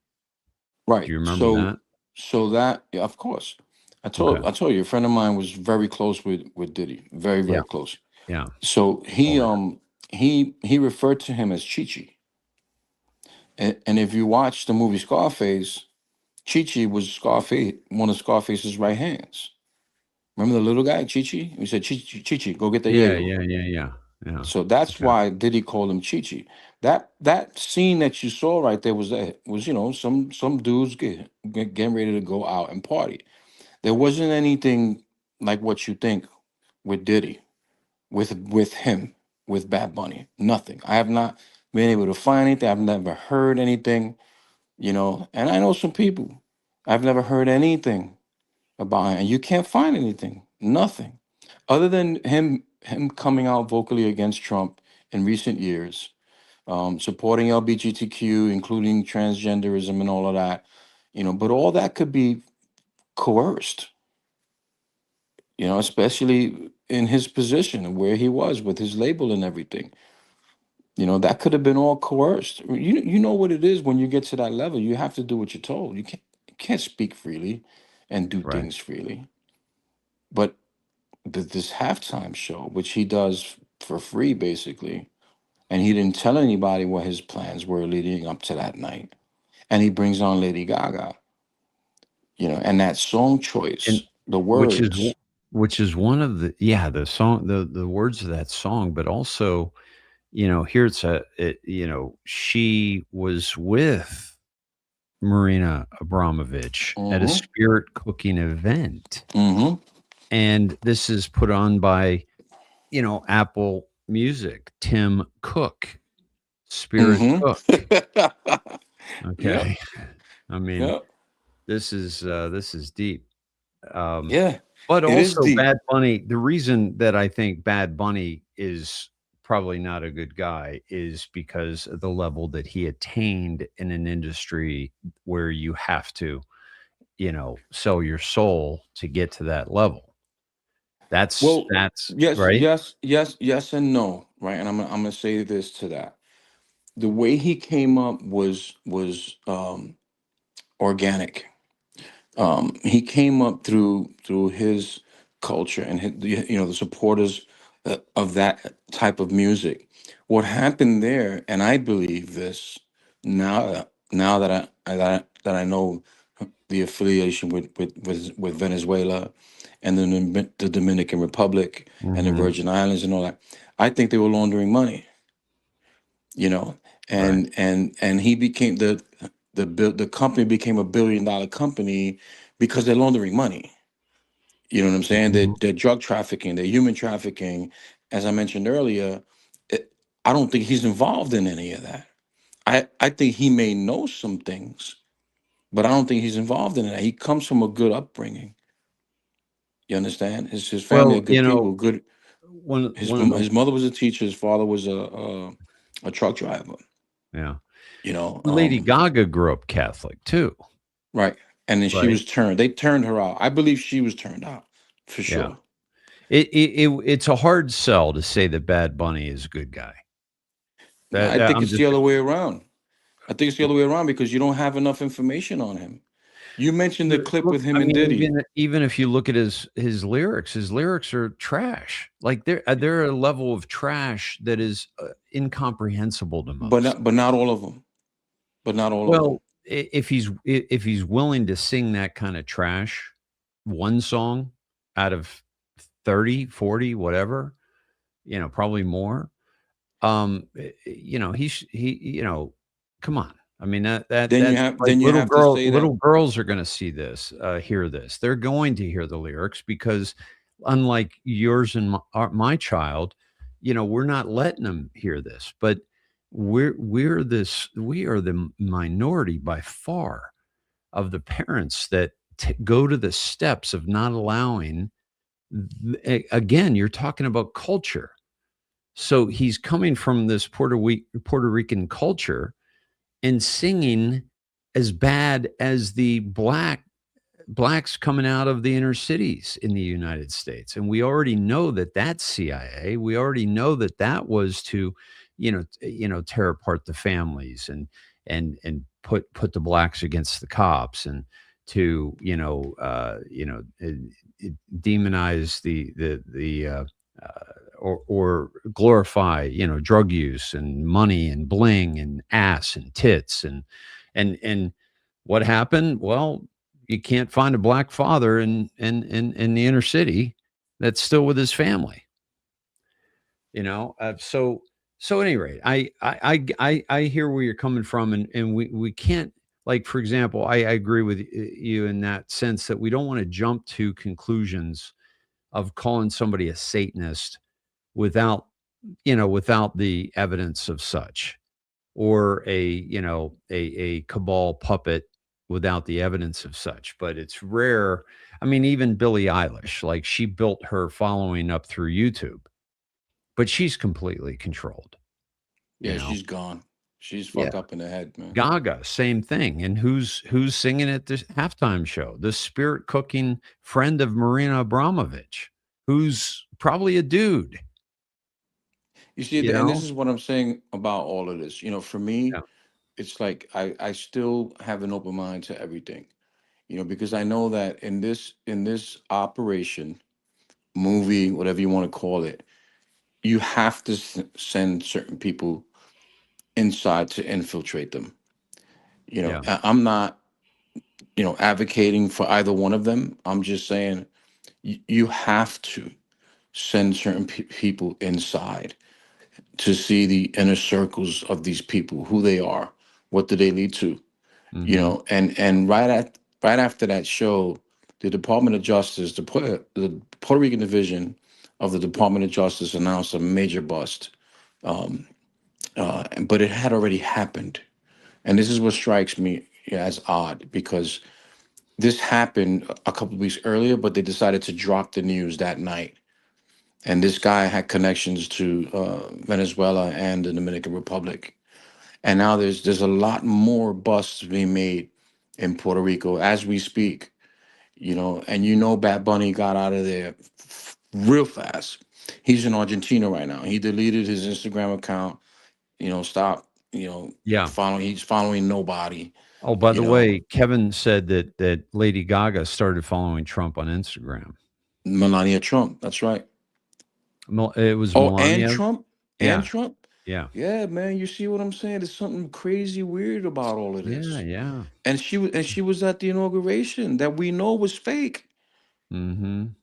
Do Right. you remember So that? that, yeah, of course. Okay. I told you a friend of mine was very close with Diddy, very Yeah. very close. Yeah. So Told me that. he referred to him as Chi. And if you watch the movie Scarface, Chi was Scarface, one of Scarface's right hands. Remember the little guy, Chi? He said, Chi, go get the Yeah. Diego. Yeah. Yeah. Yeah. Yeah. So that's Okay. why Diddy called him Chi. That scene that you saw right there was some dudes getting ready to go out and party. There wasn't anything like what you think with Diddy, with him, with Bad Bunny. Nothing. I have not been able to find anything. I've never heard anything. And I know some people. I've never heard anything about him, and you can't find anything. Nothing. Other than him coming out vocally against Trump in recent years, supporting LGBTQ, including transgenderism and all of that. But all that could be coerced, especially in his position and where he was with his label and everything. That could have been all coerced. You know what it is when you get to that level. You have to do what you're told. You can't speak freely and do Right. things freely. But this halftime show, which he does for free, basically, and he didn't tell anybody what his plans were leading up to that night. And he brings on Lady Gaga, and that song choice, And the which is words. which is one of the song, the words of that song, but also, here she was with Marina Abramovich at a Mm-hmm. spirit cooking event. Mm-hmm. And this is put on by, Apple Music, Tim Cook, Spirit Cook. Mm-hmm. Yep. Okay. I mean, Yep. this is deep. Um, Yeah. but It is also deep. Bad Bunny, the reason that I think Bad Bunny is probably not a good guy is because of the level that he attained in an industry where you have to, sell your soul to get to that level. Well, That's yes, right. yes, yes, yes, and no, right? And I'm gonna say this to that. The way he came up was organic. He came up through his culture and the supporters of that type of music. What happened there, and I believe this now that I know the affiliation with Venezuela and the Dominican Republic and the Mhm. Virgin Islands and all that. I think they were laundering money, you know, Right. and he became the company became $1 billion company because they're laundering money. You know what I'm saying? Mhm. They're drug trafficking, they're human trafficking. As I mentioned earlier, it, I don't think he's involved in any of that. I think he may know some things, but I don't think he's involved in that. He comes from a good upbringing. You understand? His family are Well, good people. Good. one of the His mother was a teacher. His father was a truck driver. yeah. You know, Lady Gaga grew up Catholic too, right. And then she right? was turned. They turned her out. I believe she was turned out for Yeah. sure. It's a hard sell to say that Bad Bunny is a good guy. No, I think I'm it's just the other way around. I think it's the other way around because you don't have enough information on him. You mentioned the clip look, with him I and mean, Diddy, even if you look at his lyrics are trash. Like they're a level of trash that is incomprehensible to most. but not all of them. But not all of them. Well, if he's willing to sing that kind of trash, one song out of 30, 40, whatever, probably more. He's he, come on. I mean, Then you that's have like to say that. little girls are gonna see this, hear this. They're going to hear the lyrics because unlike yours and my child, we're not letting them hear this, but we are the minority by far of the parents that go to the steps of not allowing. Again, you're talking about culture. So he's coming from this Puerto Rican culture and singing as bad as the blacks coming out of the inner cities in the United States. And we already know that that's CIA. We already know that that was to, tear apart the families and put the blacks against the cops and to, demonize or glorify, drug use and money and bling and ass and tits and what happened? Well, you can't find a black father in the inner city that's still with his family. So at any rate, I hear where you're coming from, and we can't, like, for example, I agree with you in that sense that we don't want to jump to conclusions of calling somebody a Satanist without without the evidence of such, or a cabal puppet without the evidence of such. But it's rare. I mean, even Billie Eilish, like, she built her following up through YouTube, but she's completely controlled, you Yeah, know? she's gone. She's Yeah. fucked up in the head, man. Gaga, same thing. And who's singing at this halftime show? The spirit cooking friend of Marina Abramovich, who's probably a dude, You see, you and this know? is what I'm saying about all of this. For me, Yeah. it's like I still have an open mind to everything. Because I know that in this operation, movie, whatever you want to call it, you have to send certain people inside to infiltrate them. Yeah. I'm not, advocating for either one of them. I'm just saying you have to send certain people inside to see the inner circles of these people, who they are, what do they lead to, Mhm. and right after that show, the Department of Justice, the Puerto Rican division of the Department of Justice announced a major bust. But it had already happened, and this is what strikes me as odd, because this happened a couple of weeks earlier, but they decided to drop the news that night. And this guy had connections to Venezuela and the Dominican Republic. And now there's a lot more busts being made in Puerto Rico as we speak. And Bad Bunny got out of there real fast. He's in Argentina right now. He deleted his Instagram account. Stop. Yeah. Following. He's following nobody. Oh, by You the know, way, Kevin said that Lady Gaga started following Trump on Instagram. Melania Trump. That's right. It was Oh, and Melania. Trump. And Yeah. Trump. Yeah. Yeah, man. You see what I'm saying? There's something crazy weird about all of Yeah. this. Yeah. And she was at the inauguration that we know was fake. Mhm.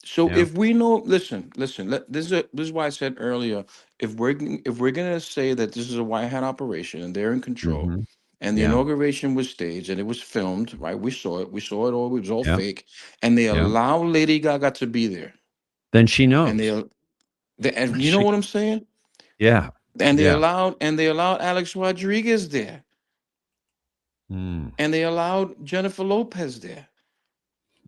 So Yeah. if we know, listen. This is why I said earlier, if we're gonna say that this is a white hat operation and they're in control, Mhm. and the Yeah. inauguration was staged and it was filmed, right? We saw it. We saw it all. It was all Yeah. fake, and they Yeah. allow Lady Gaga to be there, Then she and knows. and you know She what I'm saying? Yeah. And they Yeah. allowed and they allowed Alex Rodriguez there, Mm. and they allowed Jennifer Lopez there.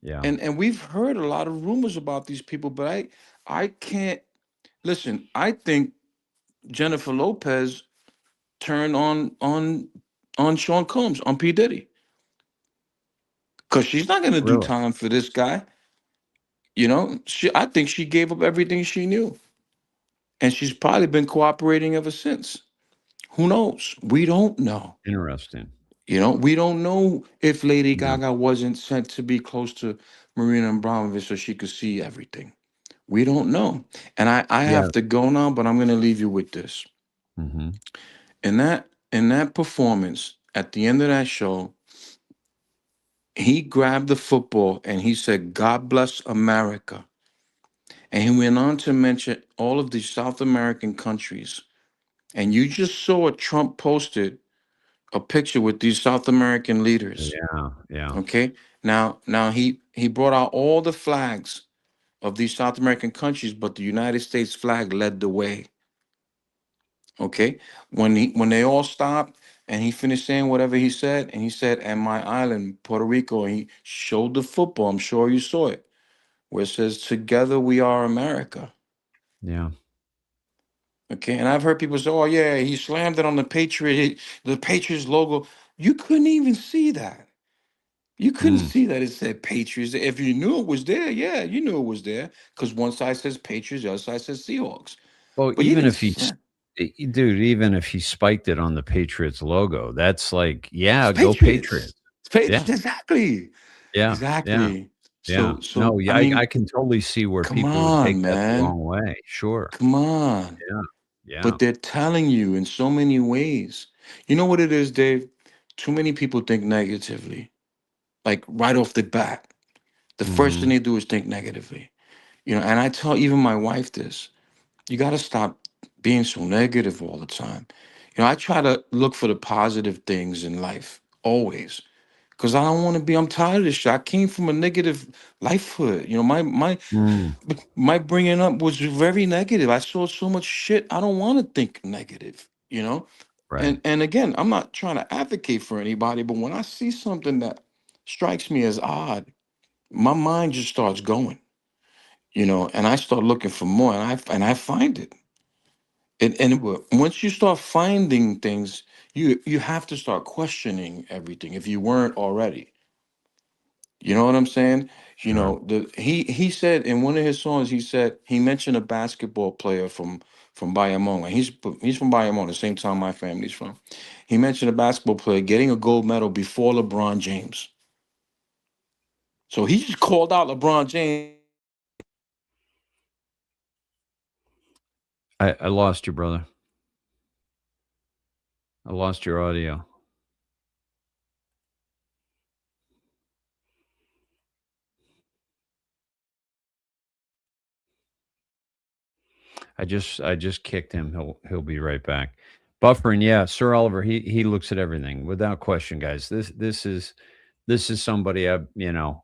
Yeah. And we've heard a lot of rumors about these people, but I can't listen. I think Jennifer Lopez turned on Sean Combs, on P. Diddy, because she's not gonna do Really? time for this guy. I think she gave up everything she knew, and she's probably been cooperating ever since. Who knows? We don't know. Interesting. We don't know if Lady Yeah. Gaga wasn't sent to be close to Marina Abramovich so she could see everything. We don't know. And I Yeah. have to go now, but I'm gonna leave you with this. Mhm. In that performance, at the end of that show, he grabbed the football and he said, "God bless America." And he went on to mention all of these South American countries. And you just saw what Trump posted a picture with these South American leaders. Yeah. Okay. Now he brought out all the flags of these South American countries, but the United States flag led the way. Okay. When they all stopped and he finished saying whatever he said, and he said, "And my island, Puerto Rico," and he showed the football. I'm sure you saw it, where it says, "Together we are America." Yeah. Okay. And I've heard people say, "Oh yeah, he slammed it on the Patriots logo." You couldn't even see that. You couldn't Mm. see that it said Patriots. If you knew it was there, yeah, you knew it was there. Because one side says Patriots, the other side says Seahawks. Well, But he even didn't if slam. dude, even if he spiked it on the Patriots logo, that's like, It's yeah, go Patriots. Patriots. It's Patriots. Yeah. Exactly. Yeah. Yeah. Exactly. Yeah. So No, I yeah, I mean, can totally see where come people would take on, that the man. wrong way. Sure. Come on. Yeah. Yeah. But they're telling you in so many ways. You know what it is, Dave? Too many people think negatively. Like right off the bat. The first thing Mhm. they do is think negatively. And I tell even my wife this. You got to stop being so negative all the time. I try to look for the positive things in life always, because I don't want to be. I'm tired of this shit. I came from a negative lifehood. Mm. My bringing up was very negative. I saw so much shit. I don't want to think negative. Right. And again, I'm not trying to advocate for anybody, but when I see something that strikes me as odd, my mind just starts going. And I start looking for more, and I find it. Once you start finding things, you have to start questioning everything if you weren't already. You know what I'm saying? Sure. He said in one of his songs, he mentioned a basketball player from Bayamon. And he's from Bayamon, the same town my family's from. He mentioned a basketball player getting a gold medal before LeBron James. So he just called out LeBron James. I lost you, brother. I lost your audio. I just kicked him. He'll be right back. Buffering, yeah, Sir Oliver, he looks at everything without question, guys. This is somebody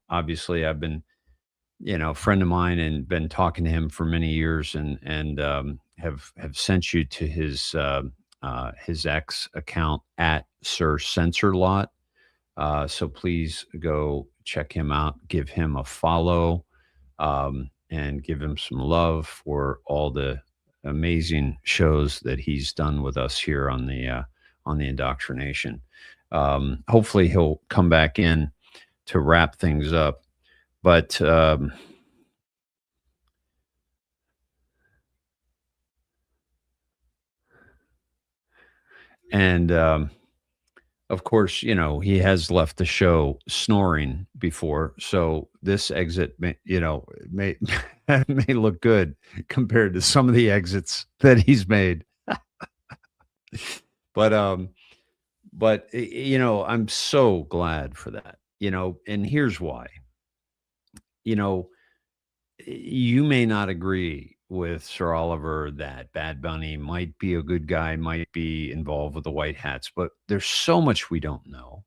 obviously I've been, a friend of mine and been talking to him for many years and have sent you to his ex account at Sir Censorlot. So please go check him out, give him a follow, and give him some love for all the amazing shows that he's done with us here on the indoctrination. Hopefully, he'll come back in to wrap things up. But and of course, he has left the show snoring before, so this exit may may look good compared to some of the exits that he's made. But I'm so glad for that. And here's why. You know, you may not agree with Sir Oliver that Bad Bunny might be a good guy, might be involved with the White Hats, but there's so much we don't know.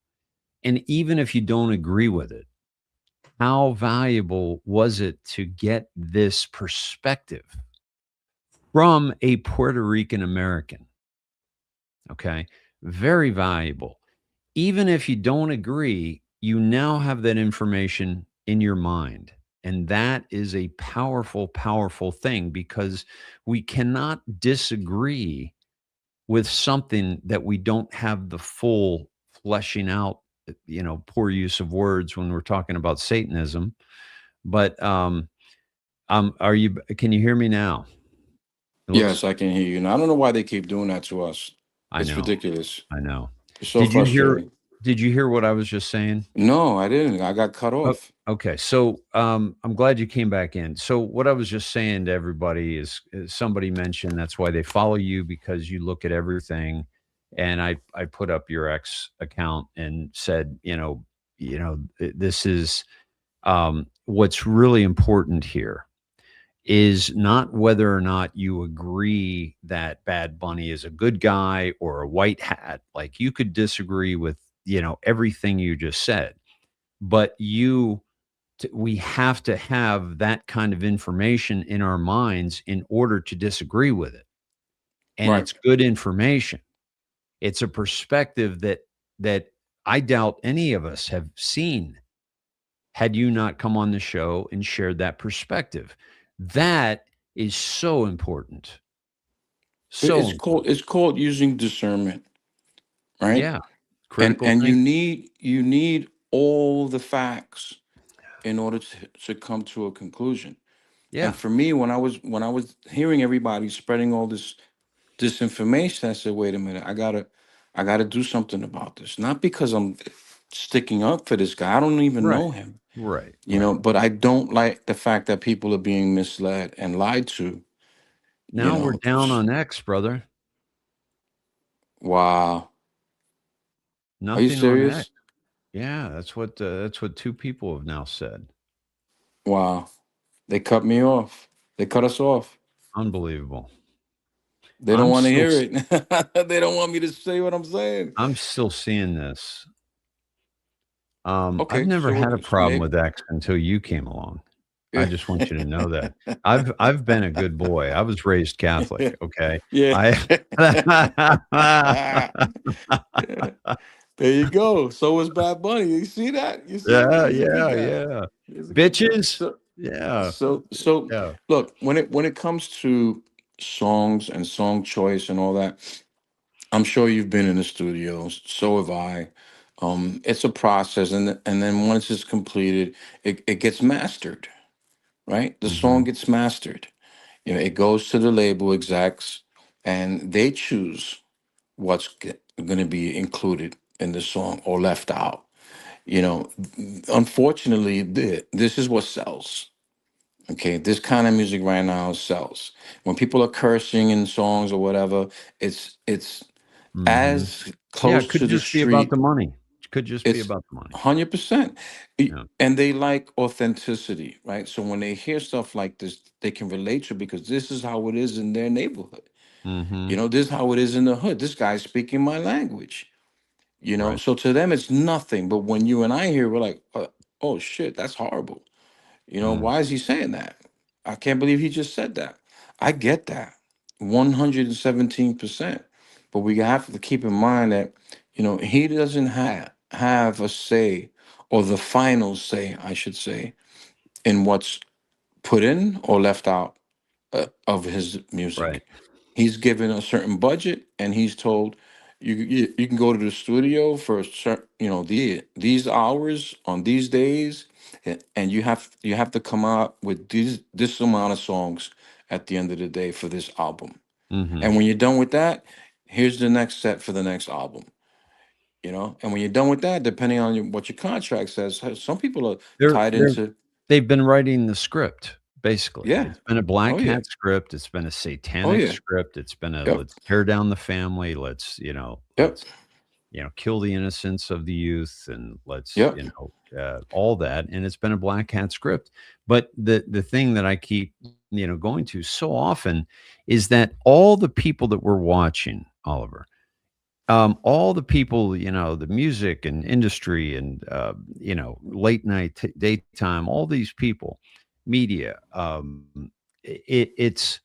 And even if you don't agree with it, how valuable was it to get this perspective from a Puerto Rican American? Okay. Very valuable. Even if you don't agree, you now have that information in your mind. And that is a powerful, powerful thing because we cannot disagree with something that we don't have the full fleshing out, poor use of words when we're talking about Satanism. But can you hear me now? It looks, Yes, I can hear you. And I don't know why they keep doing that to us. I It's know, ridiculous. I know. It's so Did you hear, frustrating. did you hear what I was just saying? No, I didn't. I got cut Oh, off. okay. So I'm glad you came back in. So what I was just saying to everybody is somebody mentioned that's why they follow you because you look at everything. And I put up your ex account and said, this is what's really important here is not whether or not you agree that Bad Bunny is a good guy or a white hat. Like, you could disagree with, everything you just said, but we have to have that kind of information in our minds in order to disagree with it. And Right. it's good information. It's a perspective that I doubt any of us have seen had you not come on the show and shared that perspective. That is so important. So important. It's called using discernment, right? Yeah. And Critical you thinking. need all the facts in order to come to a conclusion. And Yeah. for me, when I was hearing everybody spreading all this disinformation, I said, wait a minute, I gotta do something about this. Not because I'm sticking up for this guy. I don't even Right. know him. Right. But I don't like the fact that people are being misled and lied to. you Now we're know down s- on X, brother. wow. Are you Nothing on X. serious? Yeah, that's what two people have now said. Wow. They cut me off. They cut us off. Unbelievable. They don't I'm want to still hear it. They don't want me to say what I'm saying. I'm still seeing this. I've Okay, never so had a problem maybe. with X until you came along. I Yeah. just want you to know that. I've been a good boy. I was raised Catholic, okay? Yeah. I Yeah. There you go. So was Bad Bunny. You see that? You see that? Yeah, He's a good yeah, guy. yeah. He's a good guy. Bitches. So Yeah. so so Yeah. look, when it comes to songs and song choice and all that, I'm sure you've been in the studios. So have I. It's a process, and then once it's completed, it gets mastered, right? The song Mhm. gets mastered. It goes to the label execs, and they choose what's going to be included in the song or left out. You know, Unfortunately, this is what sells. Okay, this kind of music right now sells. When people are cursing in songs or whatever, it's Mhm. as Yeah, it close could to the just be about street. the money. It could just be It's about the money. 100%. Yeah. And they like authenticity, right? So when they hear stuff like this, they can relate to it because this is how it is in their neighborhood. Mhm. This is how it is in the hood. This guy's speaking my language. Right. So to them it's nothing. But when you and I hear, we're like, oh shit, that's horrible. Mm. Why is he saying that? I can't believe he just said that. I get that 117%. But we have to keep in mind that, he doesn't have a say, or the final say, I should say, in what's put in or left out of his Right. music. He's given a certain budget, and he's told you can go to the studio for these hours on these days, and you have to come out with this amount of songs at the end of the day for this album. Mhm. And when you're done with that, here's the next set for the next album. And when you're done with that, depending on what your contract says, some people are They're tied they're into. they've been writing the script, basically. Yeah. It's been a Oh black yeah. hat script, it's been a Oh satanic yeah. script, it's been a Yep. let's tear down the family, Yep. let's, kill the innocence of the youth, and let's, Yep. all that, and it's been a black hat script. But the thing that I keep, going to so often is that all the people that we're watching, Oliver, all the people, the music and industry and, late night, daytime, all these people, media, it's,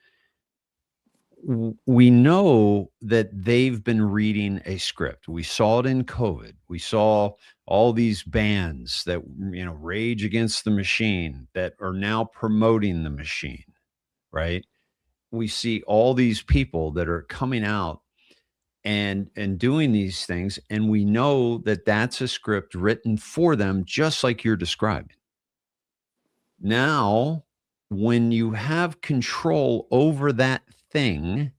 we know that they've been reading a script. We saw it in COVID. We saw all these bands that, rage against the machine, that are now promoting the machine, right? We see all these people that are coming out and doing these things, and we know that that's a script written for them, just like you're describing. Now, when you have control over that thing,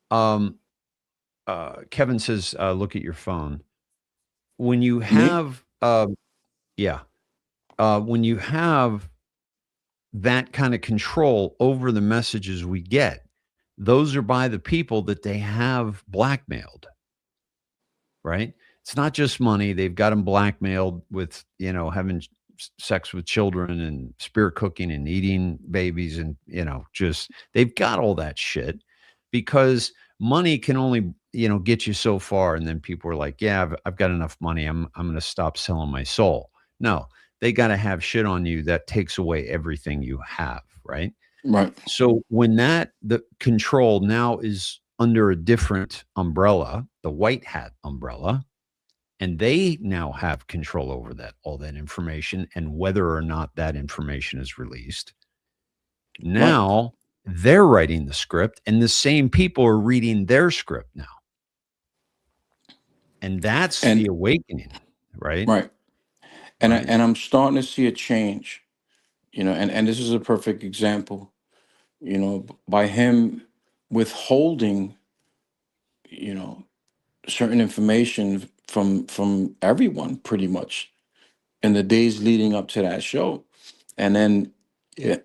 um Kevin says, look at your phone. When you Me. have yeah, when you have that kind of control over the messages we get, those are by the people that they have blackmailed. Right? It's not just money. They've got them blackmailed with, having, sex with children and spirit cooking and eating babies and, just they've got all that shit because money can only, get you so far. And then people are like, yeah, I've got enough money. I'm going to stop selling my soul. No, they got to have shit on you that takes away everything you have. Right. Right. So when the control now is under a different umbrella, the white hat umbrella, and they now have control over all that information and whether or not that information is released. Right. Now they're writing the script and the same people are reading their script now. And that's the And awakening, right? right. And Right. I'm starting to see a change, and this is a perfect example, by him withholding, you know, certain information from everyone pretty much in the days leading up to that show. And then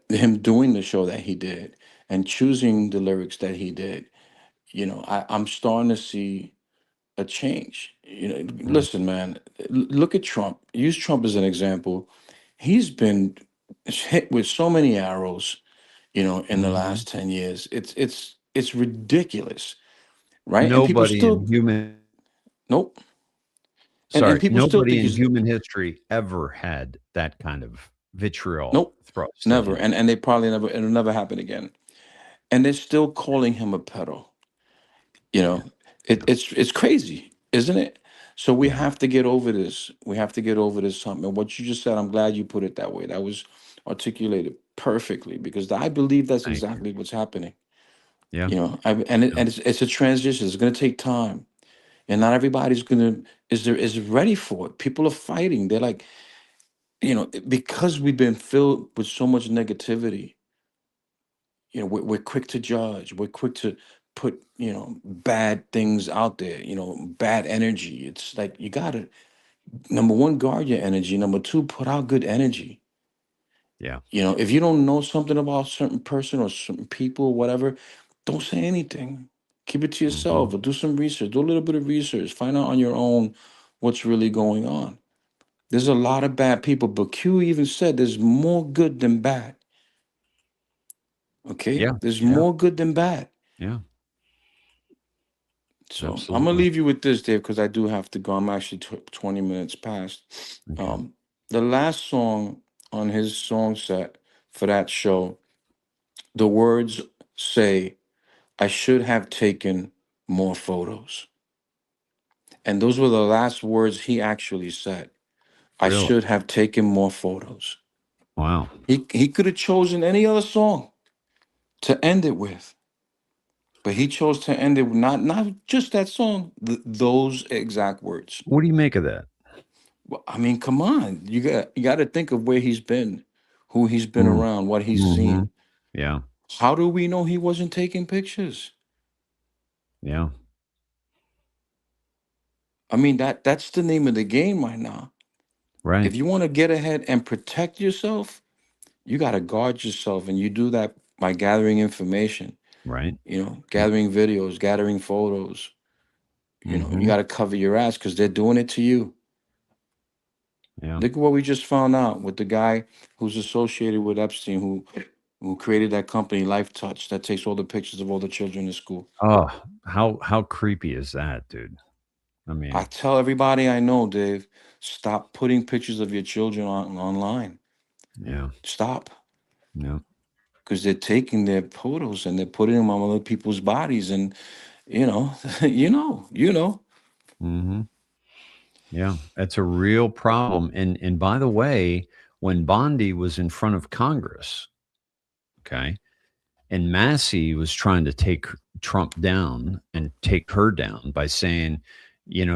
him doing the show that he did and choosing the lyrics that he did, I'm starting to see a change. Yeah. Listen, man, look at Trump. Use Trump as an example. He's been hit with so many arrows, in the Mhm. last 10 years. It's ridiculous, right? And people Nobody still in human nope. And Sorry, people still nobody think in he's human history ever had that kind of vitriol nope, thrust at never. him. And they probably never it'll never happen again. And they're still calling him a pedo. You Yeah. know, it's crazy, isn't it? So we Yeah. have to get over this. We have to get over this something. And what you just said, I'm glad you put it that way. That was articulated perfectly because I believe that's Thank you. exactly what's happening. Yeah. And it's a transition. It's going to take time, and not everybody's going to is ready for it. People are fighting. They're like, because we've been filled with so much negativity. We're quick to judge. We're quick to put bad things out there. Bad energy. It's like you gotta number one, guard your energy. Number two, put out good energy. Yeah. If you don't know something about a certain person or certain people, whatever, don't say anything. Keep it to Mhm. yourself or do some research. Do a little bit of research. Find out on your own what's really going on. There's a lot of bad people, but Q even said there's more good than bad. Okay? Yeah. There's Yeah. more good than bad. Yeah. So I'm gonna Absolutely. leave you with this, Dave, because I do have to go. I'm actually 20 minutes past. Okay. Um, the last song on his song set for that show, the words say, "I should have taken more photos," and those were the last words he actually said. I Really? should have taken more photos. Wow. He could have chosen any other song to end it with, but he chose to end it with not just that song, those exact words. What do you make of that? Well, I mean, come on. You got to think of where he's been, who he's been Mm. around, what he's Mhm. seen. Yeah. How do we know he wasn't taking pictures? Yeah. I mean, that's the name of the game right now. Right. If you want to get ahead and protect yourself, you got to guard yourself, and you do that by gathering information, Right. gathering videos, gathering photos. You Mhm. got to cover your ass because they're doing it to you. Yeah. Look at what we just found out with the guy who's associated with Epstein, who created that company, Life Touch, that takes all the pictures of all the children in school. Oh, how creepy is that, dude? I I mean, tell everybody I know, Dave, stop putting pictures of your children online. yeah. Stop. Yeah. Because they're taking their photos and they're putting them on other people's bodies. And, you know, you know. Mhm. Yeah, that's a real problem. And by the way, when Bondi was in front of Congress, okay, and Massey was trying to take Trump down and take her down by saying, you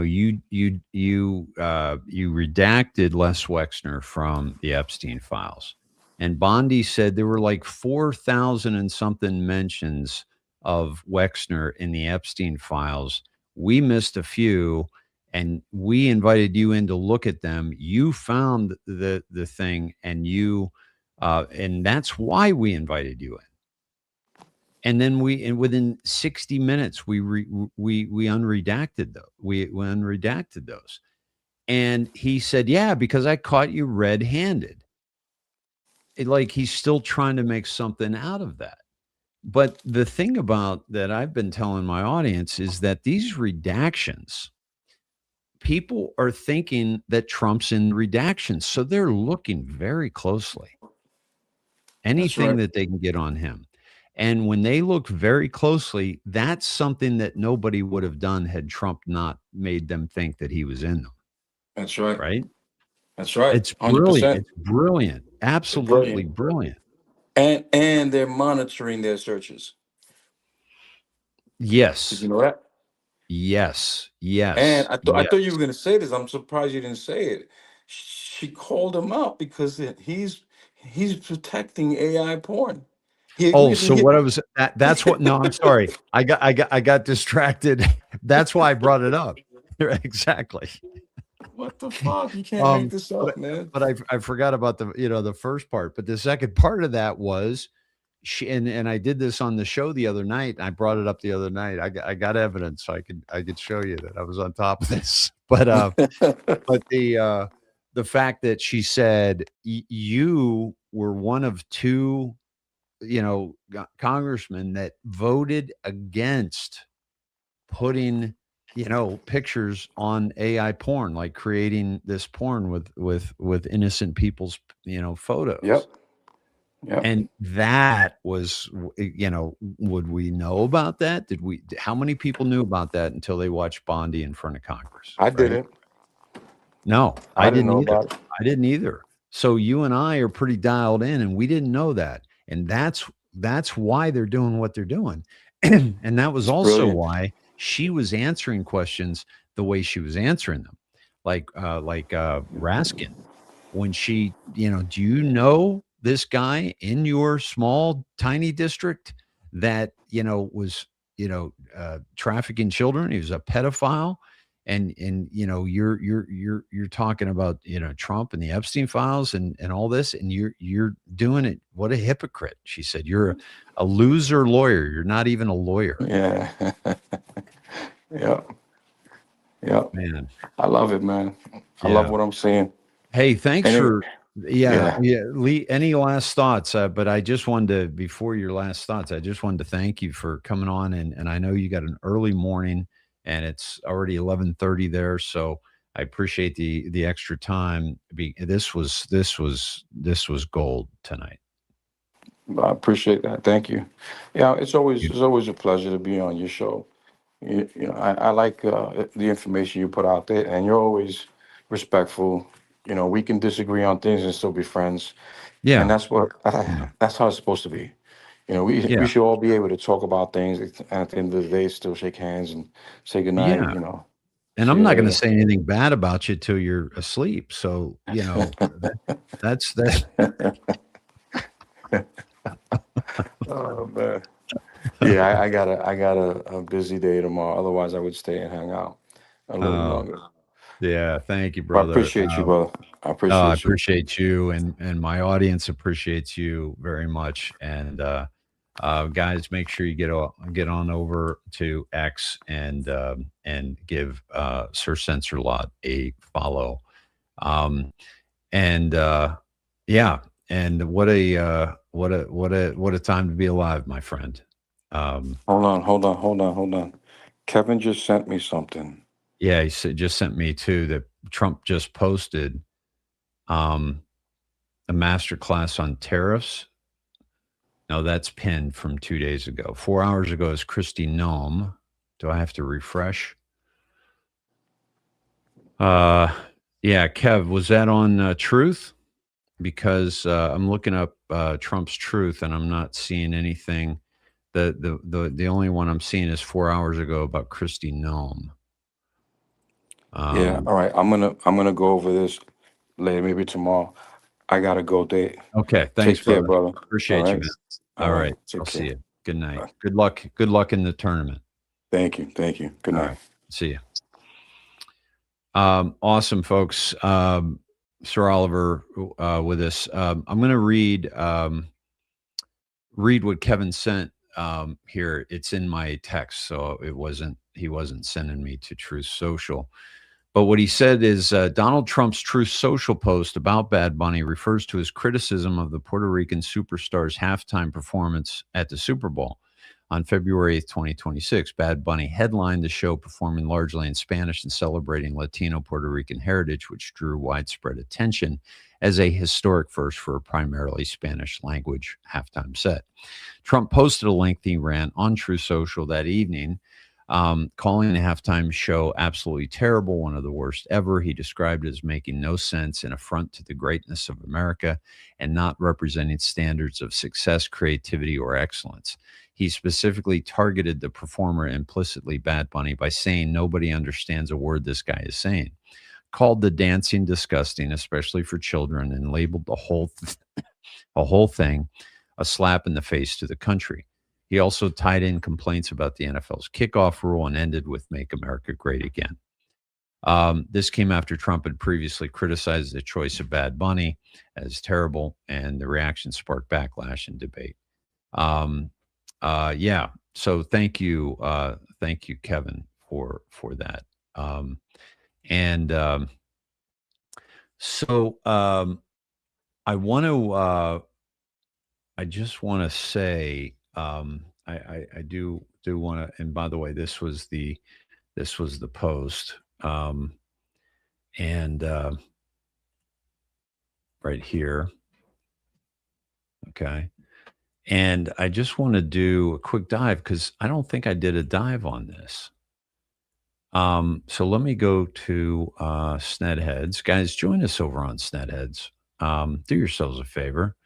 redacted Les Wexner from the Epstein files, and Bondi said there were like 4,000 and something mentions of Wexner in the Epstein files. We missed a few, and we invited you in to look at them. You found the thing, and that's why we invited you in. And then within 60 minutes we unredacted those. We unredacted those. And he said, yeah, because I caught you red-handed. Like he's still trying to make something out of that. But the thing about that I've been telling my audience is that these redactions, people are thinking that Trump's in redactions. So they're looking very closely. That's Anything right. that they can get on him. And when they look very closely, that's something that nobody would have done had Trump not made them think that he was in them, That's right. right? That's right. It's brilliant. 100%. It's brilliant. It's Absolutely brilliant. brilliant. And they're monitoring their searches. Did Yes. you know that? Yes. And Yes. I Yes. thought you were going to say this. I'm surprised you didn't say it. She called him out because he's protecting AI porn. He Oh, agrees. so what I was that's what no, I'm sorry. I got distracted. That's why I brought it up. Exactly. What the fuck? You can't make this But up, man. I forgot about the first part. But the second part of that was she and I did this on the show the other night. And I brought it up the other night. I got evidence, so I could show you that I was on top of this. But the fact that she said you were one of two, congressmen that voted against putting pictures on AI porn, like creating this porn with innocent people's photos. Yep. Yep. And that was, would we know about that? How many people knew about that until they watched Bondi in front of Congress? I right? didn't. No, I I didn't didn't know either. about it. I didn't either. So you and I are pretty dialed in, and we didn't know that. And that's why they're doing what they're doing. And that was It's also brilliant. why she was answering questions the way she was answering them, like Raskin, when she, do you know this guy in your small tiny district that was trafficking children? He was a pedophile, and you're talking about Trump and the Epstein files and all this, and you're doing it. What a hypocrite! She said, you're a loser lawyer. You're not even a lawyer. Yeah. Yep. Yep. Man. I love it, man. I love Yeah. what I'm seeing. Hey, thanks And for yeah. Lee, any last thoughts? But I just wanted to, before your last thoughts, I just wanted to thank you for coming on, and I know you got an early morning, and it's already 11:30 there, so I appreciate the extra time. This was gold tonight. I appreciate that. Thank you. Yeah, it's always a pleasure to be on your show. I like the information you put out there, and you're always respectful. We can disagree on things and still be friends, and Yeah, that's how it's supposed to be. We yeah, should all be able to talk about things, and at the end of the day, still shake hands and say goodnight. yeah. And See I'm you not going to later. say anything bad about you till you're asleep. So that's that. Oh man. Yeah, I got a busy day tomorrow. Otherwise, I would stay and hang out a little longer. Yeah, thank you, But I brother. appreciate you, brother. I I appreciate you. appreciate you, and my audience appreciates you very much. And guys, make sure you get on over to X and give Sir Censorlot a follow. And yeah, and what a time to be alive, my friend. Hold on. Kevin just sent me something. Yeah, just sent me too that Trump just posted a master class on tariffs. No, that's pinned from 2 days ago. 4 hours ago is Christy Nome. Do I have to refresh? Yeah, Kev, was that on Truth? Because I'm looking up Trump's Truth and I'm not seeing anything. The only one I'm seeing is 4 hours ago about Christy Nome. Yeah, all right. I'm gonna go over this later, maybe tomorrow. I gotta go, Dave. Okay, thanks, Take care, brother. brother. Appreciate you, man. All right, Take I'll care. see you. Good night. Bye. Good luck. Good luck in the tournament. Thank you. Good All night. right, see you. Awesome, folks. Sir Oliver with us. I'm going to read what Kevin sent here. It's in my text, so he wasn't sending me to Truth Social. But what he said is Donald Trump's Truth Social post about Bad Bunny refers to his criticism of the Puerto Rican superstar's halftime performance at the Super Bowl on February 8th, 2026. Bad Bunny headlined the show, performing largely in Spanish and celebrating Latino Puerto Rican heritage, which drew widespread attention as a historic first for a primarily Spanish language halftime set. Trump posted a lengthy rant on Truth Social that evening, calling the halftime show absolutely terrible, one of the worst ever. He described it as making no sense, an affront to the greatness of America, and not representing standards of success, creativity, or excellence. He specifically targeted the performer, implicitly Bad Bunny, by saying nobody understands a word this guy is saying, called the dancing disgusting, especially for children, and labeled the whole thing a slap in the face to the country. He also tied in complaints about the NFL's kickoff rule and ended with "Make America Great Again." This came after Trump had previously criticized the choice of Bad Bunny as terrible, and the reaction sparked backlash and debate. Yeah. So thank you, Kevin, for that. I want to. I just want to say, I do want to. And by the way, this was the post, and right here. Okay. And I just want to do a quick dive because I don't think I did a dive on this. So let me go to Snedheads. Guys, join us over on Snedheads. Do yourselves a favor.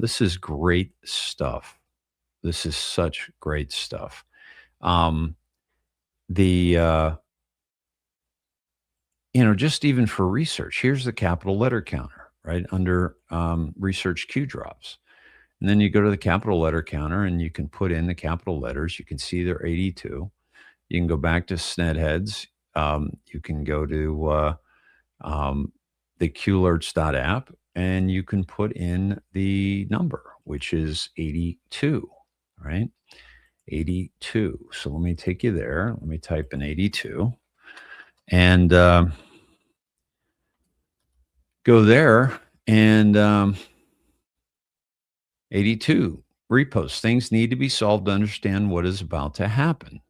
This is great stuff. This is such great stuff. Just even for research, here's the capital letter counter, right? Under research Q drops. And then you go to the capital letter counter and you can put in the capital letters. You can see they're 82. You can go back to Snedheads. You can go to the QAlerts.app and you can put in the number, which is 82, right? 82. So let me take you there. Let me type in 82 and go there and 82 reposts. Things need to be solved to understand what is about to happen.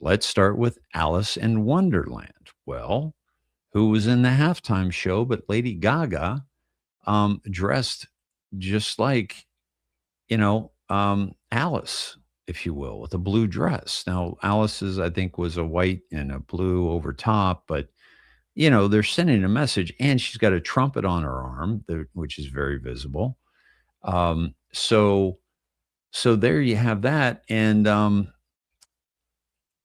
Let's start with Alice in Wonderland. Well, who was in the halftime show but Lady Gaga, dressed just like, Alice, if you will, with a blue dress. Now, Alice's, I think, was a white and a blue over top, but, they're sending a message, and she's got a trumpet on her arm, which is very visible. So there you have that. And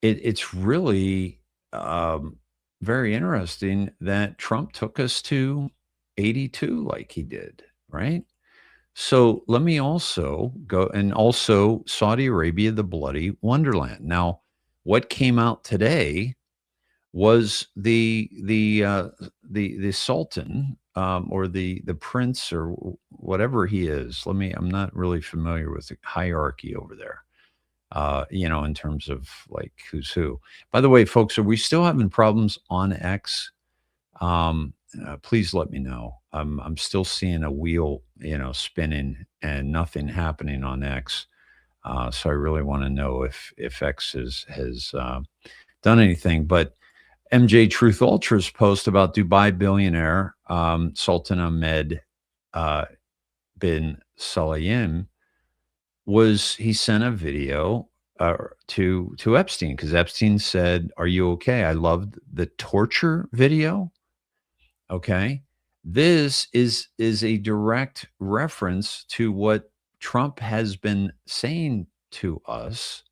it's really very interesting that Trump took us to 82 like he did, right? So let me also go, and also Saudi Arabia, the bloody wonderland. Now, what came out today was the Sultan, or the prince, or whatever he is. I'm not really familiar with the hierarchy over there, in terms of like who's who. By the way, folks, are we still having problems on X? Please let me know. I'm still seeing a wheel, spinning and nothing happening on X. So I really want to know if X has done anything. But MJ Truth Ultra's post about Dubai billionaire Sultan Ahmed bin Sulayem he sent a video to Epstein, because Epstein said, "Are you okay?" I loved the torture video. Okay, this is a direct reference to what Trump has been saying to us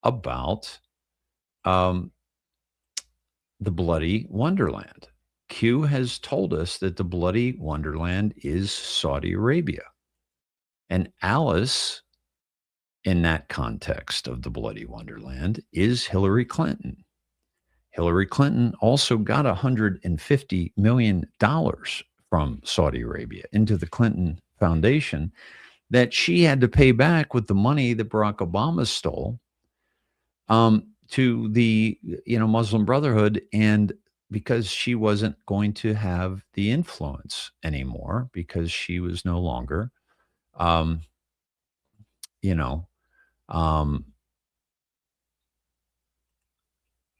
about the bloody wonderland. Q has told us that the bloody wonderland is Saudi Arabia. And Alice, in that context of the bloody wonderland, is Hillary Clinton. Hillary Clinton also got $150 million from Saudi Arabia into the Clinton Foundation that she had to pay back with the money that Barack Obama stole to the Muslim Brotherhood and because she wasn't going to have the influence anymore because she was no longer, um, you know, um,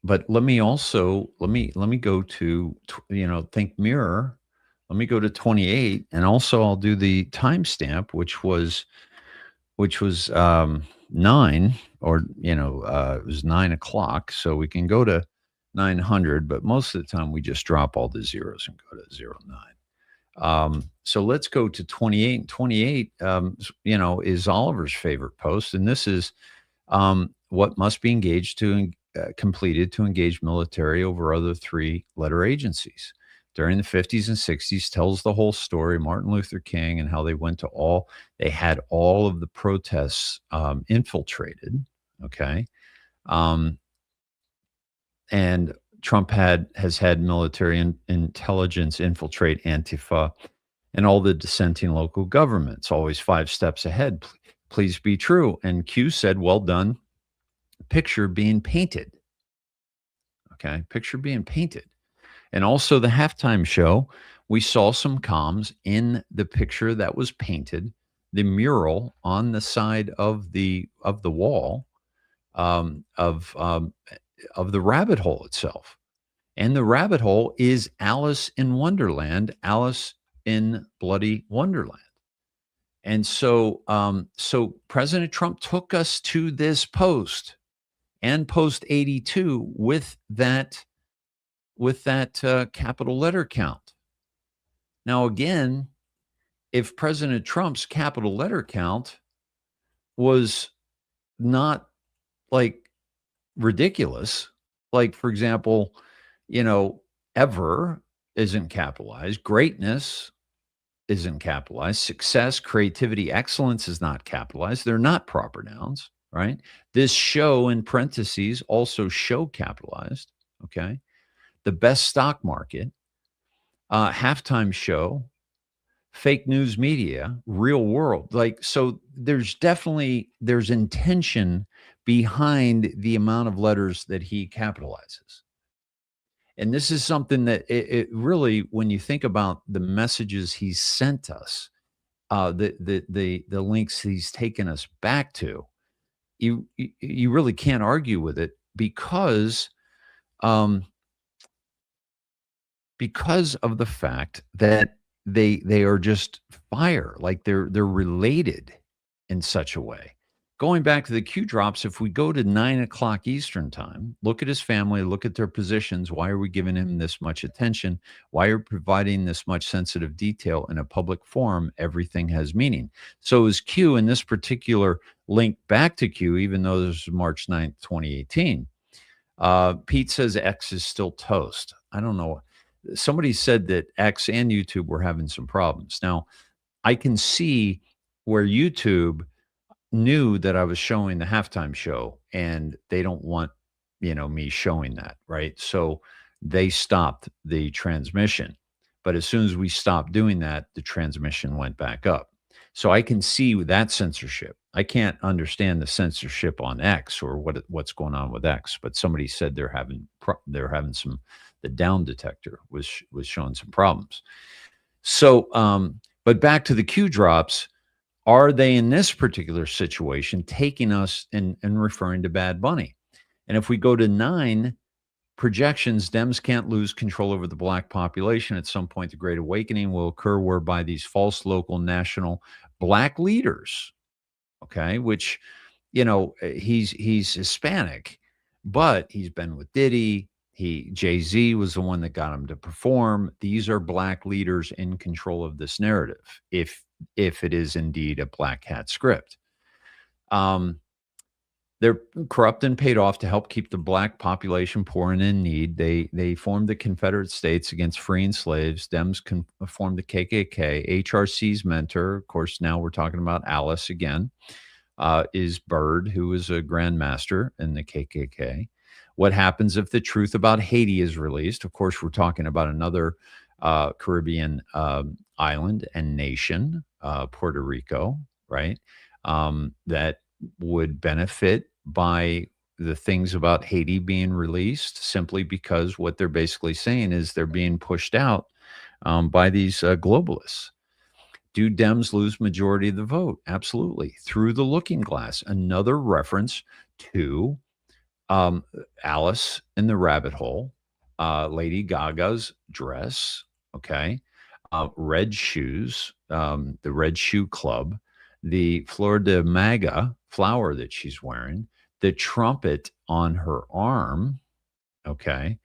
but let me go to think mirror. Let me go to 28, and also I'll do the timestamp, which was 9, or it was 9 o'clock. So we can go to 900, but most of the time we just drop all the zeros and go to 09. So let's go to 28. And 28, is Oliver's favorite post, and this is what must be engaged to completed to engage military over other 3-letter agencies during the 50s and 60s. Tells the whole story, Martin Luther King, and how they had all of the protests infiltrated. Okay. Um, and Trump has had military intelligence infiltrate Antifa and all the dissenting local governments, always 5 steps ahead. Please be true. And Q said, well done. Picture being painted. Okay. Picture being painted. And also the halftime show, we saw some comms in the picture that was painted, the mural on the side of the wall, um, of um, of the rabbit hole itself. And the rabbit hole is Alice in Wonderland, Alice in Bloody Wonderland. And so President Trump took us to this post and post 82 with that capital letter count. Now, again, if President Trump's capital letter count was not like ridiculous, like, for example, ever isn't capitalized, greatness isn't capitalized, success, creativity, excellence is not capitalized. They're not proper nouns, right? This show in parentheses, also show capitalized, okay? The best stock market, halftime show, fake news media, real world. Like, so there's intention behind the amount of letters that he capitalizes. And this is something that it really, when you think about the messages he's sent us, the links he's taken us back to, you really can't argue with it um, because of the fact that they are just fire, like they're related in such a way. Going back to the Q drops, if we go to 9 o'clock Eastern time, look at his family, look at their positions. Why are we giving him this much attention? Why are we providing this much sensitive detail in a public forum? Everything has meaning. So is Q in this particular link back to Q, even though this is March 9th, 2018. Pete says X is still toast. I don't know. Somebody said that X and YouTube were having some problems. Now, I can see where YouTube knew that I was showing the halftime show, and they don't want, me showing that, right? So they stopped the transmission. But as soon as we stopped doing that, the transmission went back up. So I can see that censorship. I can't understand the censorship on X or what's going on with X. But somebody said they're having some. The down detector was showing some problems. So, but back to the Q drops. Are they in this particular situation taking us and referring to Bad Bunny? And if we go to 9 projections, Dems can't lose control over the black population. At some point, the Great Awakening will occur whereby these false local national black leaders, okay, which, he's Hispanic, but he's been with Diddy. Jay-Z was the one that got him to perform. These are black leaders in control of this narrative, if it is indeed a black hat script. They're corrupt and paid off to help keep the black population poor and in need. They formed the Confederate States against freeing slaves. Dems formed the KKK. HRC's mentor, of course, now we're talking about Alice again, is Byrd, who is a Grand Master in the KKK. What happens if the truth about Haiti is released? Of course, we're talking about another Caribbean island and nation, Puerto Rico, right? That would benefit by the things about Haiti being released simply because what they're basically saying is they're being pushed out by these globalists. Do Dems lose majority of the vote? Absolutely. Through the looking glass. Another reference to Alice in the Rabbit Hole, Lady Gaga's dress, okay, red shoes, the Red Shoe Club, the Flor de Maga flower that she's wearing, the trumpet on her arm, okay.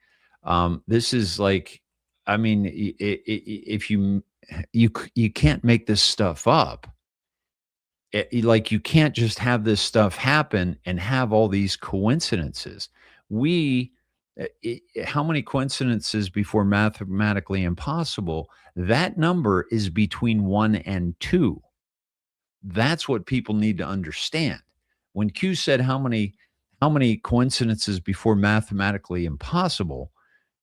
This is like, I mean, if you can't make this stuff up. Like you can't just have this stuff happen and have all these coincidences. We, how many coincidences before mathematically impossible? That number is between 1 and 2. That's what people need to understand. When Q said how many coincidences before mathematically impossible,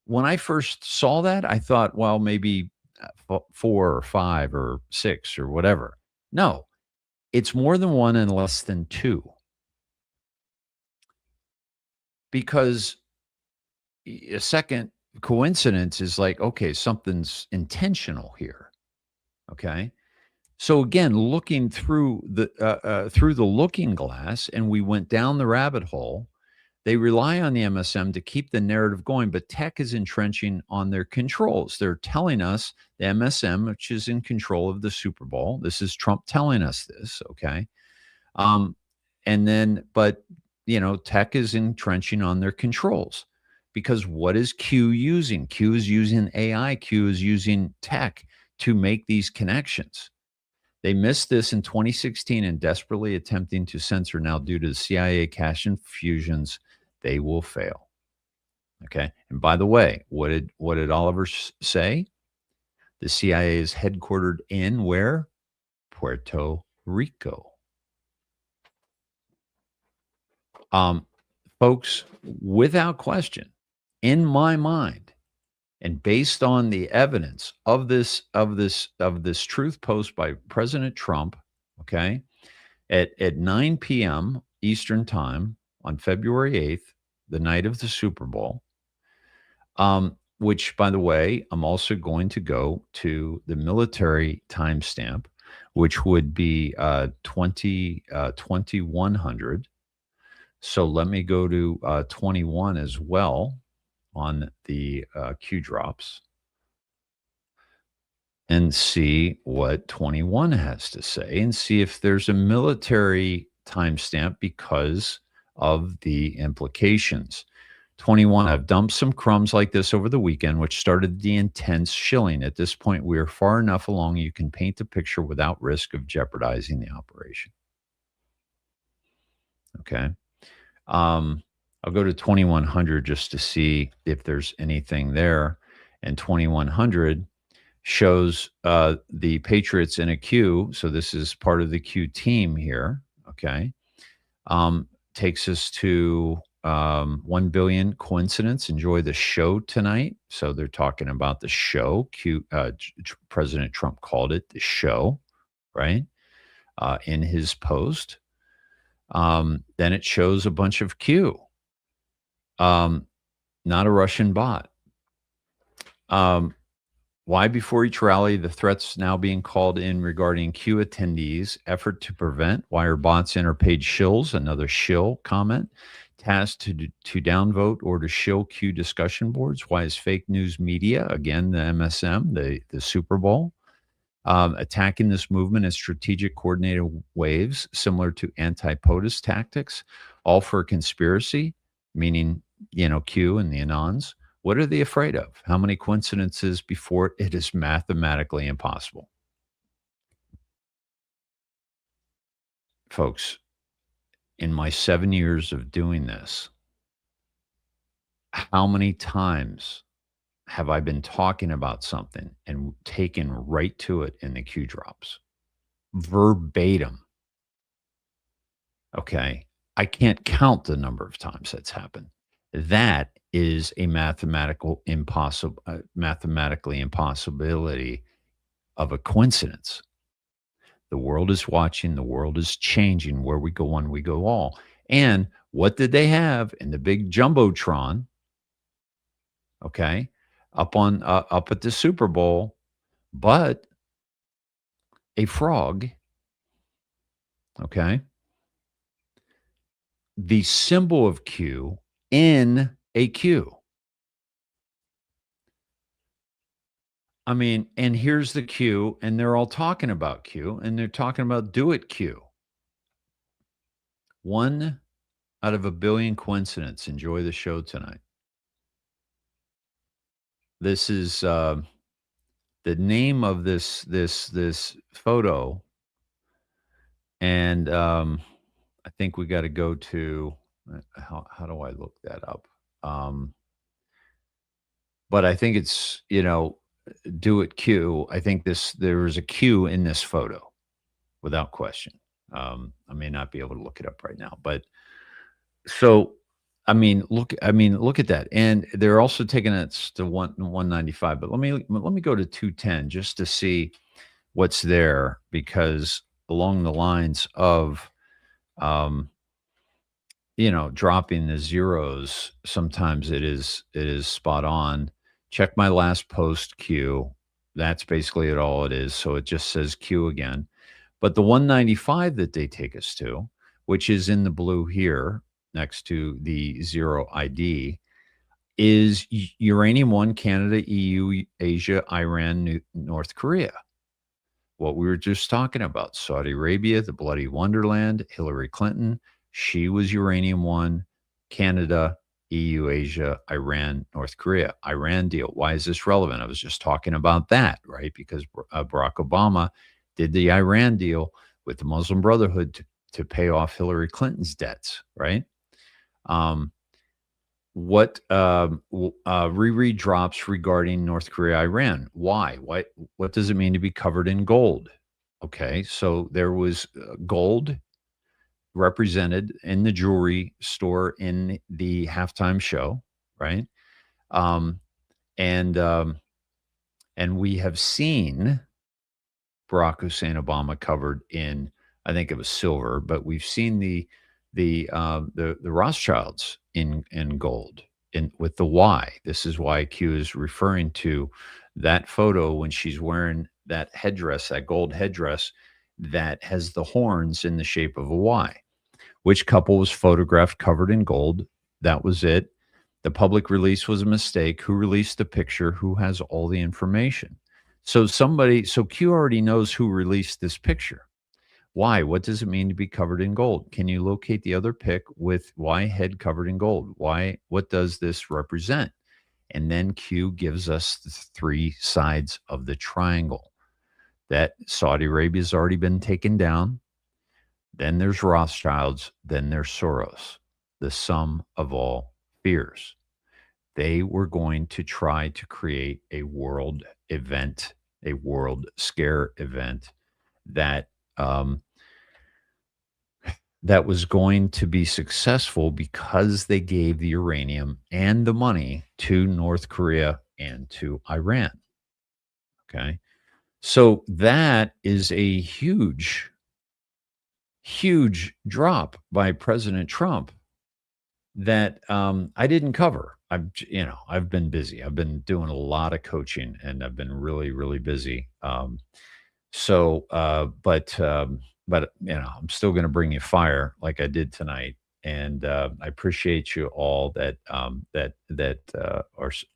when I first saw that, I thought, well, maybe 4 or 5 or 6 or whatever. No, it's more than 1 and less than 2. Because a second coincidence is like, okay, something's intentional here. Okay. So again, looking through the looking glass, and we went down the rabbit hole. They rely on the MSM to keep the narrative going, but tech is entrenching on their controls. They're telling us the MSM, which is in control of the Super Bowl. This is Trump telling us this, okay? And then, but, tech is entrenching on their controls because what is Q using? Q is using AI. Q is using tech to make these connections. They missed this in 2016 and desperately attempting to censor now due to the CIA cash infusions. They will fail. Okay. And by the way, what did Oliver say? The CIA is headquartered in where? Puerto Rico. Folks, without question, in my mind, and based on the evidence of this truth post by President Trump, okay, at 9 p.m. Eastern time on February 8th, the night of the Super Bowl, which, by the way, I'm also going to go to the military timestamp, which would be 2100. So let me go to 21 as well on the Q drops and see what 21 has to say and see if there's a military timestamp because of the implications. 21, I've dumped some crumbs like this over the weekend, which started the intense shilling. At this point, we are far enough along you can paint the picture without risk of jeopardizing the operation. Okay. I'll go to 2100 just to see if there's anything there. And 2100 shows the Patriots in a queue. So this is part of the Q team here. Okay. Takes us to 1 billion coincidence. Enjoy the show tonight. So they're talking about the show. President Trump called it the show, right? In his post. Then it shows a bunch of Q. Not a Russian bot. Why before each rally, the threats now being called in regarding Q attendees, effort to prevent, why are bots interpaid shills? Another shill comment. Tasked to downvote or to shill Q discussion boards. Why is fake news media, again, the MSM, the Super Bowl, attacking this movement in strategic coordinated waves, similar to anti-POTUS tactics, all for a conspiracy, meaning, Q and the Anons. What are they afraid of? How many coincidences before it is mathematically impossible? Folks, in my 7 years of doing this, how many times have I been talking about something and taken right to it in the Q drops? Verbatim. Okay. I can't count the number of times that's happened. That is a mathematically impossibility of a coincidence. The world is watching. The world is changing. Where we go one, we go all. And what did they have in the big jumbotron? Okay, up at the Super Bowl, but a frog. Okay, the symbol of Q in a Q. I mean, and here's the Q, and they're all talking about Q, and they're talking about do it Q. One out of a billion coincidence. Enjoy the show tonight. This is the name of this photo, and I think we got to go to how do I look that up? But I think it's do it Q. I think there is a Q in this photo, without question. I may not be able to look it up right now, but so look at that, and they're also taking it to 195. But let me go to 210 just to see what's there, because along the lines of dropping the zeros, sometimes it is spot on. Check my last post Q. That's basically all it is. So it just says Q again. But the 195 that they take us to, which is in the blue here next to the zero ID, is uranium 1, Canada, EU, Asia, Iran, North Korea. What we were just talking about, Saudi Arabia, the bloody wonderland, Hillary Clinton, she was uranium 1, Canada, EU, Asia, Iran, North Korea. Iran deal. Why is this relevant? I was just talking about that, right? Because Barack Obama did the Iran deal with the Muslim Brotherhood to pay off Hillary Clinton's debts, right? What Riri drops regarding North Korea, Iran. Why? What does it mean to be covered in gold? Okay, so there was gold represented in the jewelry store in the halftime show, right? And we have seen Barack Hussein Obama covered in, I think it was silver, but we've seen the Rothschilds in gold with the Y. This is why Q is referring to that photo when she's wearing that headdress, that gold headdress that has the horns in the shape of a Y. Which couple was photographed covered in gold? That was it. The public release was a mistake. Who released the picture? Who has all the information? So Q already knows who released this picture. Why? What does it mean to be covered in gold? Can you locate the other pic with Y head covered in gold? Why? What does this represent? And then Q gives us the three sides of the triangle. That Saudi Arabia has already been taken down. Then there's Rothschilds. Then there's Soros, the sum of all fears. They were going to try to create a world event, a world scare event that that was going to be successful because they gave the uranium and the money to North Korea and to Iran. Okay. So that is a huge drop by President Trump that I didn't cover. I've been busy. I've been doing a lot of coaching, and I've been really, really busy. But I'm still going to bring you fire like I did tonight. And I appreciate you all that are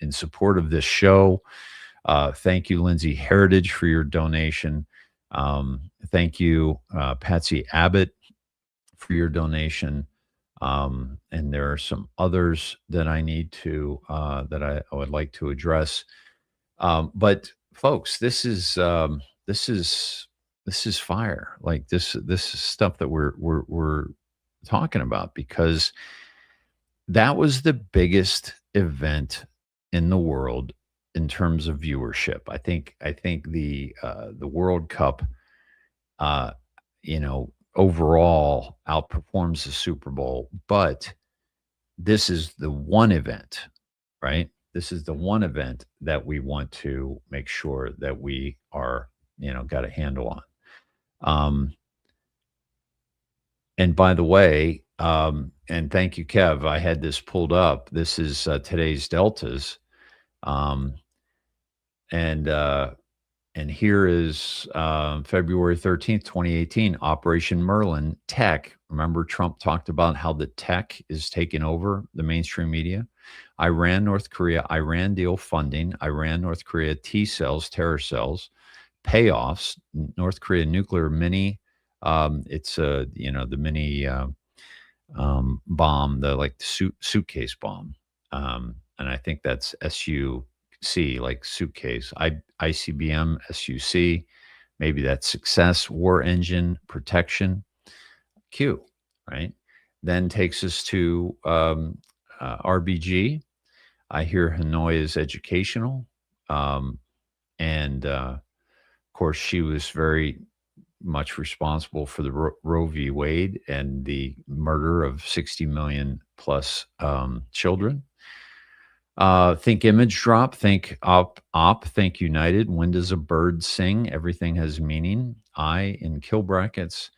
in support of this show. Thank you, Lindsay Heritage, for your donation. Thank you, Patsy Abbott, for your donation. And there are some others that I need to that I would like to address. But folks, this is fire. Like this is stuff that we're talking about, because that was the biggest event in the world in terms of viewership. I think the World Cup, overall outperforms the Super Bowl, but this is the one event, right? This is the one event that we want to make sure that we are, got a handle on. And by the way, and thank you, Kev. I had this pulled up. This is today's deltas, um, and here is February 13th, 2018. Operation Merlin Tech. Remember, Trump talked about how the tech is taking over the mainstream media. Iran, North Korea, Iran deal funding. Iran, North Korea T cells, terror cells, payoffs. North Korea nuclear mini. It's the mini. Bomb, the like suitcase bomb. And I think that's SUC, like suitcase. ICBM, SUC. Maybe that's success, war engine, protection, Q, right? Then takes us to RBG. I hear Hanoi is educational. And of course, she was very much responsible for the Roe v. Wade and the murder of 60 million plus children. Think image drop, think op, think united. When does a bird sing? Everything has meaning. I in kill brackets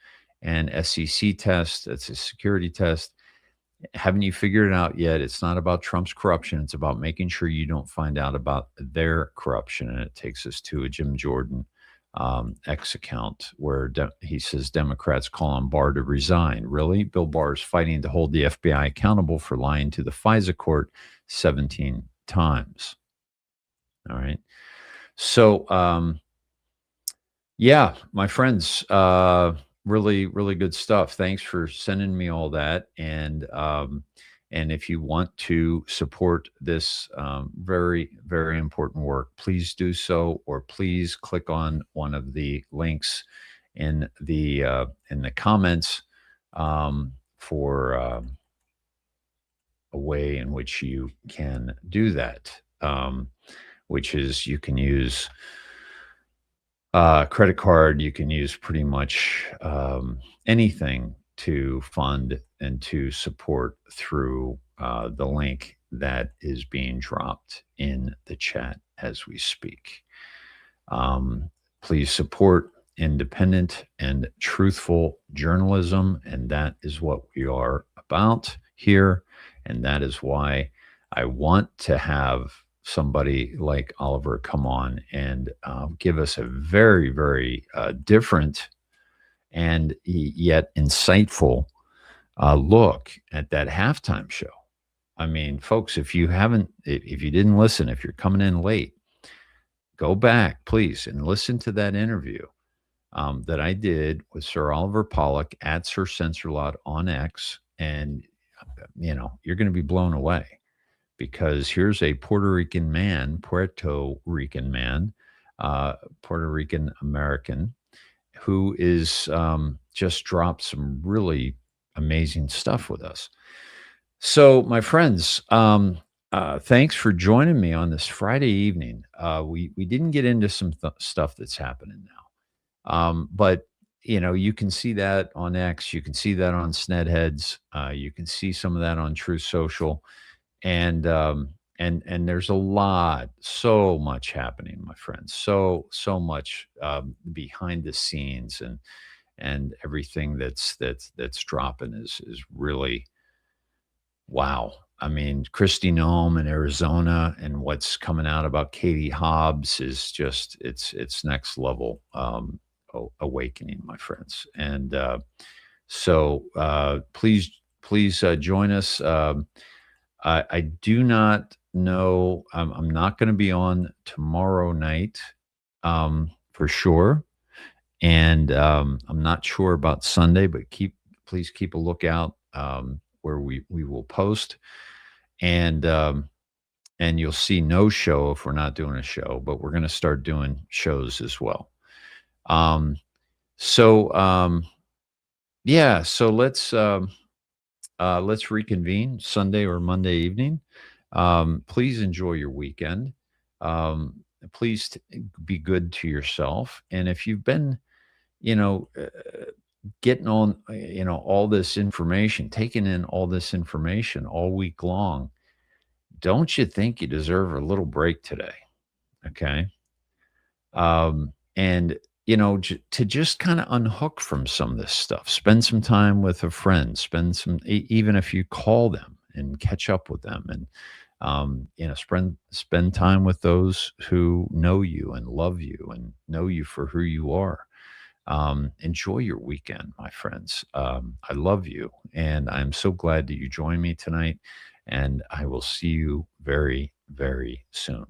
and SEC test. That's a security test. Haven't you figured it out yet? It's not about Trump's corruption. It's about making sure you don't find out about their corruption. And it takes us to a Jim Jordan X account where he says Democrats call on Barr to resign. Really? Bill Barr is fighting to hold the FBI accountable for lying to the FISA court 17 times. All right. So, yeah, my friends, really, really good stuff. Thanks for sending me all that. And if you want to support this very, very important work, please do so, or please click on one of the links in the comments for a way in which you can do that, which is you can use credit card, you can use pretty much anything to fund and to support through the link that is being dropped in the chat as we speak. Please support independent and truthful journalism, and that is what we are about here. And that is why I want to have somebody like Oliver come on and give us a very, very different and yet insightful look at that halftime show. I mean, folks, if you didn't listen, if you're coming in late, go back, please, and listen to that interview that I did with Sir Oliver Pollock at Sir Censorlot on X. And, you're going to be blown away, because here's a Puerto Rican American, who is just dropped some really amazing stuff with us. So, my friends, thanks for joining me on this Friday evening. We didn't get into some stuff that's happening now, but you can see that on X, you can see that on Snedheads, you can see some of that on True Social, and there's so much happening, my friends, so much behind the scenes, and everything that's dropping is really wow. I mean, Kristi Noem in Arizona and what's coming out about Katie Hobbs is just it's next level awakening, my friends. And so please join us. I do not know. I'm not going to be on tomorrow night for sure. And I'm not sure about Sunday, but please keep a lookout where we will post. And you'll see no show if we're not doing a show, but we're going to start doing shows as well. Yeah, so let's reconvene Sunday or Monday evening. Please enjoy your weekend. Please be good to yourself. And if you've been, getting on, all this information, taking in all this information all week long, don't you think you deserve a little break today? Okay. And to just kind of unhook from some of this stuff. Spend some time with a friend. Even if you call them and catch up with them, and spend time with those who know you and love you and know you for who you are. Enjoy your weekend, my friends. I love you, and I'm so glad that you joined me tonight. And I will see you very, very soon.